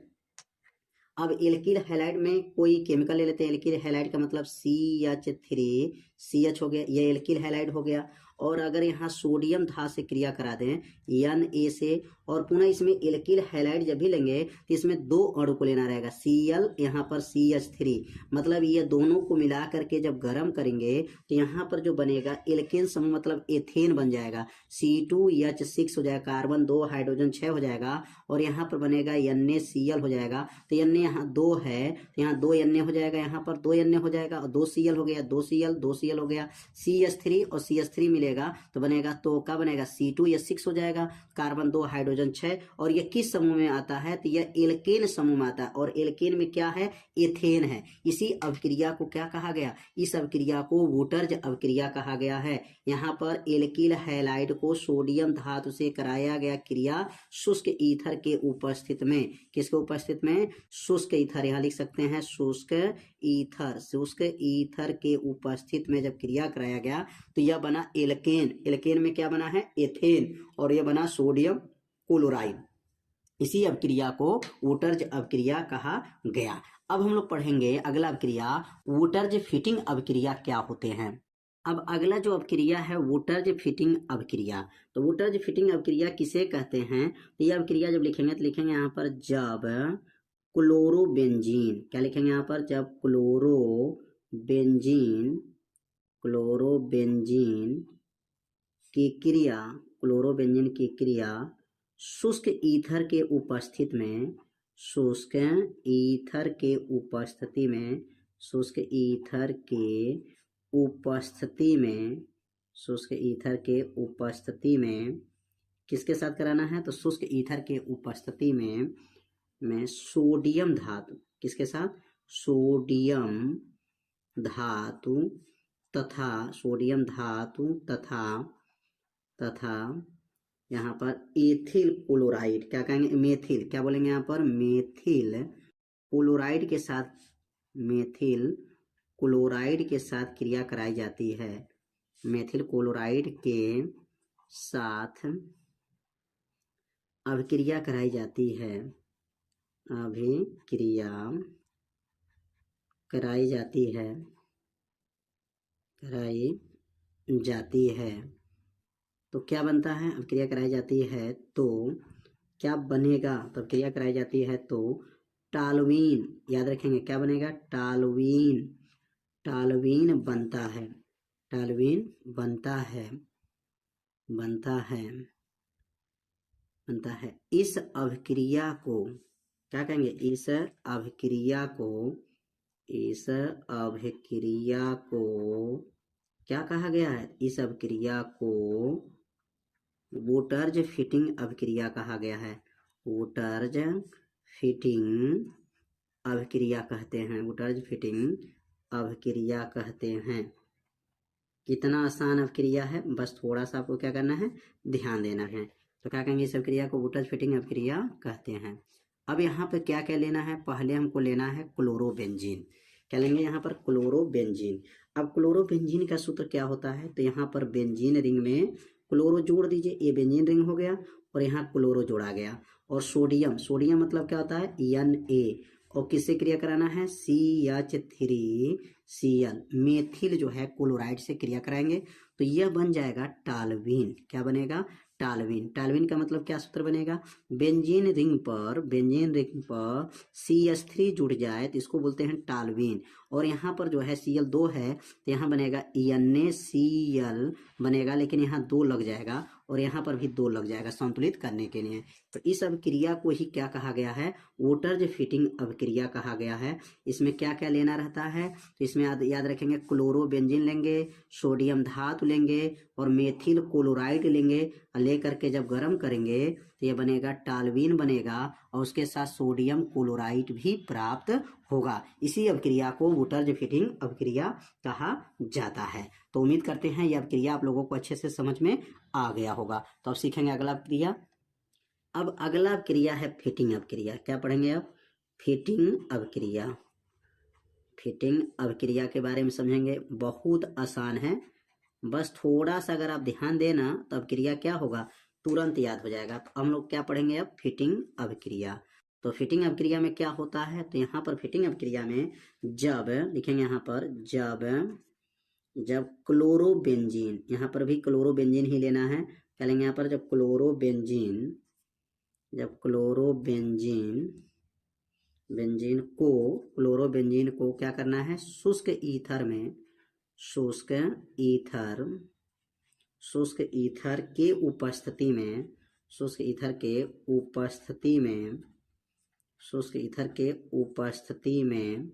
अब एल्किल हैलाइड में कोई केमिकल ले लेते हैं। एल्किल हैलाइड का मतलब CH3, CH हो गया, ये एल्किल हैलाइड हो गया। और अगर यहाँ सोडियम धातु से क्रिया करा दें Na से, और पुनः इसमें एल्किल हैलाइड जब भी लेंगे तो इसमें दो अणु को लेना रहेगा, Cl यहाँ पर CH3, मतलब ये दोनों को मिला करके जब गर्म करेंगे तो यहाँ पर जो बनेगा एल्केन समूह मतलब एथेन बन जाएगा, C2H6 हो जाएगा, कार्बन 2 हाइड्रोजन 6 हो जाएगा, और यहाँ पर बनेगा NaCl हो जाएगा। तो Na यहाँ 2 है तो यहाँ 2 Na हो जाएगा, यहाँ पर 2 Na हो जाएगा, और 2 Cl हो गया, 2 Cl हो गया, CH3 और CH3 मिलेगा तो बनेगा, तो क्या बनेगा? C2H6 हो जाएगा, कार्बन 2 हाइड्रोजन 6, और ये किस समूह में आता है? तो यह एल्केन समूह में आता है, और एल्केन में क्या है? एथेन है। इसी अभिक्रिया को क्या कहा गया? इस अभिक्रिया को वुटर्ज अभिक्रिया कहा गया है। यहाँ पर एल्किल हैलाइड को सोडियम धातु से कराया गया क्रिया शुष्क ईथर के उपस्थिति में, किसके उपस्थिति में? शुष्क ईथर, यहाँ लिख सकते हैं शुष्क ईथर, शुष्क ईथर के उपस्थिति में जब क्रिया कराया गया तो यह बना एल्केन। एल्केन में क्या बना है? एथेन, और यह बना सोडियम क्लोराइड। इसी अभिक्रिया को वुटर्ज अभिक्रिया कहा गया। अब हम लोग पढ़ेंगे अगला अभिक्रिया, वुटर्ज फिटिंग अभिक्रिया क्या होते हैं। अब अगला जो अभिक्रिया है वुटर्ज फिटिंग अभिक्रिया। तो वुटर्ज फिटिंग अभिक्रिया किसे कहते हैं? तो यह अभिक्रिया जब लिखेंगे तो लिखेंगे यहाँ पर जब क्लोरोबेंजीन, क्या लिखेंगे यहाँ पर? जब क्लोरोबेंजीन की क्रिया शुष्क ईथर के उपस्थिति में, शुष्क ईथर के उपस्थिति में किसके साथ कराना है? तो शुष्क ईथर के उपस्थिति में सोडियम धातु, किसके साथ? सोडियम धातु तथा यहाँ पर एथिल क्लोराइड, क्या कहेंगे? मेथिल, क्या बोलेंगे यहाँ पर? मेथिल क्लोराइड के साथ क्रिया कराई जाती है। मेथिल क्लोराइड के साथ अभिक्रिया कराई जाती है, कराई जाती है। तो क्या बनता है? अभिक्रिया कराई जाती है तो क्या बनेगा? तो अभिक्रिया कराई जाती है तो टॉल्यूइन, याद रखेंगे क्या बनेगा? टॉल्यूइन बनता है। इस अभिक्रिया को क्या कहेंगे? इस अभिक्रिया को क्या कहा गया है? इस अभिक्रिया को वुटर्ज फिटिंग अभिक्रिया कहा गया है। वुटर्ज फिटिंग अभिक्रिया कहते हैं। कितना आसान अभिक्रिया है, बस थोड़ा सा आपको क्या करना है? ध्यान देना है। तो क्या कहेंगे? इस अभिक्रिया को वुटर्ज फिटिंग अभिक्रिया कहते हैं। अब यहाँ पर क्या क्या लेना है? पहले हमको लेना है क्लोरोबेंजीन। क्या लेंगे यहाँ पर? क्लोरोबेंजीन। अब क्लोरोबेंजीन का सूत्र क्या होता है? तो यहाँ पर बेंजीन रिंग में क्लोरो जोड़ दीजिए, ये बेंजीन रिंग हो गया, और यहाँ क्लोरो जोड़ा गया। और सोडियम मतलब क्या होता है? Na, और किससे क्रिया कराना है? CH3Cl, मेथिल जो है क्लोराइड से क्रिया कराएंगे तो यह बन जाएगा टॉल्यूइन। क्या बनेगा? टॉल्यूइन का मतलब क्या सूत्र बनेगा? बेंजीन रिंग पर CH3 जुड़ जाए तो इसको बोलते हैं टॉल्यूइन, और यहाँ पर जो है Cl2 है तो यहाँ बनेगा NaCl बनेगा, लेकिन यहाँ 2 लग जाएगा और यहाँ पर भी 2 लग जाएगा संतुलित करने के लिए। तो इस अभिक्रिया को ही क्या कहा गया है? वुटर्ज फिटिंग अभिक्रिया कहा गया है। इसमें क्या क्या लेना रहता है? तो इसमें याद रखेंगे, क्लोरोबेंजीन लेंगे, सोडियम धातु लेंगे, और मेथिल क्लोराइड लेंगे, और लेकर के जब गर्म करेंगे तो ये बनेगा टॉल्यूइन बनेगा, और उसके साथ सोडियम क्लोराइड भी प्राप्त होगा। इसी अभिक्रिया को वुटर्ज फिटिंग अभिक्रिया कहा जाता है। तो उम्मीद करते हैं यह अभिक्रिया आप लोगों को अच्छे से समझ में आ गया होगा। तो अब सीखेंगे अगला अभिक्रिया। अब अगला क्रिया है फिटिंग अभिक्रिया। क्या पढ़ेंगे अब? फिटिंग अभिक्रिया। फिटिंग अभिक्रिया के बारे में समझेंगे। बहुत आसान है, बस थोड़ा सा अगर आप ध्यान देना तो अभिक्रिया क्या होगा तुरंत याद हो जाएगा। तो हम लोग क्या पढ़ेंगे अब? फिटिंग अभिक्रिया। तो फिटिंग अभिक्रिया में क्या होता है? तो यहाँ पर फिटिंग अभिक्रिया में जब लिखेंगे यहाँ पर जब क्लोरोबेंजीन, यहाँ पर भी क्लोरोबेंजीन ही लेना है। क्या लेंगे यहाँ पर? जब क्लोरोबेंजीन क्लोरोबेंजीन को क्या करना है? शुष्क ईथर के उपस्थिति में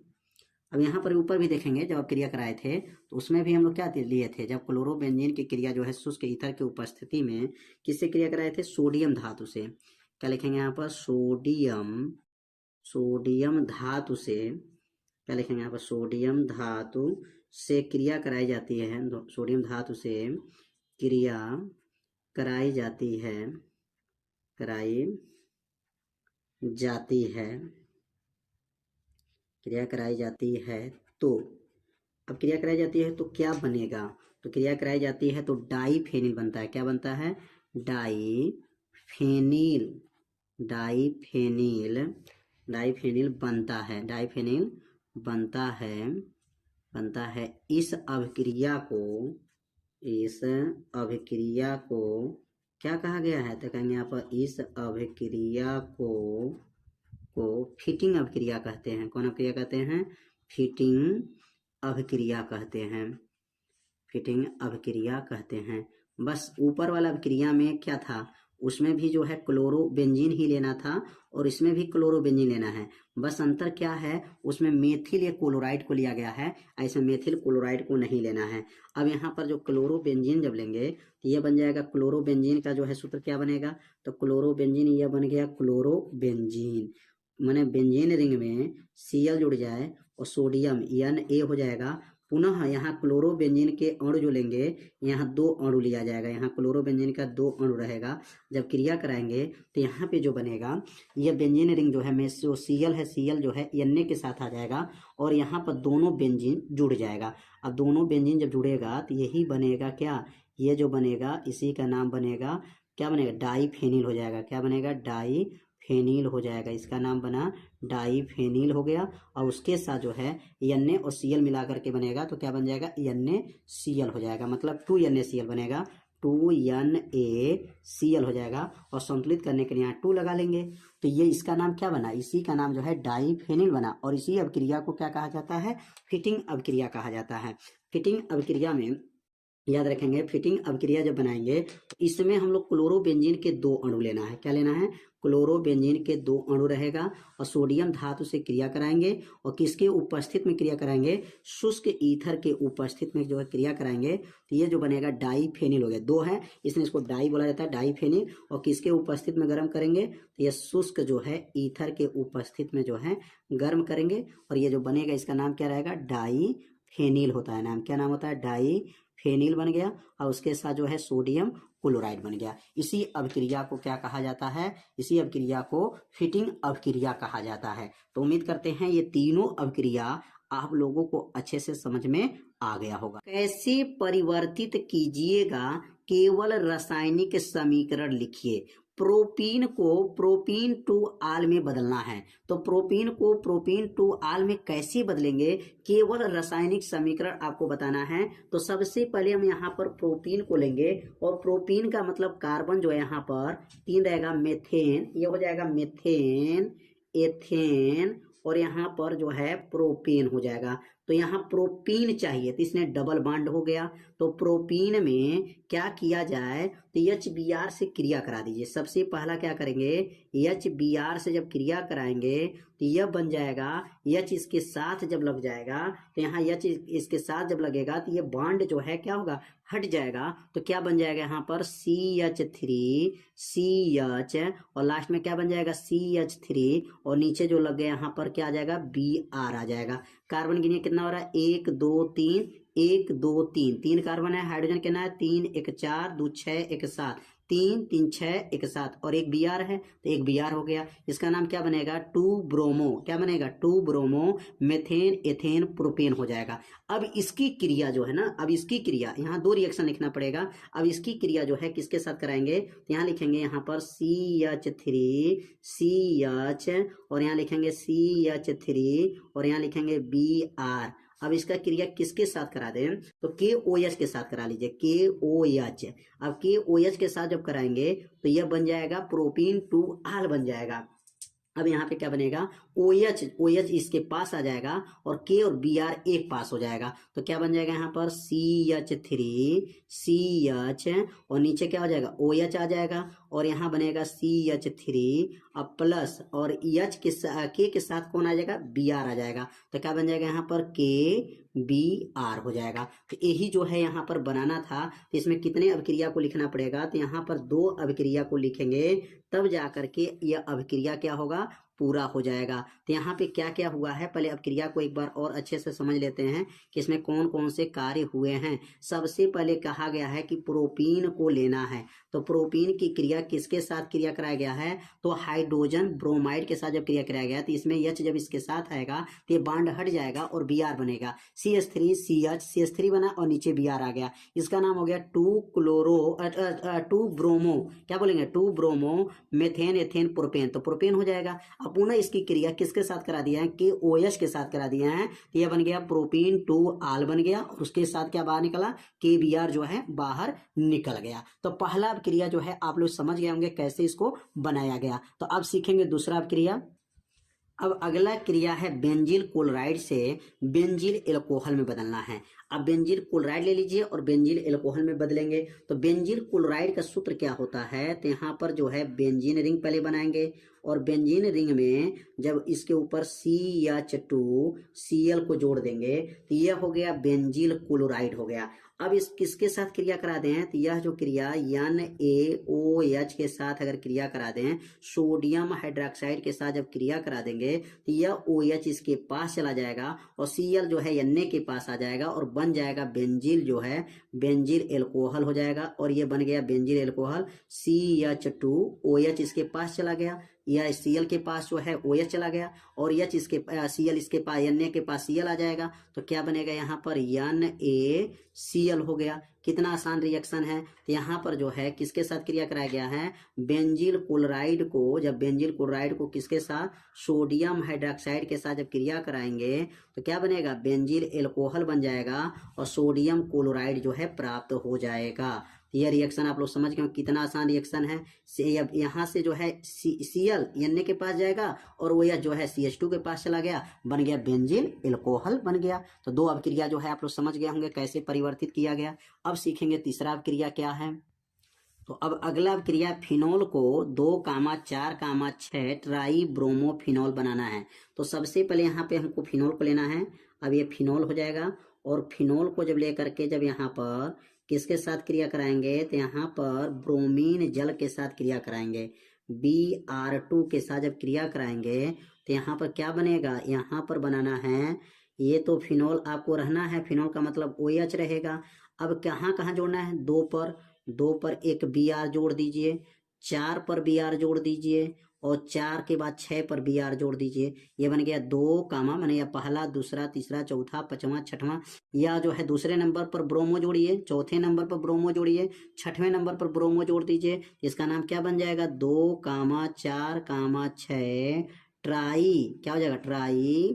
अब यहाँ पर ऊपर भी देखेंगे, जब आप क्रिया कराए थे तो उसमें भी हम लोग क्या लिए थे? जब क्लोरोबेंजीन की क्रिया जो है शुष्क ईथर की उपस्थिति में किससे क्रिया कराए थे? सोडियम धातु से। क्या लिखेंगे यहाँ पर? सोडियम धातु से। क्या लिखेंगे यहाँ पर? सोडियम धातु से क्रिया कराई जाती है। सोडियम धातु से क्रिया कराई जाती है। तो अब क्रिया कराई जाती है तो क्या बनेगा? तो क्रिया कराई जाती है तो डाईफेनिल बनता है। क्या बनता है? डाईफेनिल बनता है। इस अभिक्रिया को क्या कहा गया है? तो कहेंगे यहाँ पर इस अभिक्रिया को फिटिंग अभिक्रिया कहते हैं। कौन अभिक्रिया कहते हैं? फिटिंग अभिक्रिया कहते हैं। बस ऊपर वाला अभिक्रिया में क्या था? उसमें भी जो है क्लोरोबेंजीन ही लेना था और इसमें भी क्लोरोबेंजीन लेना है। बस अंतर क्या है? उसमें मेथिल या क्लोराइड को लिया गया है, ऐसे मेथिल क्लोराइड को नहीं लेना है। अब यहाँ पर जो क्लोरोबेंजीन जब लेंगे तो यह बन जाएगा क्लोरोबेंजीन का जो है सूत्र क्या बनेगा? तो क्लोरोबेंजीन यह बन गया क्लोरोबेंजीन, माने बेंजीन रिंग में Cl जुड़ जाए और सोडियम Na हो जाएगा। पुनः यहाँ क्लोरोबेंजीन के अणु जो लेंगे, यहाँ 2 अणु लिया जाएगा। यहाँ क्लोरोबेंजीन का 2 अणु रहेगा। जब क्रिया कराएंगे तो यहाँ पे जो बनेगा, यह बेंजीन रिंग जो है में जो Cl है, Cl जो है Na के साथ आ जाएगा और यहाँ पर दोनों बेंजीन जुड़ जाएगा। अब दोनों बेंजीन जब जुड़ेगा तो यही बनेगा क्या? ये जो बनेगा इसी का नाम बनेगा, क्या बनेगा? डाईफेनिल हो जाएगा। क्या बनेगा? डाईफेनिल हो जाएगा। इसका नाम बना डाईफेनिल हो गया। और उसके साथ जो है Na और Cl मिला करके बनेगा तो क्या बन जाएगा? NaCl हो जाएगा। मतलब 2NaCl बनेगा, 2NaCl हो जाएगा। और संतुलित करने के लिए यहाँ 2 लगा लेंगे तो ये इसका नाम क्या बना? इसी का नाम जो है डाईफेनिल बना। और इसी अभिक्रिया को क्या कहा जाता है? फिटिंग अभिक्रिया कहा जाता है। फिटिंग अभिक्रिया में याद रखेंगे, फिटिंग अभिक्रिया जब बनाएंगे तो इसमें हम लोग क्लोरोबेंजीन के 2 अणु लेना है। क्या लेना है? क्लोरोबेंजीन के 2 अणु रहेगा और सोडियम धातु से क्रिया कराएंगे। और किसके उपस्थित में क्रिया कराएंगे? शुष्क ईथर के उपस्थित में जो है क्रिया कराएंगे तो ये जो बनेगा डाईफेनिल हो गया। 2 है इसलिए इसको डाई बोला जाता है, डाईफेनिल। और किसके उपस्थित में गर्म करेंगे? तो यह शुष्क जो है ईथर के उपस्थित में जो है गर्म करेंगे और ये जो बनेगा इसका नाम क्या रहेगा? डाईफेनिल होता है नाम। क्या नाम होता है? डाईफेनिल बन गया और उसके साथ जो है सोडियम क्लोराइड बन गया। इसी अभिक्रिया को क्या कहा जाता है? इसी अभिक्रिया को फिटिंग अभिक्रिया कहा जाता है। तो उम्मीद करते हैं ये तीनों अभिक्रिया आप लोगों को अच्छे से समझ में आ गया होगा। कैसे परिवर्तित कीजिएगा? केवल रासायनिक समीकरण लिखिए। प्रोपीन को प्रोपीन टू आल में बदलना है। तो प्रोपीन को प्रोपीन टू आल में कैसे बदलेंगे? केवल रासायनिक समीकरण आपको बताना है। तो सबसे पहले हम यहाँ पर प्रोपीन को लेंगे और प्रोपीन का मतलब कार्बन जो है यहाँ पर 3 रहेगा, मेथेन, ये हो जाएगा मेथेन, एथेन और यहाँ पर जो है प्रोपेन हो जाएगा। तो यहाँ प्रोपीन चाहिए तो इसने डबल बॉन्ड हो गया। तो प्रोपीन में क्या किया जाए? तो HBr से क्रिया करा दीजिए। सबसे पहला क्या करेंगे? HBr से जब क्रिया कराएंगे तो यह बन जाएगा, H इसके साथ जब लग जाएगा तो यहाँ H इसके साथ जब लगेगा तो ये बॉन्ड जो है क्या होगा? हट जाएगा। तो क्या बन जाएगा यहाँ पर? CH3CH और लास्ट में क्या बन जाएगा? CH3 और नीचे जो लग गया यहाँ पर क्या आ जाएगा? Br आ जाएगा। कार्बन गिनिए कितना हो रहा है? 1 2 3, 1 2 3, 3 कार्बन है। हाइड्रोजन कितना है? 3 1 4 2 6 1 7, तीन तीन छः एक सात और एक Br है तो एक Br हो गया। इसका नाम क्या बनेगा? 2 ब्रोमो, क्या बनेगा? 2 ब्रोमो मेथेन एथेन प्रोपेन हो जाएगा। अब इसकी क्रिया जो है ना, अब इसकी क्रिया यहाँ 2 रिएक्शन लिखना पड़ेगा। अब इसकी क्रिया जो है किसके साथ कराएंगे? तो यहाँ लिखेंगे यहाँ पर CH3 CH और यहाँ लिखेंगे CH3 और यहाँ लिखेंगे Br। अब इसका क्रिया किसके साथ करा दें? तो KOH के साथ करा लीजिए, KOH। अब KOH के साथ जब कराएंगे तो यह बन जाएगा प्रोपीन 2 आल बन जाएगा। अब यहाँ पे क्या बनेगा? OH इसके पास आ जाएगा और K और Br एक पास हो जाएगा तो क्या बन जाएगा यहाँ पर? CH3 CH और नीचे क्या हो जाएगा? OH आ जाएगा और यहाँ बनेगा CH3 अब प्लस और K के साथ कौन आ जाएगा? Br आ जाएगा तो क्या बन जाएगा यहाँ पर? KBr हो जाएगा। तो यही जो है यहाँ पर बनाना था। तो इसमें कितने अभिक्रिया को लिखना पड़ेगा? तो यहाँ पर 2 अभिक्रिया को लिखेंगे तब जाकर के यह अभिक्रिया क्या होगा? पूरा हो जाएगा। तो यहाँ पे क्या क्या हुआ है पहले अभिक्रिया को एक बार और अच्छे से समझ लेते हैं कि इसमें कौन कौन से कार्य हुए हैं। सबसे पहले कहा गया है कि प्रोपीन को लेना है तो प्रोपीन की क्रिया किसके साथ क्रिया कराया गया है? तो हाइड्रोजन ब्रोमाइड के साथ जब क्रिया कराया गया तो इसमें H जब इसके साथ आएगा तो ये बांड हट जाएगा और Br बनेगा। CH3 CH बना और नीचे Br आ गया। इसका नाम हो गया 2 ब्रोमो, क्या बोलेंगे? 2 ब्रोमो मेथेन एथेन प्रोपेन, तो प्रोपेन हो जाएगा। अब पुनः इसकी क्रिया किसके साथ करा दिया है? KOH के साथ करा दिया है तो यह बन गया प्रोपीन 2 आल बन गया और उसके साथ क्या बाहर निकला? KBr जो है बाहर निकल गया। तो पहला क्रिया जो है आप लोग समझ गए होंगे कैसे इसको बनाया गया। तो अब सीखेंगे दूसरा क्रिया। अब अगला क्रिया है बेंजील क्लोराइड से बेंजील एल्कोहल में बदलना है। अब बेंजील क्लोराइड ले लीजिए और बेंजील एल्कोहल में बदलेंगे। तो बेंजील क्लोराइड का सूत्र क्या होता है? तो यहाँ पर जो है बेंजीन रिंग पहले बनाएंगे और बेंजीन रिंग में जब इसके ऊपर CH2 Cl को जोड़ देंगे तो यह हो गया बेंजील क्लोराइड हो गया। अब इस किसके साथ क्रिया करा दें? तो यह जो क्रिया NaOH के साथ अगर क्रिया करा दें, सोडियम हाइड्रोक्साइड के साथ जब क्रिया करा देंगे तो यह OH इसके पास चला जाएगा और Cl जो है Na के पास आ जाएगा और बन जाएगा बेंजील जो है बेंजील एल्कोहल हो जाएगा और ये बन गया बेंजील एल्कोहल। CH2OH इसके पास चला गया, यह Cl के पास जो है OH चला गया और H इसके Cl इसके पास Na के पास Cl आ जाएगा तो क्या बनेगा यहाँ पर? NaCl हो गया। कितना आसान रिएक्शन है। तो यहाँ पर जो है किसके साथ क्रिया कराया गया है? बेंजील क्लोराइड को, जब बेंजील क्लोराइड को किसके साथ? सोडियम हाइड्रोक्साइड के साथ जब क्रिया कराएंगे तो क्या बनेगा? बेंजील एल्कोहल बन जाएगा और सोडियम क्लोराइड जो है प्राप्त हो जाएगा। यह रिएक्शन आप लोग समझ गए कितना आसान रिएक्शन है। यहाँ से जो है Cl Na के पास जाएगा और वो यह जो है CH2 के पास चला गया, बन गया बेंजील एल्कोहल बन गया। तो 2 अभिक्रिया जो है आप लोग समझ गए होंगे कैसे परिवर्तित किया गया। अब सीखेंगे तीसरा अभिक्रिया क्या है। तो अब अगला अभिक्रिया फिनोल को 2,4,6 ट्राई ब्रोमो फिनोल बनाना है। तो सबसे पहले यहाँ पे हमको फिनोल को लेना है। अब ये फिनोल हो जाएगा और फिनोल को जब लेकर के जब यहाँ पर किसके साथ क्रिया कराएंगे? तो यहाँ पर ब्रोमीन जल के साथ क्रिया कराएंगे। Br2 के साथ जब क्रिया कराएंगे तो यहाँ पर क्या बनेगा? यहाँ पर बनाना है, ये तो फिनोल आपको रहना है, फिनोल का मतलब OH रहेगा। अब कहाँ कहाँ जोड़ना है? 2 पर एक Br जोड़ दीजिए, 4 पर Br जोड़ दीजिए और 4 के बाद 6 पर Br जोड़ दीजिए। ये बन गया 2 कामा, माने या पहला दूसरा तीसरा चौथा पांचवा छठवां। या जो है दूसरे नंबर पर ब्रोमो जोड़िए, चौथे नंबर पर ब्रोमो जोड़िए, छठवें नंबर पर ब्रोमो जोड़ दीजिए। इसका नाम क्या बन जाएगा? 2,4,6 ट्राई, क्या हो जाएगा? ट्राई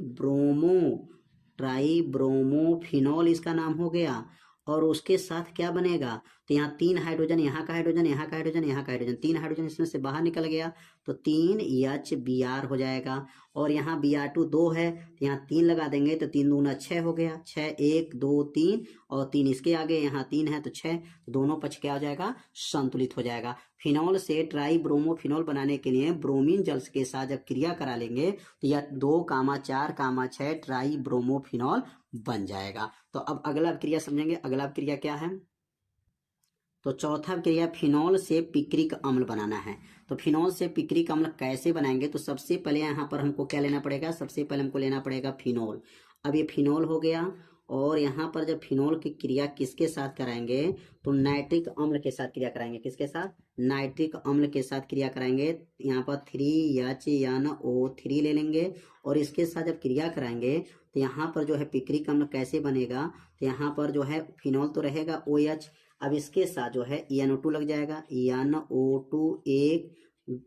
ब्रोमो फिनोल इसका नाम हो गया। और उसके साथ क्या बनेगा? तो यहाँ 3 हाइड्रोजन, यहाँ का हाइड्रोजन, यहाँ का हाइड्रोजन, यहाँ का हाइड्रोजन, 3 हाइड्रोजन इसमें से बाहर निकल गया तो 3HBr हो जाएगा। और यहाँ Br2 2 है तो यहाँ 3 लगा देंगे तो 3 दूना 6 हो गया। 6 1 2 3 और 3 इसके आगे, यहाँ 3 है तो 6, तो दोनों पक्ष क्या हो जाएगा? संतुलित हो जाएगा। फिनोल से ट्राई ब्रोमो फिनोल बनाने के लिए ब्रोमीन जल के साथ जब क्रिया करा लेंगे तो यह 2,4,6 ट्राई ब्रोमो फिनोल बन जाएगा। तो अब अगला क्रिया समझेंगे। अगला क्रिया क्या है? तो चौथा क्रिया फिनोल से पिक्रिक अम्ल बनाना है। तो फिनोल से पिक्रिक अम्ल कैसे बनाएंगे? तो सबसे पहले यहाँ पर हमको क्या लेना पड़ेगा? सबसे पहले हमको लेना पड़ेगा फिनोल। अब ये फिनोल हो गया और यहाँ पर जब फिनोल की क्रिया किसके साथ कराएंगे, तो नाइट्रिक अम्ल के साथ क्रिया कराएंगे। किसके साथ, नाइट्रिक अम्ल के साथ क्रिया कराएंगे। यहाँ पर 3HNO3 ले लेंगे और इसके साथ जब क्रिया कराएंगे तो यहाँ पर जो है पिक्रिक अम्ल कैसे बनेगा, तो यहाँ पर जो है फिनोल तो रहेगा OH, अब इसके साथ जो है NO2 लग जाएगा। NO2 एक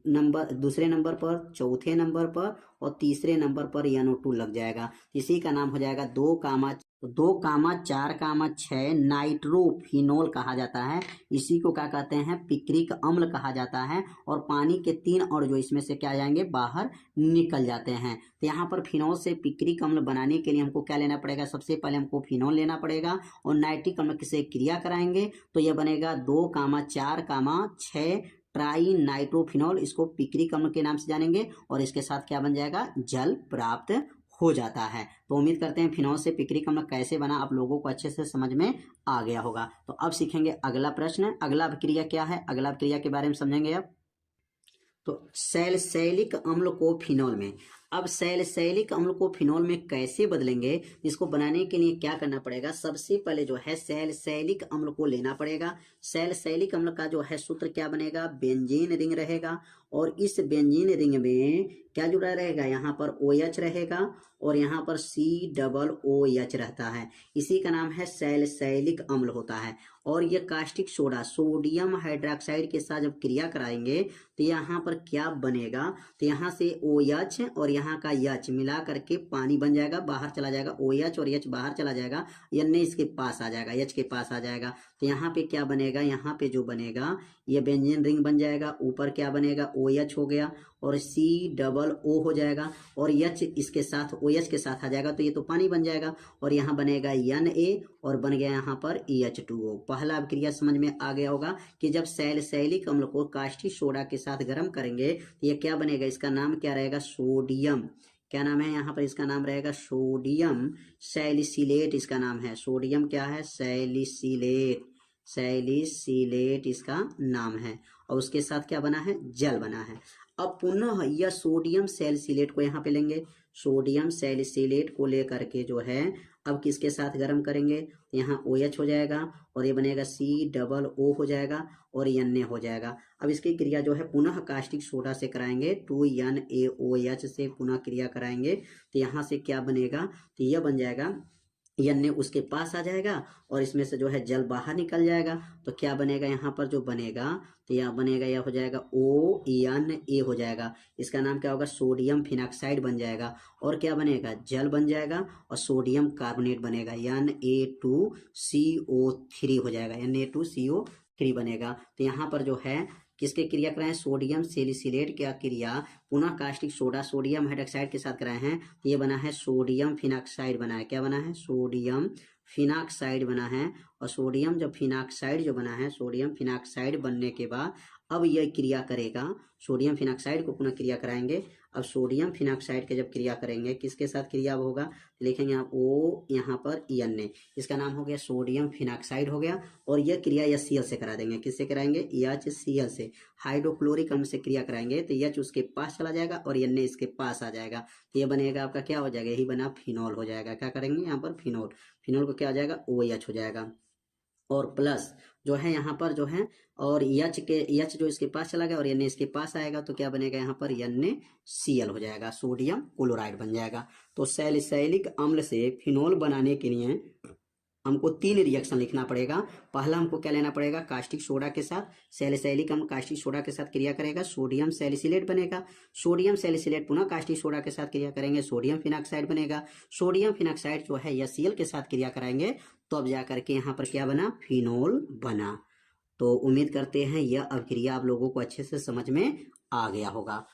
नंबर, दूसरे नंबर पर, चौथे नंबर पर और तीसरे नंबर पर NO2 लग जाएगा। इसी का नाम हो जाएगा 2,4,6 नाइट्रोफिनोल कहा जाता है। इसी को क्या कहते हैं, पिक्रिक अम्ल कहा जाता है। और पानी के 3 और जो इसमें से क्या आ जाएंगे, बाहर निकल जाते हैं। तो यहाँ पर फिनोल से पिक्रिक अम्ल बनाने के लिए हमको क्या लेना पड़ेगा, सबसे पहले हमको फिनोल लेना पड़ेगा और नाइट्रिक अम्ल से क्रिया कराएंगे तो यह बनेगा 2,4,6 ट्राई नाइट्रोफिनोल। इसको पिक्रिक अम्ल के नाम से जानेंगे और इसके साथ क्या बन जाएगा, जल प्राप्त हो जाता है। तो उम्मीद करते हैं फिनोल से पिक्रिक अम्ल कैसे बना आप लोगों को अच्छे से समझ में आ गया होगा। तो अब सीखेंगे अगला प्रश्न। अगला अभिक्रिया क्या है, अगला अभिक्रिया के बारे में समझेंगे अब। तो सैलिसिलिक अम्ल को फिनोल में, अब सैलिसिलिक अम्ल को फिनोल में कैसे बदलेंगे, इसको बनाने के लिए क्या करना पड़ेगा, सबसे पहले जो है सैलिसिलिक अम्ल को लेना पड़ेगा। सैलिसिलिक अम्ल का जो है सूत्र क्या बनेगा, बेंजीन रिंग रहेगा और इस बेंजीन रिंग में क्या जुड़ा रहेगा, यहाँ पर OH रहेगा और यहाँ पर COOH रहता है। इसी का नाम है सैलिसिलिक अम्ल होता है। और ये कास्टिक सोडा सोडियम हाइड्रोक्साइड के साथ जब क्रिया कराएंगे तो यहाँ पर क्या बनेगा, तो यहाँ से OH और यहाँ का H मिला करके पानी बन जाएगा, बाहर चला जाएगा, OH और H बाहर चला जाएगा, N इसके पास आ जाएगा, H के पास आ जाएगा। तो यहाँ पे क्या बनेगा, यहाँ पे जो बनेगा ये बेंजीन रिंग बन जाएगा। ऊपर क्या बनेगा, OH हो गया और COO हो जाएगा और H इसके साथ OH के साथ आ जाएगा तो ये तो पानी बन जाएगा और यहाँ बनेगा Na और बन गया यहाँ पर H2O। पहला अभिक्रिया समझ में आ गया होगा कि जब सैलिसिलिक अम्ल को कास्टिक सोडा के साथ गर्म करेंगे तो ये क्या बनेगा, इसका नाम क्या रहेगा, सोडियम। क्या नाम है यहाँ पर, इसका नाम रहेगा सोडियम सैलिसिलेट। इसका नाम है सोडियम क्या है, सैलिसिलेट, सैलिसिलेट इसका नाम है। और उसके साथ क्या बना है, जल बना है। अब पुनः यह सोडियम सैलिसिलेट को यहाँ पे लेंगे, सोडियम सैलिसिलेट को लेकर के जो है अब किसके साथ गर्म करेंगे, यहाँ OH हो जाएगा और ये बनेगा COO हो जाएगा और Na हो जाएगा। अब इसकी क्रिया जो है पुनः कास्टिक सोडा से कराएंगे, 2NaOH से पुनः क्रिया कराएंगे तो यहाँ से क्या बनेगा, तो यह बन जाएगा Na उसके पास आ जाएगा और इसमें से जो है जल बाहर निकल जाएगा। तो क्या बनेगा, यहाँ पर जो बनेगा तो यह बनेगा, यह हो जाएगा ONA हो जाएगा। इसका नाम क्या होगा, सोडियम फिनॉक्साइड बन जाएगा और क्या बनेगा, जल बन जाएगा और सोडियम कार्बोनेट बनेगा, Na2CO3 हो जाएगा, Na2CO3 बनेगा। तो यहाँ पर जो है किसके क्रिया कराएं, सोडियम सैलिसिलेट का क्रिया पुनः कास्टिक सोडा सोडियम हाइड्रोक्साइड के साथ कराए हैं तो ये बना है सोडियम फिनॉक्साइड बना है। क्या बना है, सोडियम फिनॉक्साइड बना है। और सोडियम जब फिनॉक्साइड जो बना है, सोडियम फिनॉक्साइड बनने के बाद अब यह क्रिया करेगा, सोडियम फिनॉक्साइड को पुनः क्रिया कराएंगे। अब सोडियम फिनॉक्साइड के जब क्रिया करेंगे किसके साथ क्रिया होगा, लिखेंगे आप O यहाँ पर Na, इसका नाम हो गया सोडियम फिनॉक्साइड हो गया। और यह क्रिया HCl से करा देंगे, किससे कराएंगे, HCl से, हाइड्रोक्लोरिक अम्ल से क्रिया कराएंगे तो H उसके पास चला जाएगा और Na इसके पास आ जाएगा। तो ये बनेगा आपका क्या हो जाएगा, यही बना फिनोल हो जाएगा। क्या करेंगे यहाँ पर, फिनोल, फिनोल को क्या हो जाएगा, OH हो जाएगा और प्लस जो है यहाँ पर जो है और H जो इसके पास चला गया और Na इसके पास आएगा तो क्या बनेगा, यहाँ पर NaCl हो जाएगा, सोडियम क्लोराइड बन जाएगा। तो सैलिसिलिक अम्ल से फिनोल बनाने के लिए हमको 3 रिएक्शन लिखना पड़ेगा। पहला हमको क्या लेना पड़ेगा, कास्टिक सोडा के साथ, सैलिसिलिक अम्ल कास्टिक सोडा के साथ क्रिया करेगा, सोडियम सैलिसिलेट बनेगा, सोडियम सैलिसिलेट पुनः कास्टिक सोडा के साथ क्रिया करेंगे, सोडियम फिनॉक्साइड बनेगा, सोडियम फिनॉक्साइड जो है HCl के साथ क्रिया कराएंगे तो अब जाकर के यहाँ पर क्या बना, फिनोल बना। तो उम्मीद करते हैं यह अभिक्रिया आप लोगों को अच्छे से समझ में आ गया होगा।